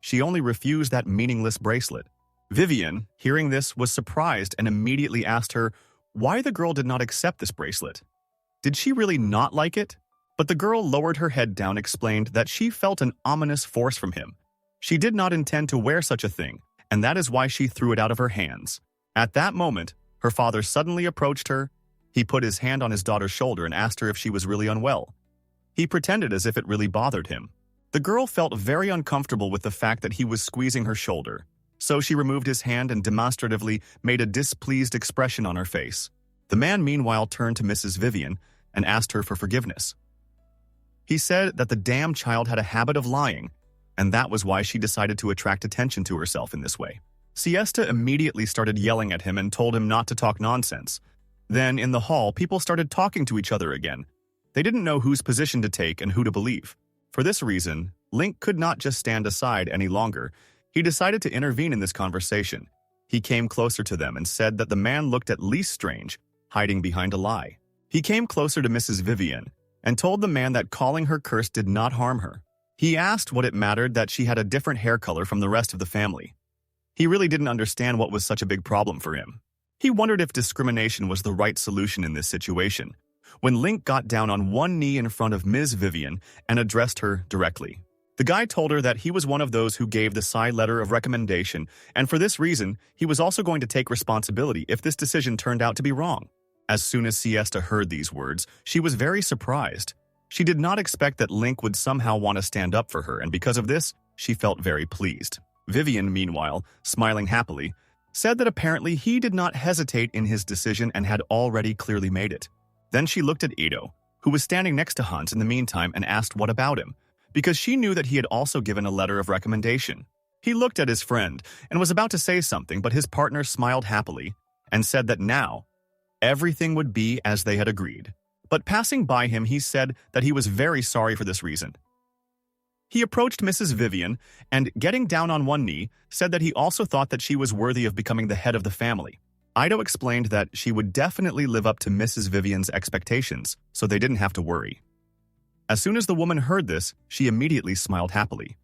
She only refused that meaningless bracelet. Vivian, hearing this, was surprised and immediately asked her why the girl did not accept this bracelet. Did she really not like it? But the girl lowered her head down, explained that she felt an ominous force from him. She did not intend to wear such a thing, and that is why she threw it out of her hands. At that moment, her father suddenly approached her. He put his hand on his daughter's shoulder and asked her if she was really unwell. He pretended as if it really bothered him. The girl felt very uncomfortable with the fact that he was squeezing her shoulder, so she removed his hand and demonstratively made a displeased expression on her face. The man meanwhile turned to Mrs. Vivian and asked her for forgiveness. He said that the damn child had a habit of lying, and that was why she decided to attract attention to herself in this way. Siesta immediately started yelling at him and told him not to talk nonsense. Then, in the hall, people started talking to each other again. They didn't know whose position to take and who to believe. For this reason, Link could not just stand aside any longer. He decided to intervene in this conversation. He came closer to them and said that the man looked at least strange, hiding behind a lie. He came closer to Mrs. Vivian and told the man that calling her cursed did not harm her. He asked what it mattered that she had a different hair color from the rest of the family. He really didn't understand what was such a big problem for him. He wondered if discrimination was the right solution in this situation, when Link got down on one knee in front of Ms. Vivian and addressed her directly. The guy told her that he was one of those who gave the Psy letter of recommendation, and for this reason, he was also going to take responsibility if this decision turned out to be wrong. As soon as Siesta heard these words, she was very surprised. She did not expect that Link would somehow want to stand up for her, and because of this, she felt very pleased. Vivian, meanwhile, smiling happily, said that apparently he did not hesitate in his decision and had already clearly made it. Then she looked at Edo, who was standing next to Hans in the meantime, and asked what about him, because she knew that he had also given a letter of recommendation. He looked at his friend and was about to say something, but his partner smiled happily and said that now, everything would be as they had agreed. But passing by him, he said that he was very sorry for this reason. He approached Mrs. Vivian and, getting down on one knee, said that he also thought that she was worthy of becoming the head of the family. Ido explained that she would definitely live up to Mrs. Vivian's expectations, so they didn't have to worry. As soon as the woman heard this, she immediately smiled happily.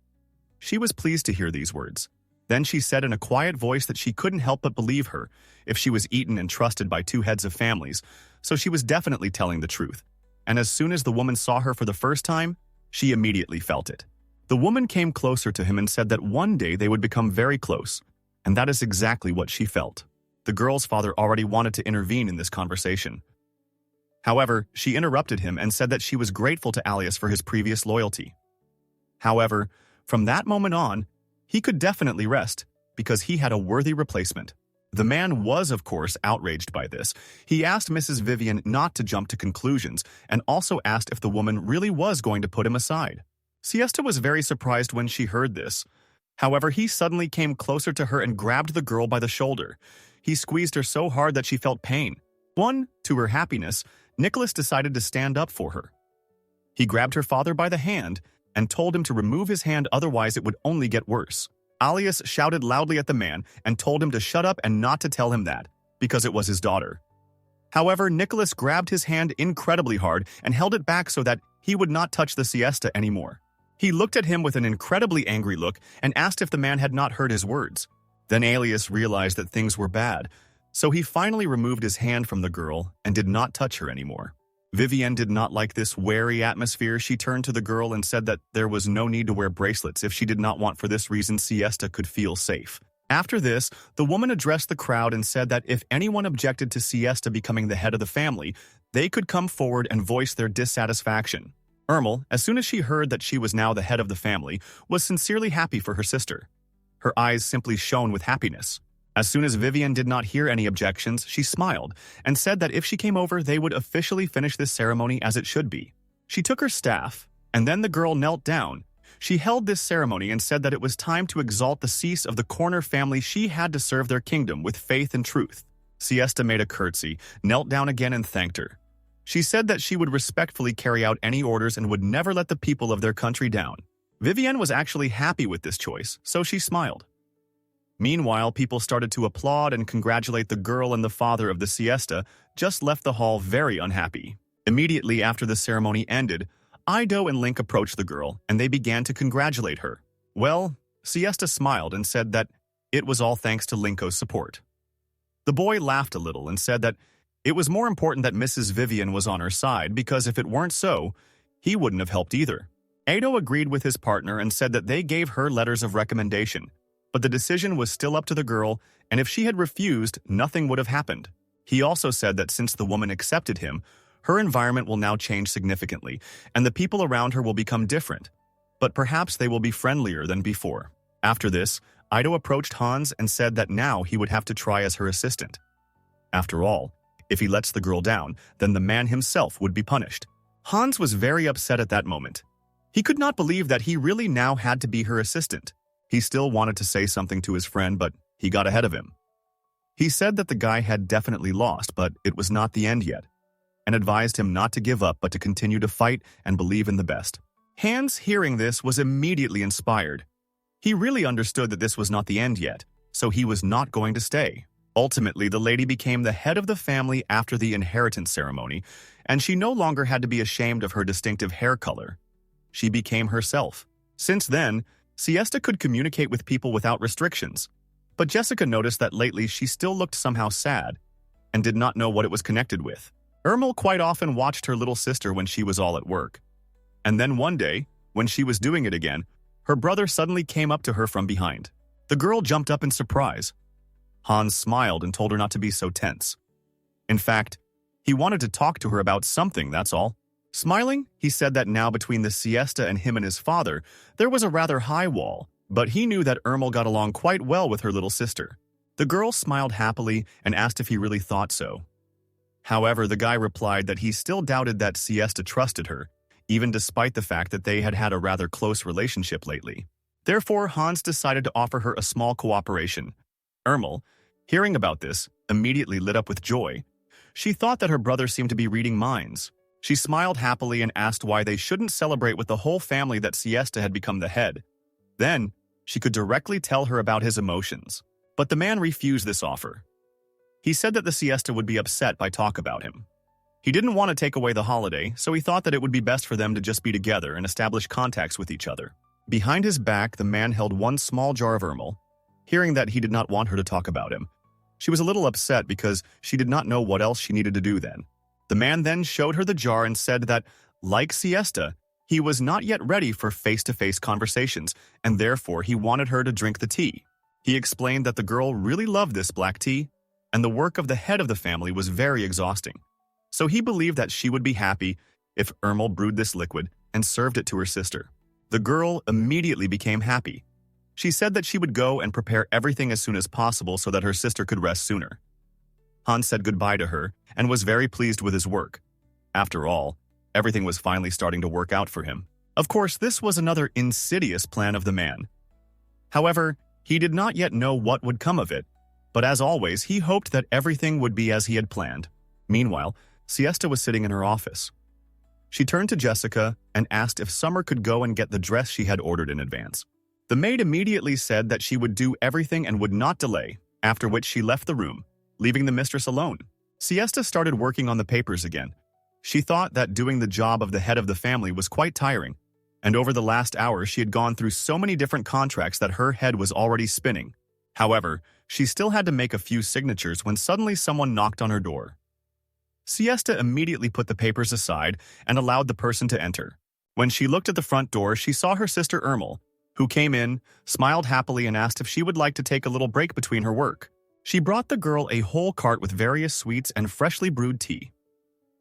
She was pleased to hear these words. Then she said in a quiet voice that she couldn't help but believe her if she was eaten and trusted by two heads of families, so she was definitely telling the truth. And as soon as the woman saw her for the first time, she immediately felt it. The woman came closer to him and said that one day they would become very close, and that is exactly what she felt. The girl's father already wanted to intervene in this conversation. However, she interrupted him and said that she was grateful to Alias for his previous loyalty. However, from that moment on, he could definitely rest, because he had a worthy replacement. The man was, of course, outraged by this. He asked Mrs. Vivian not to jump to conclusions, and also asked if the woman really was going to put him aside. Siesta was very surprised when she heard this. However, he suddenly came closer to her and grabbed the girl by the shoulder. He squeezed her so hard that she felt pain. To her happiness, Nicholas decided to stand up for her. He grabbed her father by the hand and told him to remove his hand, otherwise it would only get worse. Alias shouted loudly at the man and told him to shut up and not to tell him that, because it was his daughter. However, Nicholas grabbed his hand incredibly hard and held it back so that he would not touch the Siesta anymore. He looked at him with an incredibly angry look and asked if the man had not heard his words. Then Alias realized that things were bad, so he finally removed his hand from the girl and did not touch her anymore. Vivienne did not like this wary atmosphere. She turned to the girl and said that there was no need to wear bracelets if she did not want. For this reason, Siesta could feel safe. After this, the woman addressed the crowd and said that if anyone objected to Siesta becoming the head of the family, they could come forward and voice their dissatisfaction. Ermel, as soon as she heard that she was now the head of the family, was sincerely happy for her sister. Her eyes simply shone with happiness. As soon as Vivienne did not hear any objections, she smiled and said that if she came over, they would officially finish this ceremony as it should be. She took her staff, and then the girl knelt down. She held this ceremony and said that it was time to exalt the cease of the Corner family. She had to serve their kingdom with faith and truth. Siesta made a curtsy, knelt down again and thanked her. She said that she would respectfully carry out any orders and would never let the people of their country down. Vivienne was actually happy with this choice, so she smiled. Meanwhile, people started to applaud and congratulate the girl, and the father of the Siesta just left the hall very unhappy. Immediately after the ceremony ended, Ido and Link approached the girl, and they began to congratulate her. Well, Siesta smiled and said that it was all thanks to Linko's support. The boy laughed a little and said that it was more important that Mrs. Vivian was on her side, because if it weren't so, he wouldn't have helped either. Ido agreed with his partner and said that they gave her letters of recommendation, but the decision was still up to the girl, and if she had refused, nothing would have happened. He also said that since the woman accepted him, her environment will now change significantly, and the people around her will become different, but perhaps they will be friendlier than before. After this, Ido approached Hans and said that now he would have to try as her assistant. After all, if he lets the girl down, then the man himself would be punished. Hans was very upset at that moment. He could not believe that he really now had to be her assistant. He still wanted to say something to his friend, but he got ahead of him. He said that the guy had definitely lost, but it was not the end yet, and advised him not to give up but to continue to fight and believe in the best. Hans, hearing this, was immediately inspired. He really understood that this was not the end yet, so he was not going to stay. Ultimately, the lady became the head of the family after the inheritance ceremony, and she no longer had to be ashamed of her distinctive hair color. She became herself. Since then, Siesta could communicate with people without restrictions. But Jessica noticed that lately she still looked somehow sad and did not know what it was connected with. Ermel quite often watched her little sister when she was all at work. And then one day, when she was doing it again, her brother suddenly came up to her from behind. The girl jumped up in surprise. Hans smiled and told her not to be so tense. In fact, he wanted to talk to her about something, that's all. Smiling, he said that now between the Siesta and him and his father, there was a rather high wall, but he knew that Ermel got along quite well with her little sister. The girl smiled happily and asked if he really thought so. However, the guy replied that he still doubted that Siesta trusted her, even despite the fact that they had had a rather close relationship lately. Therefore, Hans decided to offer her a small cooperation. Ermel, hearing about this, immediately lit up with joy. She thought that her brother seemed to be reading minds. She smiled happily and asked why they shouldn't celebrate with the whole family that Siesta had become the head. Then, she could directly tell her about his emotions. But the man refused this offer. He said that the Siesta would be upset by talk about him. He didn't want to take away the holiday, so he thought that it would be best for them to just be together and establish contacts with each other. Behind his back, the man held one small jar of Ermel. Hearing that he did not want her to talk about him, she was a little upset because she did not know what else she needed to do then. The man then showed her the jar and said that, like Siesta, he was not yet ready for face-to-face conversations, and therefore he wanted her to drink the tea. He explained that the girl really loved this black tea, and the work of the head of the family was very exhausting. So he believed that she would be happy if Ermel brewed this liquid and served it to her sister. The girl immediately became happy. She said that she would go and prepare everything as soon as possible so that her sister could rest sooner. Hans said goodbye to her and was very pleased with his work. After all, everything was finally starting to work out for him. Of course, this was another insidious plan of the man. However, he did not yet know what would come of it, but as always, he hoped that everything would be as he had planned. Meanwhile, Siesta was sitting in her office. She turned to Jessica and asked if Summer could go and get the dress she had ordered in advance. The maid immediately said that she would do everything and would not delay, after which she left the room, leaving the mistress alone. Siesta started working on the papers again. She thought that doing the job of the head of the family was quite tiring, and over the last hour she had gone through so many different contracts that her head was already spinning. However, she still had to make a few signatures when suddenly someone knocked on her door. Siesta immediately put the papers aside and allowed the person to enter. When she looked at the front door, she saw her sister Ermel, who came in, smiled happily and asked if she would like to take a little break between her work. She brought the girl a whole cart with various sweets and freshly brewed tea.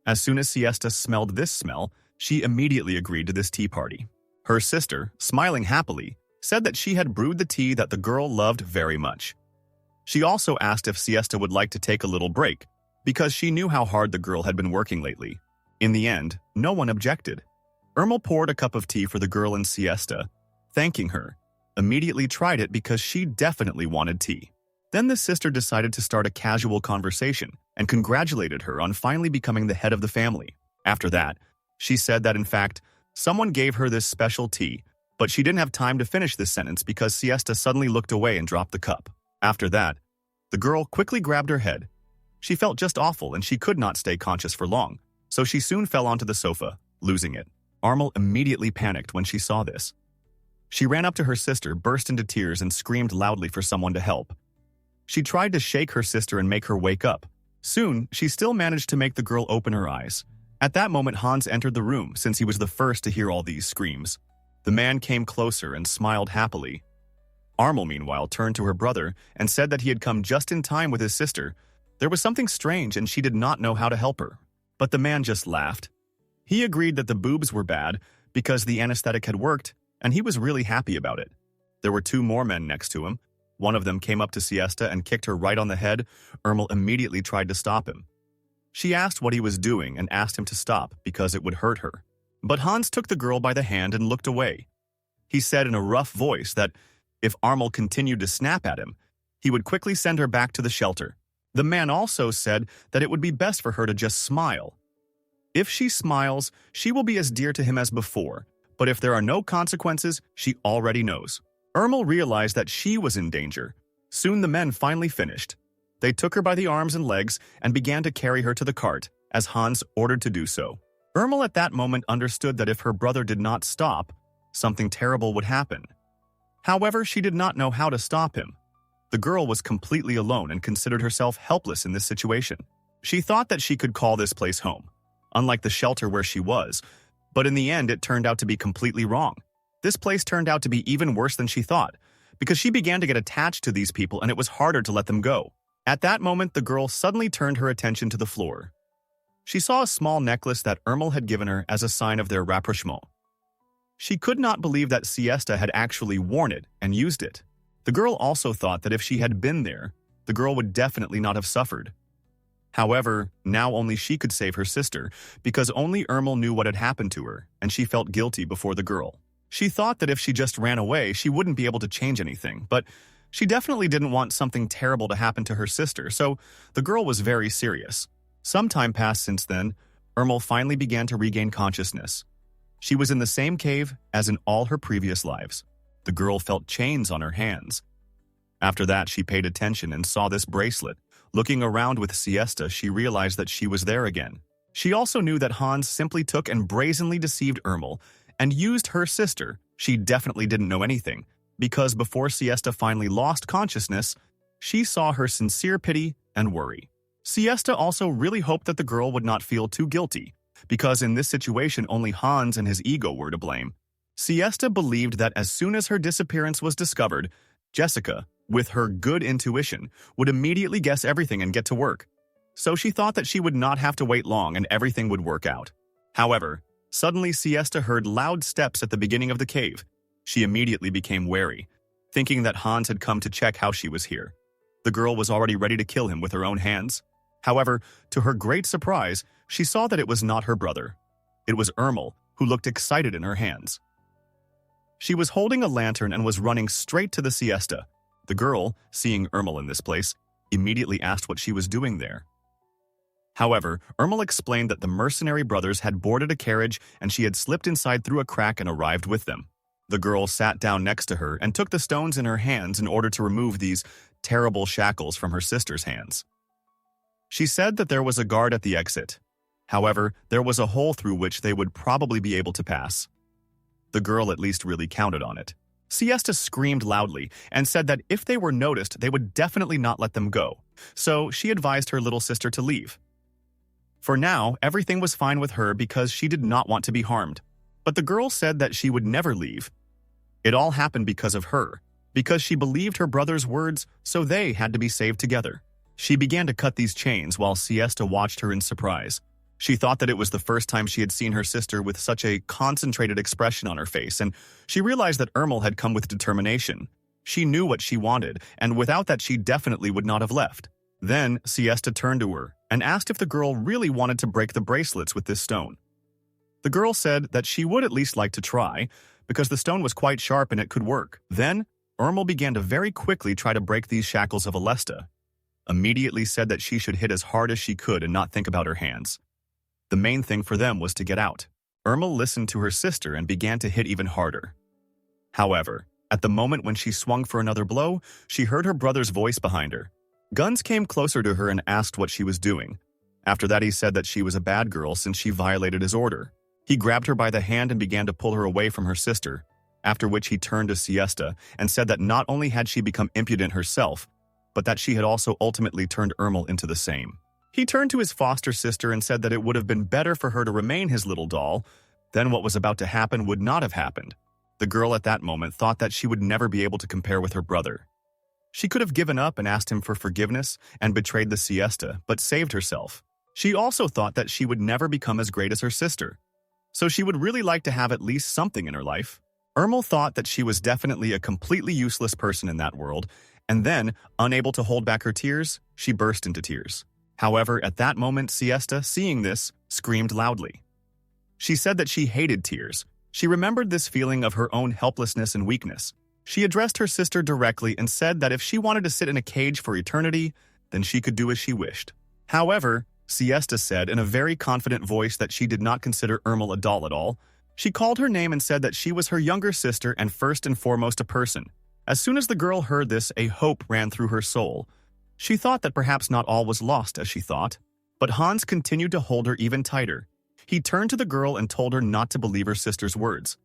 As soon as Siesta smelled this smell, she immediately agreed to this tea party. Her sister, smiling happily, said that she had brewed the tea that the girl loved very much. She also asked if Siesta would like to take a little break, because she knew how hard the girl had been working lately. In the end, no one objected. Ermel poured a cup of tea for the girl and Siesta, thanking her, immediately tried it because she definitely wanted tea. Then the sister decided to start a casual conversation and congratulated her on finally becoming the head of the family. After that, she said that in fact, someone gave her this special tea, but she didn't have time to finish this sentence because Siesta suddenly looked away and dropped the cup. After that, the girl quickly grabbed her head. She felt just awful and she could not stay conscious for long, so she soon fell onto the sofa, losing it. Ermel immediately panicked when she saw this. She ran up to her sister, burst into tears, and screamed loudly for someone to help. She tried to shake her sister and make her wake up. Soon, she still managed to make the girl open her eyes. At that moment, Hans entered the room since he was the first to hear all these screams. The man came closer and smiled happily. Ermel, meanwhile, turned to her brother and said that he had come just in time with his sister. There was something strange and she did not know how to help her. But the man just laughed. He agreed that the boobs were bad because the anesthetic had worked, and he was really happy about it. There were two more men next to him. One of them came up to Siesta and kicked her right on the head. Ermel immediately tried to stop him. She asked what he was doing and asked him to stop because it would hurt her. But Hans took the girl by the hand and looked away. He said in a rough voice that if Ermel continued to snap at him, he would quickly send her back to the shelter. The man also said that it would be best for her to just smile. If she smiles, she will be as dear to him as before, but if there are no consequences, she already knows. Ermel realized that she was in danger. Soon the men finally finished. They took her by the arms and legs and began to carry her to the cart, as Hans ordered to do so. Ermel at that moment understood that if her brother did not stop, something terrible would happen. However, she did not know how to stop him. The girl was completely alone and considered herself helpless in this situation. She thought that she could call this place home, unlike the shelter where she was, but in the end it turned out to be completely wrong. This place turned out to be even worse than she thought, because she began to get attached to these people and it was harder to let them go. At that moment, the girl suddenly turned her attention to the floor. She saw a small necklace that Ermel had given her as a sign of their rapprochement. She could not believe that Siesta had actually worn it and used it. The girl also thought that if she had been there, the girl would definitely not have suffered. However, now only she could save her sister, because only Ermel knew what had happened to her, and she felt guilty before the girl. She thought that if she just ran away, she wouldn't be able to change anything, but she definitely didn't want something terrible to happen to her sister, so the girl was very serious. Some time passed since then. Ermel finally began to regain consciousness. She was in the same cave as in all her previous lives. The girl felt chains on her hands. After that, she paid attention and saw this bracelet. Looking around with Siesta, she realized that she was there again. She also knew that Hans simply took and brazenly deceived Ermel and used her sister. She definitely didn't know anything, because before Siesta finally lost consciousness, she saw her sincere pity and worry. Siesta also really hoped that the girl would not feel too guilty, because in this situation only Hans and his ego were to blame. Siesta believed that as soon as her disappearance was discovered, Jessica, with her good intuition, would immediately guess everything and get to work. So she thought that she would not have to wait long and everything would work out. However, suddenly Siesta heard loud steps at the beginning of the cave. She immediately became wary, thinking that Hans had come to check how she was here. The girl was already ready to kill him with her own hands. However, to her great surprise, she saw that it was not her brother. It was Ermel, who looked excited in her hands. She was holding a lantern and was running straight to the Siesta. The girl, seeing Ermel in this place, immediately asked what she was doing there. However, Ermel explained that the mercenary brothers had boarded a carriage and she had slipped inside through a crack and arrived with them. The girl sat down next to her and took the stones in her hands in order to remove these terrible shackles from her sister's hands. She said that there was a guard at the exit. However, there was a hole through which they would probably be able to pass. The girl at least really counted on it. Siesta screamed loudly and said that if they were noticed, they would definitely not let them go. So she advised her little sister to leave. For now, everything was fine with her because she did not want to be harmed. But the girl said that she would never leave. It all happened because of her, because she believed her brother's words, so they had to be saved together. She began to cut these chains while Siesta watched her in surprise. She thought that it was the first time she had seen her sister with such a concentrated expression on her face, and she realized that Ermel had come with determination. She knew what she wanted, and without that she definitely would not have left. Then Siesta turned to her and asked if the girl really wanted to break the bracelets with this stone. The girl said that she would at least like to try, because the stone was quite sharp and it could work. Then Ermel began to very quickly try to break these shackles of Alesta. Immediately said that she should hit as hard as she could and not think about her hands. The main thing for them was to get out. Ermel listened to her sister and began to hit even harder. However, at the moment when she swung for another blow, she heard her brother's voice behind her. Guns came closer to her and asked what she was doing. After that, he said that she was a bad girl since she violated his order. He grabbed her by the hand and began to pull her away from her sister, after which he turned to Siesta and said that not only had she become impudent herself, but that she had also ultimately turned Ermel into the same. He turned to his foster sister and said that it would have been better for her to remain his little doll. Then what was about to happen would not have happened. The girl at that moment thought that she would never be able to compare with her brother. She could have given up and asked him for forgiveness and betrayed the Siesta, but saved herself. She also thought that she would never become as great as her sister. So she would really like to have at least something in her life. Ermel thought that she was definitely a completely useless person in that world, and then, unable to hold back her tears, she burst into tears. However, at that moment, Siesta, seeing this, screamed loudly. She said that she hated tears. She remembered this feeling of her own helplessness and weakness. She addressed her sister directly and said that if she wanted to sit in a cage for eternity, then she could do as she wished. However, Siesta said in a very confident voice that she did not consider Ermel a doll at all. She called her name and said that she was her younger sister and first and foremost a person. As soon as the girl heard this, a hope ran through her soul. She thought that perhaps not all was lost as she thought, but Hans continued to hold her even tighter. He turned to the girl and told her not to believe her sister's words.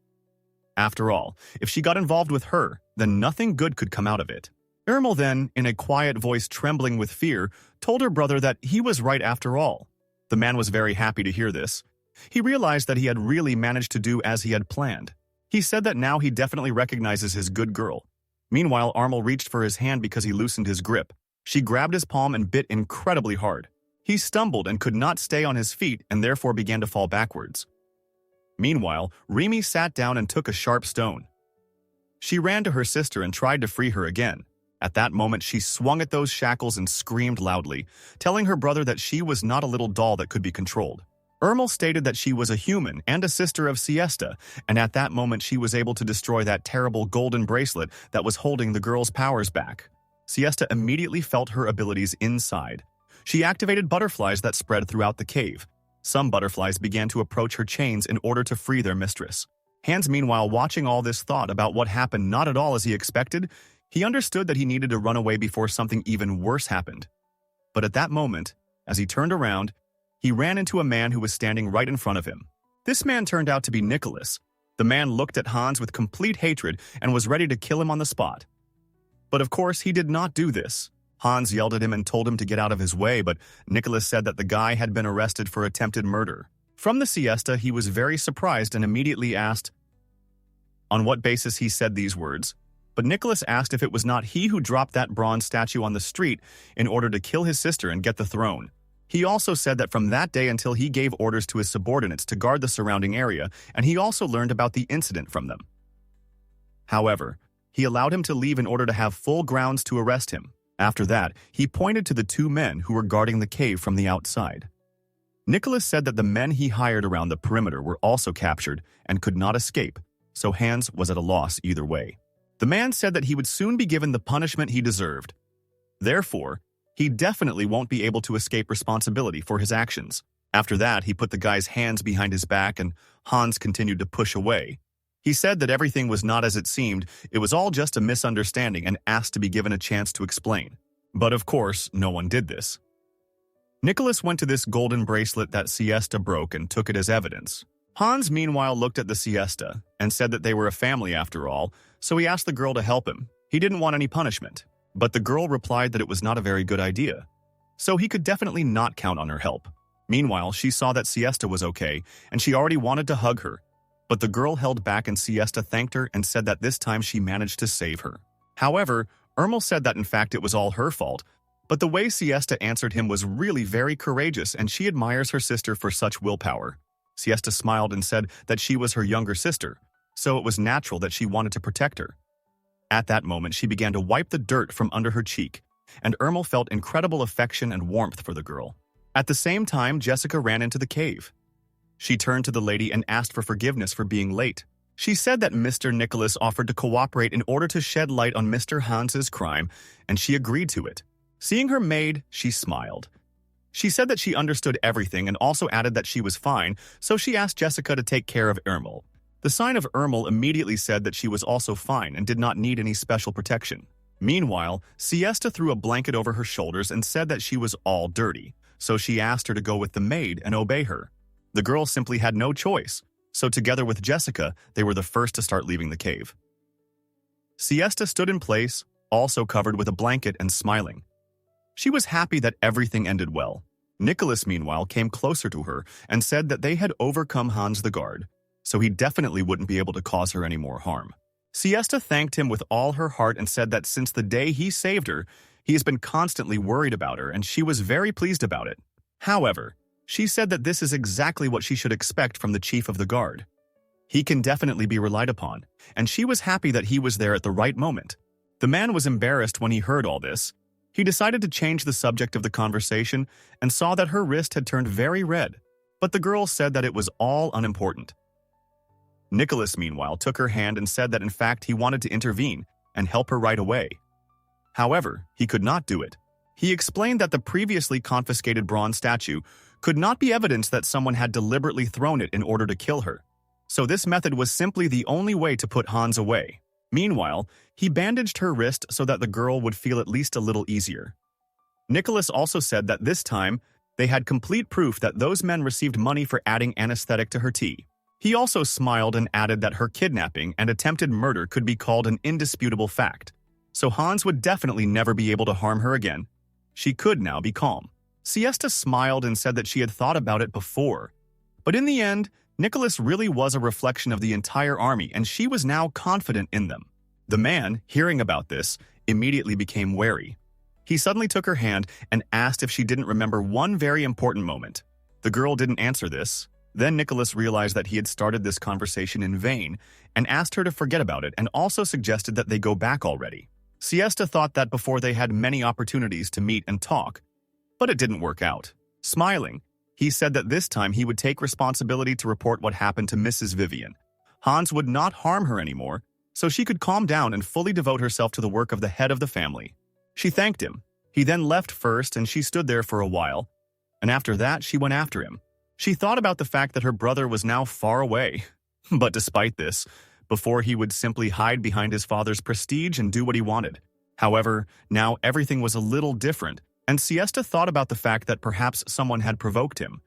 After all, if she got involved with her, then nothing good could come out of it. Irmel then, in a quiet voice trembling with fear, told her brother that he was right after all. The man was very happy to hear this. He realized that he had really managed to do as he had planned. He said that now he definitely recognizes his good girl. Meanwhile, Armel reached for his hand because he loosened his grip. She grabbed his palm and bit incredibly hard. He stumbled and could not stay on his feet and therefore began to fall backwards. Meanwhile, Remy sat down and took a sharp stone. She ran to her sister and tried to free her again. At that moment, she swung at those shackles and screamed loudly, telling her brother that she was not a little doll that could be controlled. Irmel stated that she was a human and a sister of Siesta, and at that moment she was able to destroy that terrible golden bracelet that was holding the girl's powers back. Siesta immediately felt her abilities inside. She activated butterflies that spread throughout the cave. Some butterflies began to approach her chains in order to free their mistress. Hans, meanwhile, watching all this, thought about what happened not at all as he expected. He understood that he needed to run away before something even worse happened. But at that moment, as he turned around, he ran into a man who was standing right in front of him. This man turned out to be Nicholas. The man looked at Hans with complete hatred and was ready to kill him on the spot. But of course, he did not do this. Hans yelled at him and told him to get out of his way, but Nicholas said that the guy had been arrested for attempted murder. From the siesta, he was very surprised and immediately asked on what basis he said these words. But Nicholas asked if it was not he who dropped that bronze statue on the street in order to kill his sister and get the throne. He also said that from that day until he gave orders to his subordinates to guard the surrounding area, and he also learned about the incident from them. However, he allowed him to leave in order to have full grounds to arrest him. After that, he pointed to the two men who were guarding the cave from the outside. Nicholas said that the men he hired around the perimeter were also captured and could not escape, so Hans was at a loss either way. The man said that he would soon be given the punishment he deserved. Therefore, he definitely won't be able to escape responsibility for his actions. After that, he put the guy's hands behind his back and Hans continued to push away. He said that everything was not as it seemed, it was all just a misunderstanding and asked to be given a chance to explain. But of course, no one did this. Nicholas went to this golden bracelet that Siesta broke and took it as evidence. Hans meanwhile looked at the Siesta and said that they were a family after all, so he asked the girl to help him. He didn't want any punishment, but the girl replied that it was not a very good idea, so he could definitely not count on her help. Meanwhile, she saw that Siesta was okay, and she already wanted to hug her. But the girl held back and Siesta thanked her and said that this time she managed to save her. However, Irmel said that in fact it was all her fault, but the way Siesta answered him was really very courageous and she admires her sister for such willpower. Siesta smiled and said that she was her younger sister, so it was natural that she wanted to protect her. At that moment, she began to wipe the dirt from under her cheek, and Irmel felt incredible affection and warmth for the girl. At the same time, Jessica ran into the cave. She turned to the lady and asked for forgiveness for being late. She said that Mr. Nicholas offered to cooperate in order to shed light on Mr. Hans's crime, and she agreed to it. Seeing her maid, she smiled. She said that she understood everything and also added that she was fine, so she asked Jessica to take care of Irmel. The sign of Irmel immediately said that she was also fine and did not need any special protection. Meanwhile, Siesta threw a blanket over her shoulders and said that she was all dirty, so she asked her to go with the maid and obey her. The girl simply had no choice, so together with Jessica, they were the first to start leaving the cave. Siesta stood in place, also covered with a blanket and smiling. She was happy that everything ended well. Nicholas, meanwhile, came closer to her and said that they had overcome Hans the guard, so he definitely wouldn't be able to cause her any more harm. Siesta thanked him with all her heart and said that since the day he saved her, he has been constantly worried about her and she was very pleased about it. However, she said that this is exactly what she should expect from the chief of the guard. He can definitely be relied upon, and she was happy that he was there at the right moment. The man was embarrassed when he heard all this. He decided to change the subject of the conversation and saw that her wrist had turned very red, but the girl said that it was all unimportant. Nicholas, meanwhile, took her hand and said that in fact he wanted to intervene and help her right away. However, he could not do it. He explained that the previously confiscated bronze statue could not be evidence that someone had deliberately thrown it in order to kill her. So this method was simply the only way to put Hans away. Meanwhile, he bandaged her wrist so that the girl would feel at least a little easier. Nicholas also said that this time, they had complete proof that those men received money for adding anesthetic to her tea. He also smiled and added that her kidnapping and attempted murder could be called an indisputable fact, so Hans would definitely never be able to harm her again. She could now be calm. Siesta smiled and said that she had thought about it before, but in the end, Nicholas really was a reflection of the entire army and she was now confident in them. The man, hearing about this, immediately became wary. He suddenly took her hand and asked if she didn't remember one very important moment. The girl didn't answer this. Then Nicholas realized that he had started this conversation in vain and asked her to forget about it and also suggested that they go back already. Siesta thought that before they had many opportunities to meet and talk, but it didn't work out. Smiling, he said that this time he would take responsibility to report what happened to Mrs. Vivian. Hans would not harm her anymore, so she could calm down and fully devote herself to the work of the head of the family. She thanked him. He then left first and she stood there for a while, and after that she went after him. She thought about the fact that her brother was now far away. But despite this, before he would simply hide behind his father's prestige and do what he wanted. However, now everything was a little different, and Siesta thought about the fact that perhaps someone had provoked him.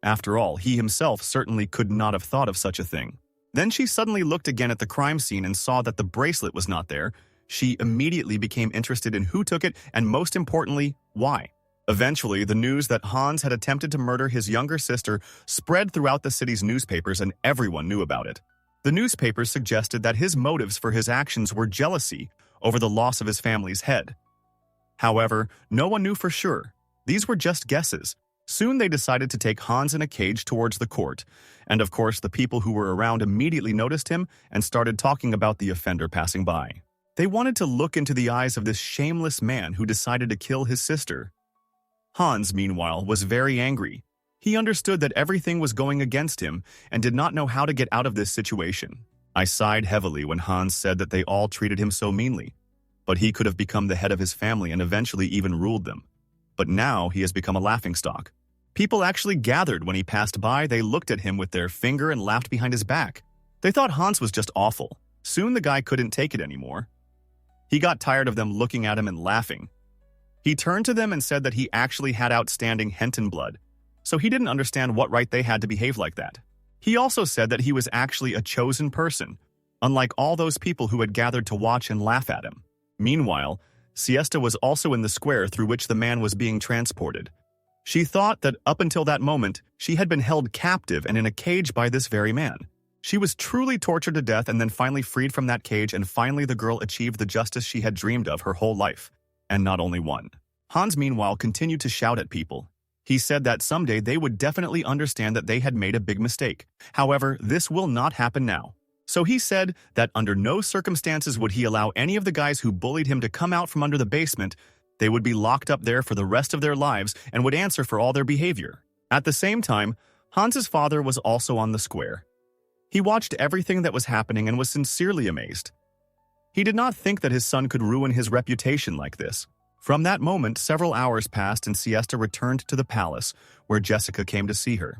After all, he himself certainly could not have thought of such a thing. Then she suddenly looked again at the crime scene and saw that the bracelet was not there. She immediately became interested in who took it and, most importantly, why. Eventually, the news that Hans had attempted to murder his younger sister spread throughout the city's newspapers and everyone knew about it. The newspapers suggested that his motives for his actions were jealousy over the loss of his family's head. However, no one knew for sure. These were just guesses. Soon they decided to take Hans in a cage towards the court, and of course the people who were around immediately noticed him and started talking about the offender passing by. They wanted to look into the eyes of this shameless man who decided to kill his sister. Hans, meanwhile, was very angry. He understood that everything was going against him and did not know how to get out of this situation. I sighed heavily when Hans said that they all treated him so meanly, but he could have become the head of his family and eventually even ruled them. But now he has become a laughingstock. People actually gathered when he passed by. They looked at him with their finger and laughed behind his back. They thought Hans was just awful. Soon the guy couldn't take it anymore. He got tired of them looking at him and laughing. He turned to them and said that he actually had outstanding Henton blood, so he didn't understand what right they had to behave like that. He also said that he was actually a chosen person, unlike all those people who had gathered to watch and laugh at him. Meanwhile, Siesta was also in the square through which the man was being transported. She thought that up until that moment, she had been held captive and in a cage by this very man. She was truly tortured to death and then finally freed from that cage, and finally the girl achieved the justice she had dreamed of her whole life, and not only one. Hans, meanwhile, continued to shout at people. He said that someday they would definitely understand that they had made a big mistake. However, this will not happen now. So he said that under no circumstances would he allow any of the guys who bullied him to come out from under the basement. They would be locked up there for the rest of their lives and would answer for all their behavior. At the same time, Hans's father was also on the square. He watched everything that was happening and was sincerely amazed. He did not think that his son could ruin his reputation like this. From that moment, several hours passed and Siesta returned to the palace, where Jessica came to see her.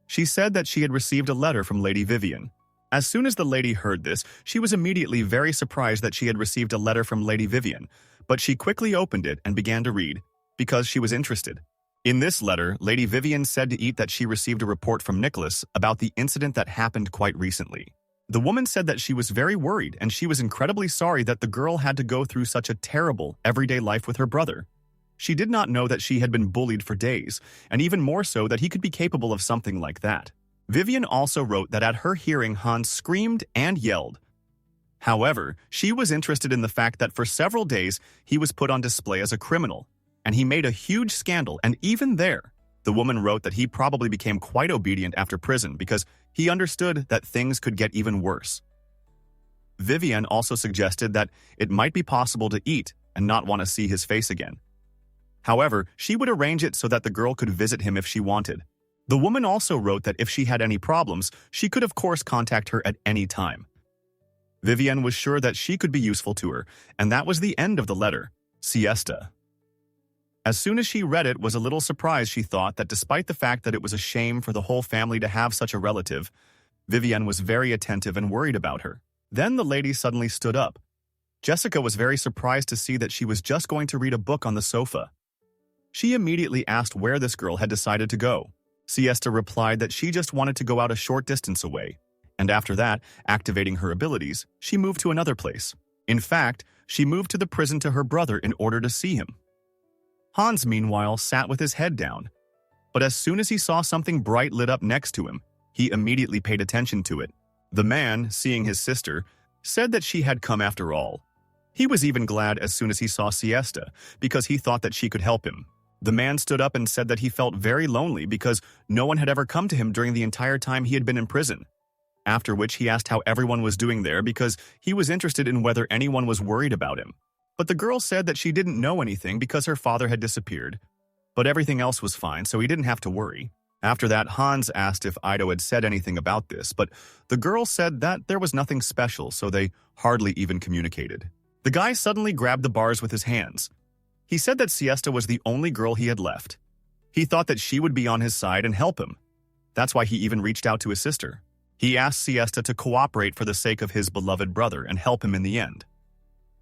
She said that she had received a letter from Lady Vivian. As soon as the lady heard this, she was immediately very surprised that she had received a letter from Lady Vivian, but she quickly opened it and began to read, because she was interested. In this letter, Lady Vivian said to Eat that she received a report from Nicholas about the incident that happened quite recently. The woman said that she was very worried and she was incredibly sorry that the girl had to go through such a terrible, everyday life with her brother. She did not know that she had been bullied for days, and even more so that he could be capable of something like that. Vivian also wrote that at her hearing Hans screamed and yelled. However, she was interested in the fact that for several days he was put on display as a criminal, and he made a huge scandal, and even there, the woman wrote that he probably became quite obedient after prison because he understood that things could get even worse. Vivian also suggested that it might be possible to eat and not want to see his face again. However, she would arrange it so that the girl could visit him if she wanted. The woman also wrote that if she had any problems, she could of course contact her at any time. Vivian was sure that she could be useful to her, and that was the end of the letter. Siesta. As soon as she read it, was a little surprised. She thought that despite the fact that it was a shame for the whole family to have such a relative, Vivian was very attentive and worried about her. Then the lady suddenly stood up. Jessica was very surprised to see that she was just going to read a book on the sofa. She immediately asked where this girl had decided to go. Siesta replied that she just wanted to go out a short distance away, and after that, activating her abilities, she moved to another place. In fact, she moved to the prison to her brother in order to see him. Hans, meanwhile, sat with his head down. But as soon as he saw something bright lit up next to him, he immediately paid attention to it. The man, seeing his sister, said that she had come after all. He was even glad as soon as he saw Siesta, because he thought that she could help him. The man stood up and said that he felt very lonely because no one had ever come to him during the entire time he had been in prison. After which he asked how everyone was doing there because he was interested in whether anyone was worried about him. But the girl said that she didn't know anything because her father had disappeared. But everything else was fine, so he didn't have to worry. After that, Hans asked if Ido had said anything about this, but the girl said that there was nothing special, so they hardly even communicated. The guy suddenly grabbed the bars with his hands. He said that Siesta was the only girl he had left. He thought that she would be on his side and help him. That's why he even reached out to his sister. He asked Siesta to cooperate for the sake of his beloved brother and help him in the end.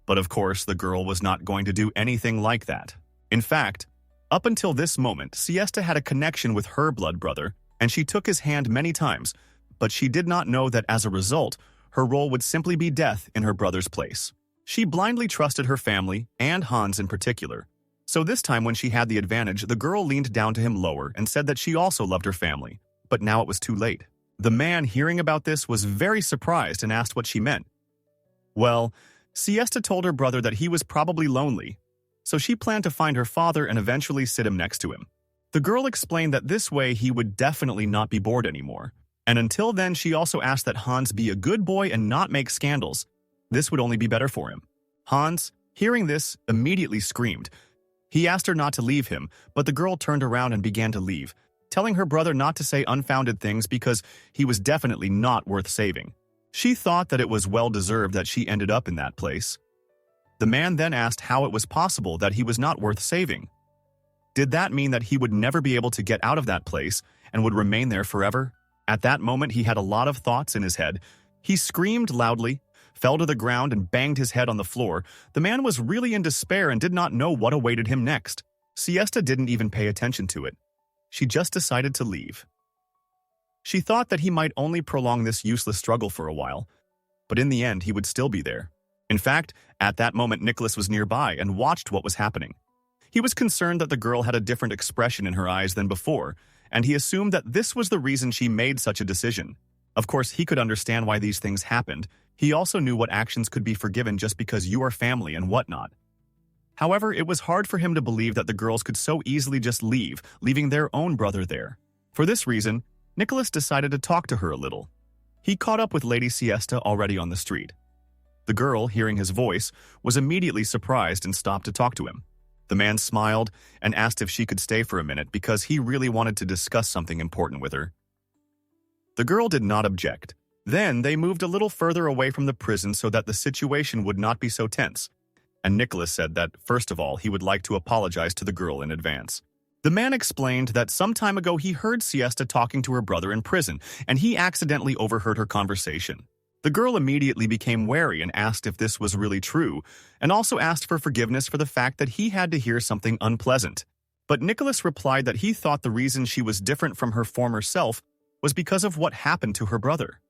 But of course, the girl was not going to do anything like that. In fact, up until this moment, Siesta had a connection with her blood brother, and she took his hand many times, but she did not know that as a result, her role would simply be death in her brother's place. She blindly trusted her family, and Hans in particular. So this time when she had the advantage, the girl leaned down to him lower and said that she also loved her family. But now it was too late. The man, hearing about this, was very surprised and asked what she meant. Well, Siesta told her brother that he was probably lonely, so she planned to find her father and eventually sit him next to him. The girl explained that this way he would definitely not be bored anymore. And until then, she also asked that Hans be a good boy and not make scandals. This would only be better for him. Hans, hearing this, immediately screamed. He asked her not to leave him, but the girl turned around and began to leave, telling her brother not to say unfounded things because he was definitely not worth saving. She thought that it was well-deserved that she ended up in that place. The man then asked how it was possible that he was not worth saving. Did that mean that he would never be able to get out of that place and would remain there forever? At that moment, he had a lot of thoughts in his head. He screamed loudly, fell to the ground, and banged his head on the floor. The man was really in despair and did not know what awaited him next. Siesta didn't even pay attention to it. She just decided to leave. She thought that he might only prolong this useless struggle for a while, but in the end, he would still be there. In fact, at that moment, Nicholas was nearby and watched what was happening. He was concerned that the girl had a different expression in her eyes than before, and he assumed that this was the reason she made such a decision. Of course, he could understand why these things happened. He also knew what actions could be forgiven just because you are family and whatnot. However, it was hard for him to believe that the girls could so easily just leave, leaving their own brother there. For this reason, Nicholas decided to talk to her a little. He caught up with Lady Siesta already on the street. The girl, hearing his voice, was immediately surprised and stopped to talk to him. The man smiled and asked if she could stay for a minute because he really wanted to discuss something important with her. The girl did not object. Then they moved a little further away from the prison so that the situation would not be so tense. And Nicholas said that, first of all, he would like to apologize to the girl in advance. The man explained that some time ago he heard Siesta talking to her brother in prison, and he accidentally overheard her conversation. The girl immediately became wary and asked if this was really true, and also asked for forgiveness for the fact that he had to hear something unpleasant. But Nicholas replied that he thought the reason she was different from her former self was because of what happened to her brother.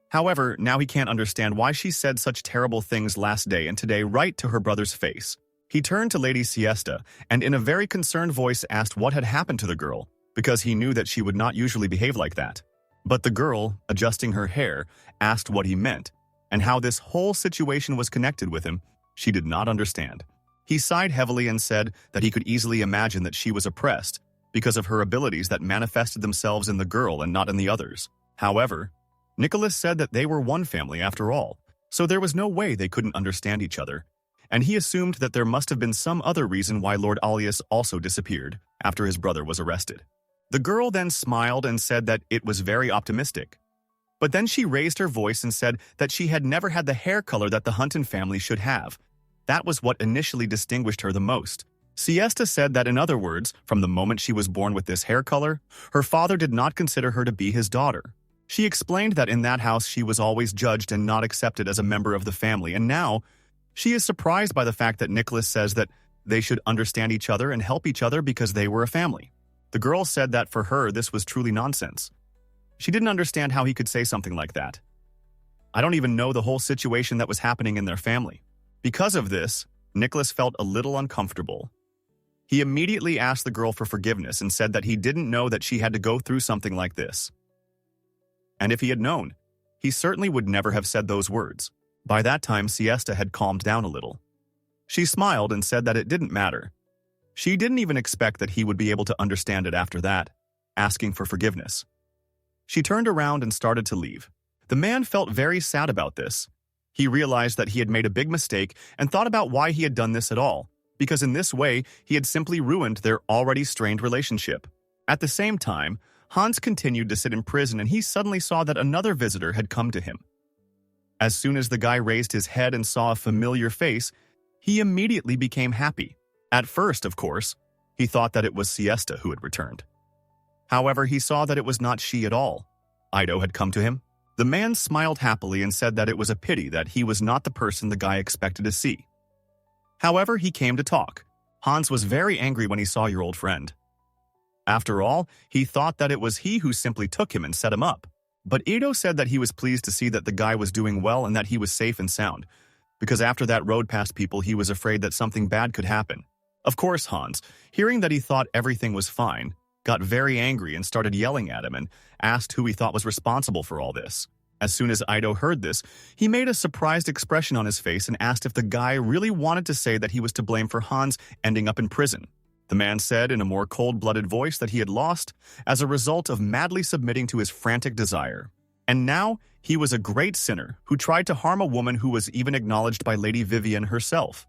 However, now he can't understand why she said such terrible things last day and today right to her brother's face. He turned to Lady Siesta and in a very concerned voice asked what had happened to the girl, because he knew that she would not usually behave like that. But the girl, adjusting her hair, asked what he meant, and how this whole situation was connected with him. She did not understand. He sighed heavily and said that he could easily imagine that she was oppressed because of her abilities that manifested themselves in the girl and not in the others. However, Nicholas said that they were one family after all, so there was no way they couldn't understand each other, and he assumed that there must have been some other reason why Lord Alias also disappeared after his brother was arrested. The girl then smiled and said that it was very optimistic. But then she raised her voice and said that she had never had the hair color that the Hunton family should have. That was what initially distinguished her the most. Siesta said that, in other words, from the moment she was born with this hair color, her father did not consider her to be his daughter. She explained that in that house she was always judged and not accepted as a member of the family, and now she is surprised by the fact that Nicholas says that they should understand each other and help each other because they were a family. The girl said that for her this was truly nonsense. She didn't understand how he could say something like that. I don't even know the whole situation that was happening in their family. Because of this, Nicholas felt a little uncomfortable. He immediately asked the girl for forgiveness and said that he didn't know that she had to go through something like this. And if he had known, he certainly would never have said those words. By that time, Siesta had calmed down a little. She smiled and said that it didn't matter. She didn't even expect that he would be able to understand it after that, asking for forgiveness. She turned around and started to leave. The man felt very sad about this. He realized that he had made a big mistake and thought about why he had done this at all, because in this way, he had simply ruined their already strained relationship. At the same time, Hans continued to sit in prison and he suddenly saw that another visitor had come to him. As soon as the guy raised his head and saw a familiar face, he immediately became happy. At first, of course, he thought that it was Siesta who had returned. However, he saw that it was not she at all. Ido had come to him. The man smiled happily and said that it was a pity that he was not the person the guy expected to see. However, he came to talk. Hans was very angry when he saw your old friend. After all, he thought that it was he who simply took him and set him up. But Ido said that he was pleased to see that the guy was doing well and that he was safe and sound, because after that road past people, he was afraid that something bad could happen. Of course, Hans, hearing that he thought everything was fine, got very angry and started yelling at him and asked who he thought was responsible for all this. As soon as Ido heard this, he made a surprised expression on his face and asked if the guy really wanted to say that he was to blame for Hans ending up in prison. The man said in a more cold-blooded voice that he had lost as a result of madly submitting to his frantic desire. And now, he was a great sinner who tried to harm a woman who was even acknowledged by Lady Vivian herself.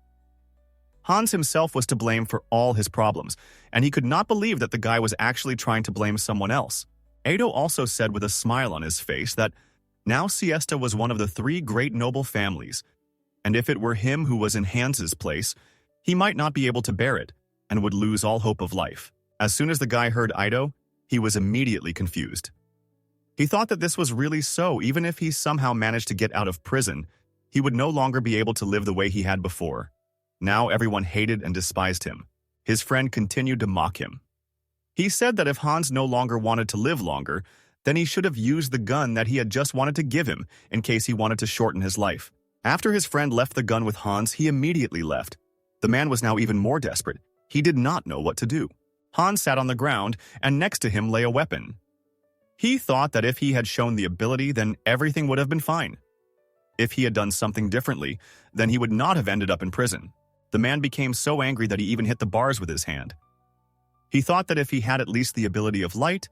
Hans himself was to blame for all his problems, and he could not believe that the guy was actually trying to blame someone else. Ido also said with a smile on his face that now Siesta was one of the 3 great noble families, and if it were him who was in Hans's place, he might not be able to bear it, and would lose all hope of life. As soon as the guy heard Ido, he was immediately confused. He thought that this was really so. Even if he somehow managed to get out of prison, he would no longer be able to live the way he had before. Now everyone hated and despised him. His friend continued to mock him. He said that if Hans no longer wanted to live longer, then he should have used the gun that he had just wanted to give him in case he wanted to shorten his life. After his friend left the gun with Hans, he immediately left. The man was now even more desperate. He did not know what to do. Hans sat on the ground, and next to him lay a weapon. He thought that if he had shown the ability, then everything would have been fine. If he had done something differently, then he would not have ended up in prison. The man became so angry that he even hit the bars with his hand. He thought that if he had at least the ability of light,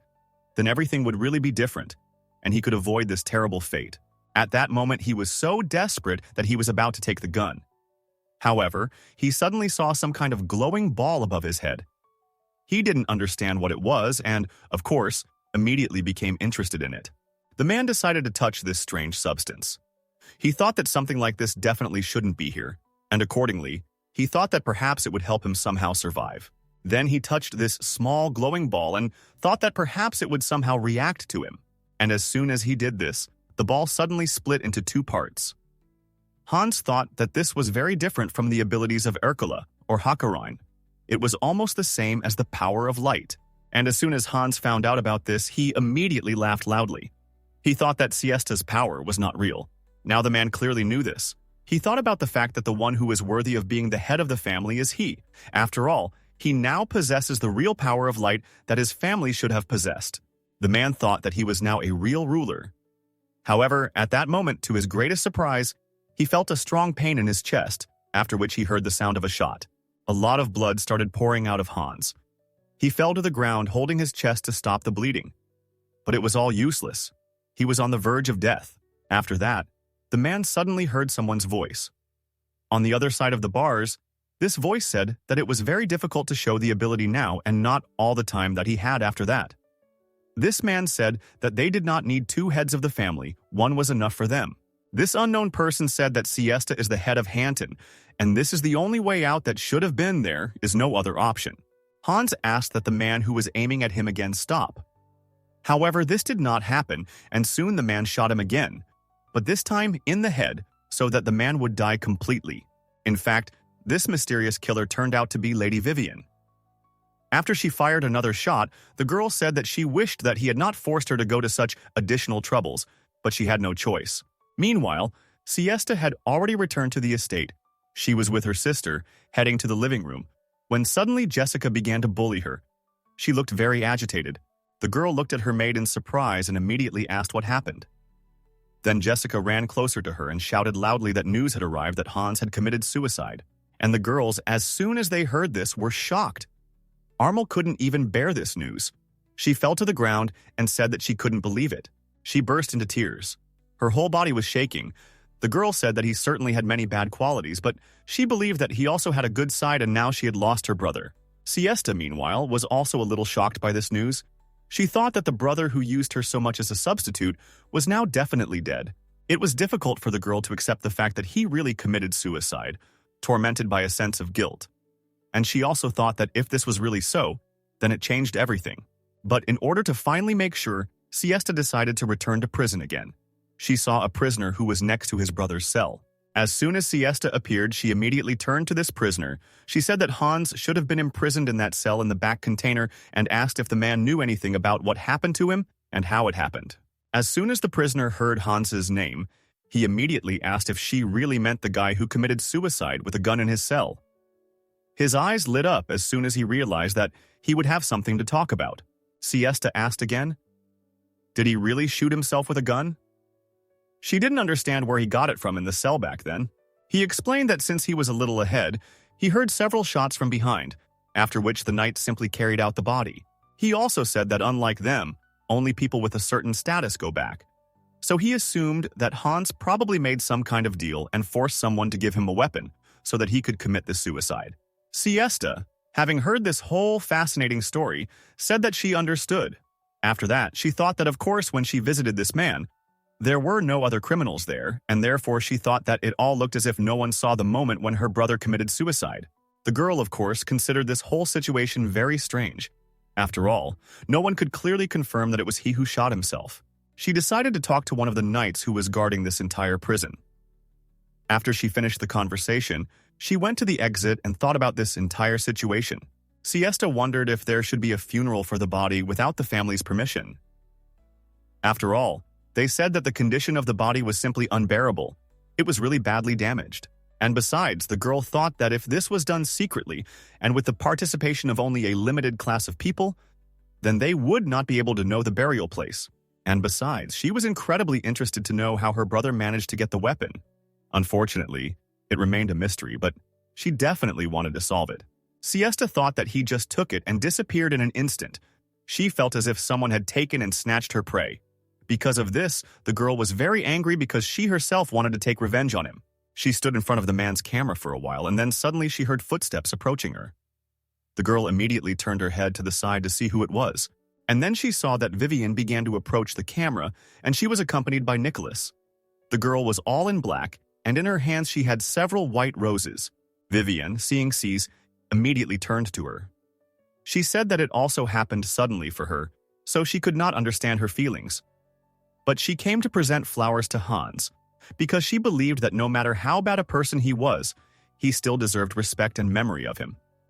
then everything would really be different, and he could avoid this terrible fate. At that moment, he was so desperate that he was about to take the gun. However, he suddenly saw some kind of glowing ball above his head. He didn't understand what it was and, of course, immediately became interested in it. The man decided to touch this strange substance. He thought that something like this definitely shouldn't be here, and accordingly, he thought that perhaps it would help him somehow survive. Then he touched this small glowing ball and thought that perhaps it would somehow react to him. And as soon as he did this, the ball suddenly split into 2 parts. Hans thought that this was very different from the abilities of Ercole or Hakurein. It was almost the same as the power of light. And as soon as Hans found out about this, he immediately laughed loudly. He thought that Siesta's power was not real. Now the man clearly knew this. He thought about the fact that the one who is worthy of being the head of the family is he. After all, he now possesses the real power of light that his family should have possessed. The man thought that he was now a real ruler. However, at that moment, to his greatest surprise, he felt a strong pain in his chest, after which he heard the sound of a shot. A lot of blood started pouring out of Hans. He fell to the ground, holding his chest to stop the bleeding. But it was all useless. He was on the verge of death. After that, the man suddenly heard someone's voice. On the other side of the bars, this voice said that it was very difficult to show the ability now and not all the time that he had after that. This man said that they did not need 2 heads of the family, one was enough for them. This unknown person said that Siesta is the head of Hanton, and this is the only way out that should have been there is no other option. Hans asked that the man who was aiming at him again stop. However, this did not happen, and soon the man shot him again, but this time in the head, so that the man would die completely. In fact, this mysterious killer turned out to be Lady Vivian. After she fired another shot, the girl said that she wished that he had not forced her to go to such additional troubles, but she had no choice. Meanwhile, Siesta had already returned to the estate. She was with her sister, heading to the living room, when suddenly Jessica began to bully her. She looked very agitated. The girl looked at her maid in surprise and immediately asked what happened. Then Jessica ran closer to her and shouted loudly that news had arrived that Hans had committed suicide. And the girls, as soon as they heard this, were shocked. Armel couldn't even bear this news. She fell to the ground and said that she couldn't believe it. She burst into tears. Her whole body was shaking. The girl said that he certainly had many bad qualities, but she believed that he also had a good side, and now she had lost her brother. Siesta, meanwhile, was also a little shocked by this news. She thought that the brother who used her so much as a substitute was now definitely dead. It was difficult for the girl to accept the fact that he really committed suicide, tormented by a sense of guilt. And she also thought that if this was really so, then it changed everything. But in order to finally make sure, Siesta decided to return to prison again. She saw a prisoner who was next to his brother's cell. As soon as Siesta appeared, she immediately turned to this prisoner. She said that Hans should have been imprisoned in that cell in the back container and asked if the man knew anything about what happened to him and how it happened. As soon as the prisoner heard Hans's name, he immediately asked if she really meant the guy who committed suicide with a gun in his cell. His eyes lit up as soon as he realized that he would have something to talk about. Siesta asked again, "Did he really shoot himself with a gun?" She didn't understand where he got it from in the cell back then. He explained that since he was a little ahead, he heard several shots from behind, after which the knight simply carried out the body. He also said that unlike them, only people with a certain status go back. So he assumed that Hans probably made some kind of deal and forced someone to give him a weapon so that he could commit the suicide. Siesta, having heard this whole fascinating story, said that she understood. After that, she thought that of course when she visited this man, there were no other criminals there, and therefore she thought that it all looked as if no one saw the moment when her brother committed suicide. The girl, of course, considered this whole situation very strange. After all, no one could clearly confirm that it was he who shot himself. She decided to talk to one of the knights who was guarding this entire prison. After she finished the conversation, she went to the exit and thought about this entire situation. Siesta wondered if there should be a funeral for the body without the family's permission. After all, they said that the condition of the body was simply unbearable. It was really badly damaged. And besides, the girl thought that if this was done secretly and with the participation of only a limited class of people, then they would not be able to know the burial place. And besides, she was incredibly interested to know how her brother managed to get the weapon. Unfortunately, it remained a mystery, but she definitely wanted to solve it. Siesta thought that he just took it and disappeared in an instant. She felt as if someone had taken and snatched her prey. Because of this, the girl was very angry because she herself wanted to take revenge on him. She stood in front of the man's camera for a while, and then suddenly she heard footsteps approaching her. The girl immediately turned her head to the side to see who it was, and then she saw that Vivian began to approach the camera, and she was accompanied by Nicholas. The girl was all in black, and in her hands she had several white roses. Vivian, seeing C's, immediately turned to her. She said that it also happened suddenly for her, so she could not understand her feelings. But she came to present flowers to Hans, because she believed that no matter how bad a person he was, he still deserved respect and memory of him.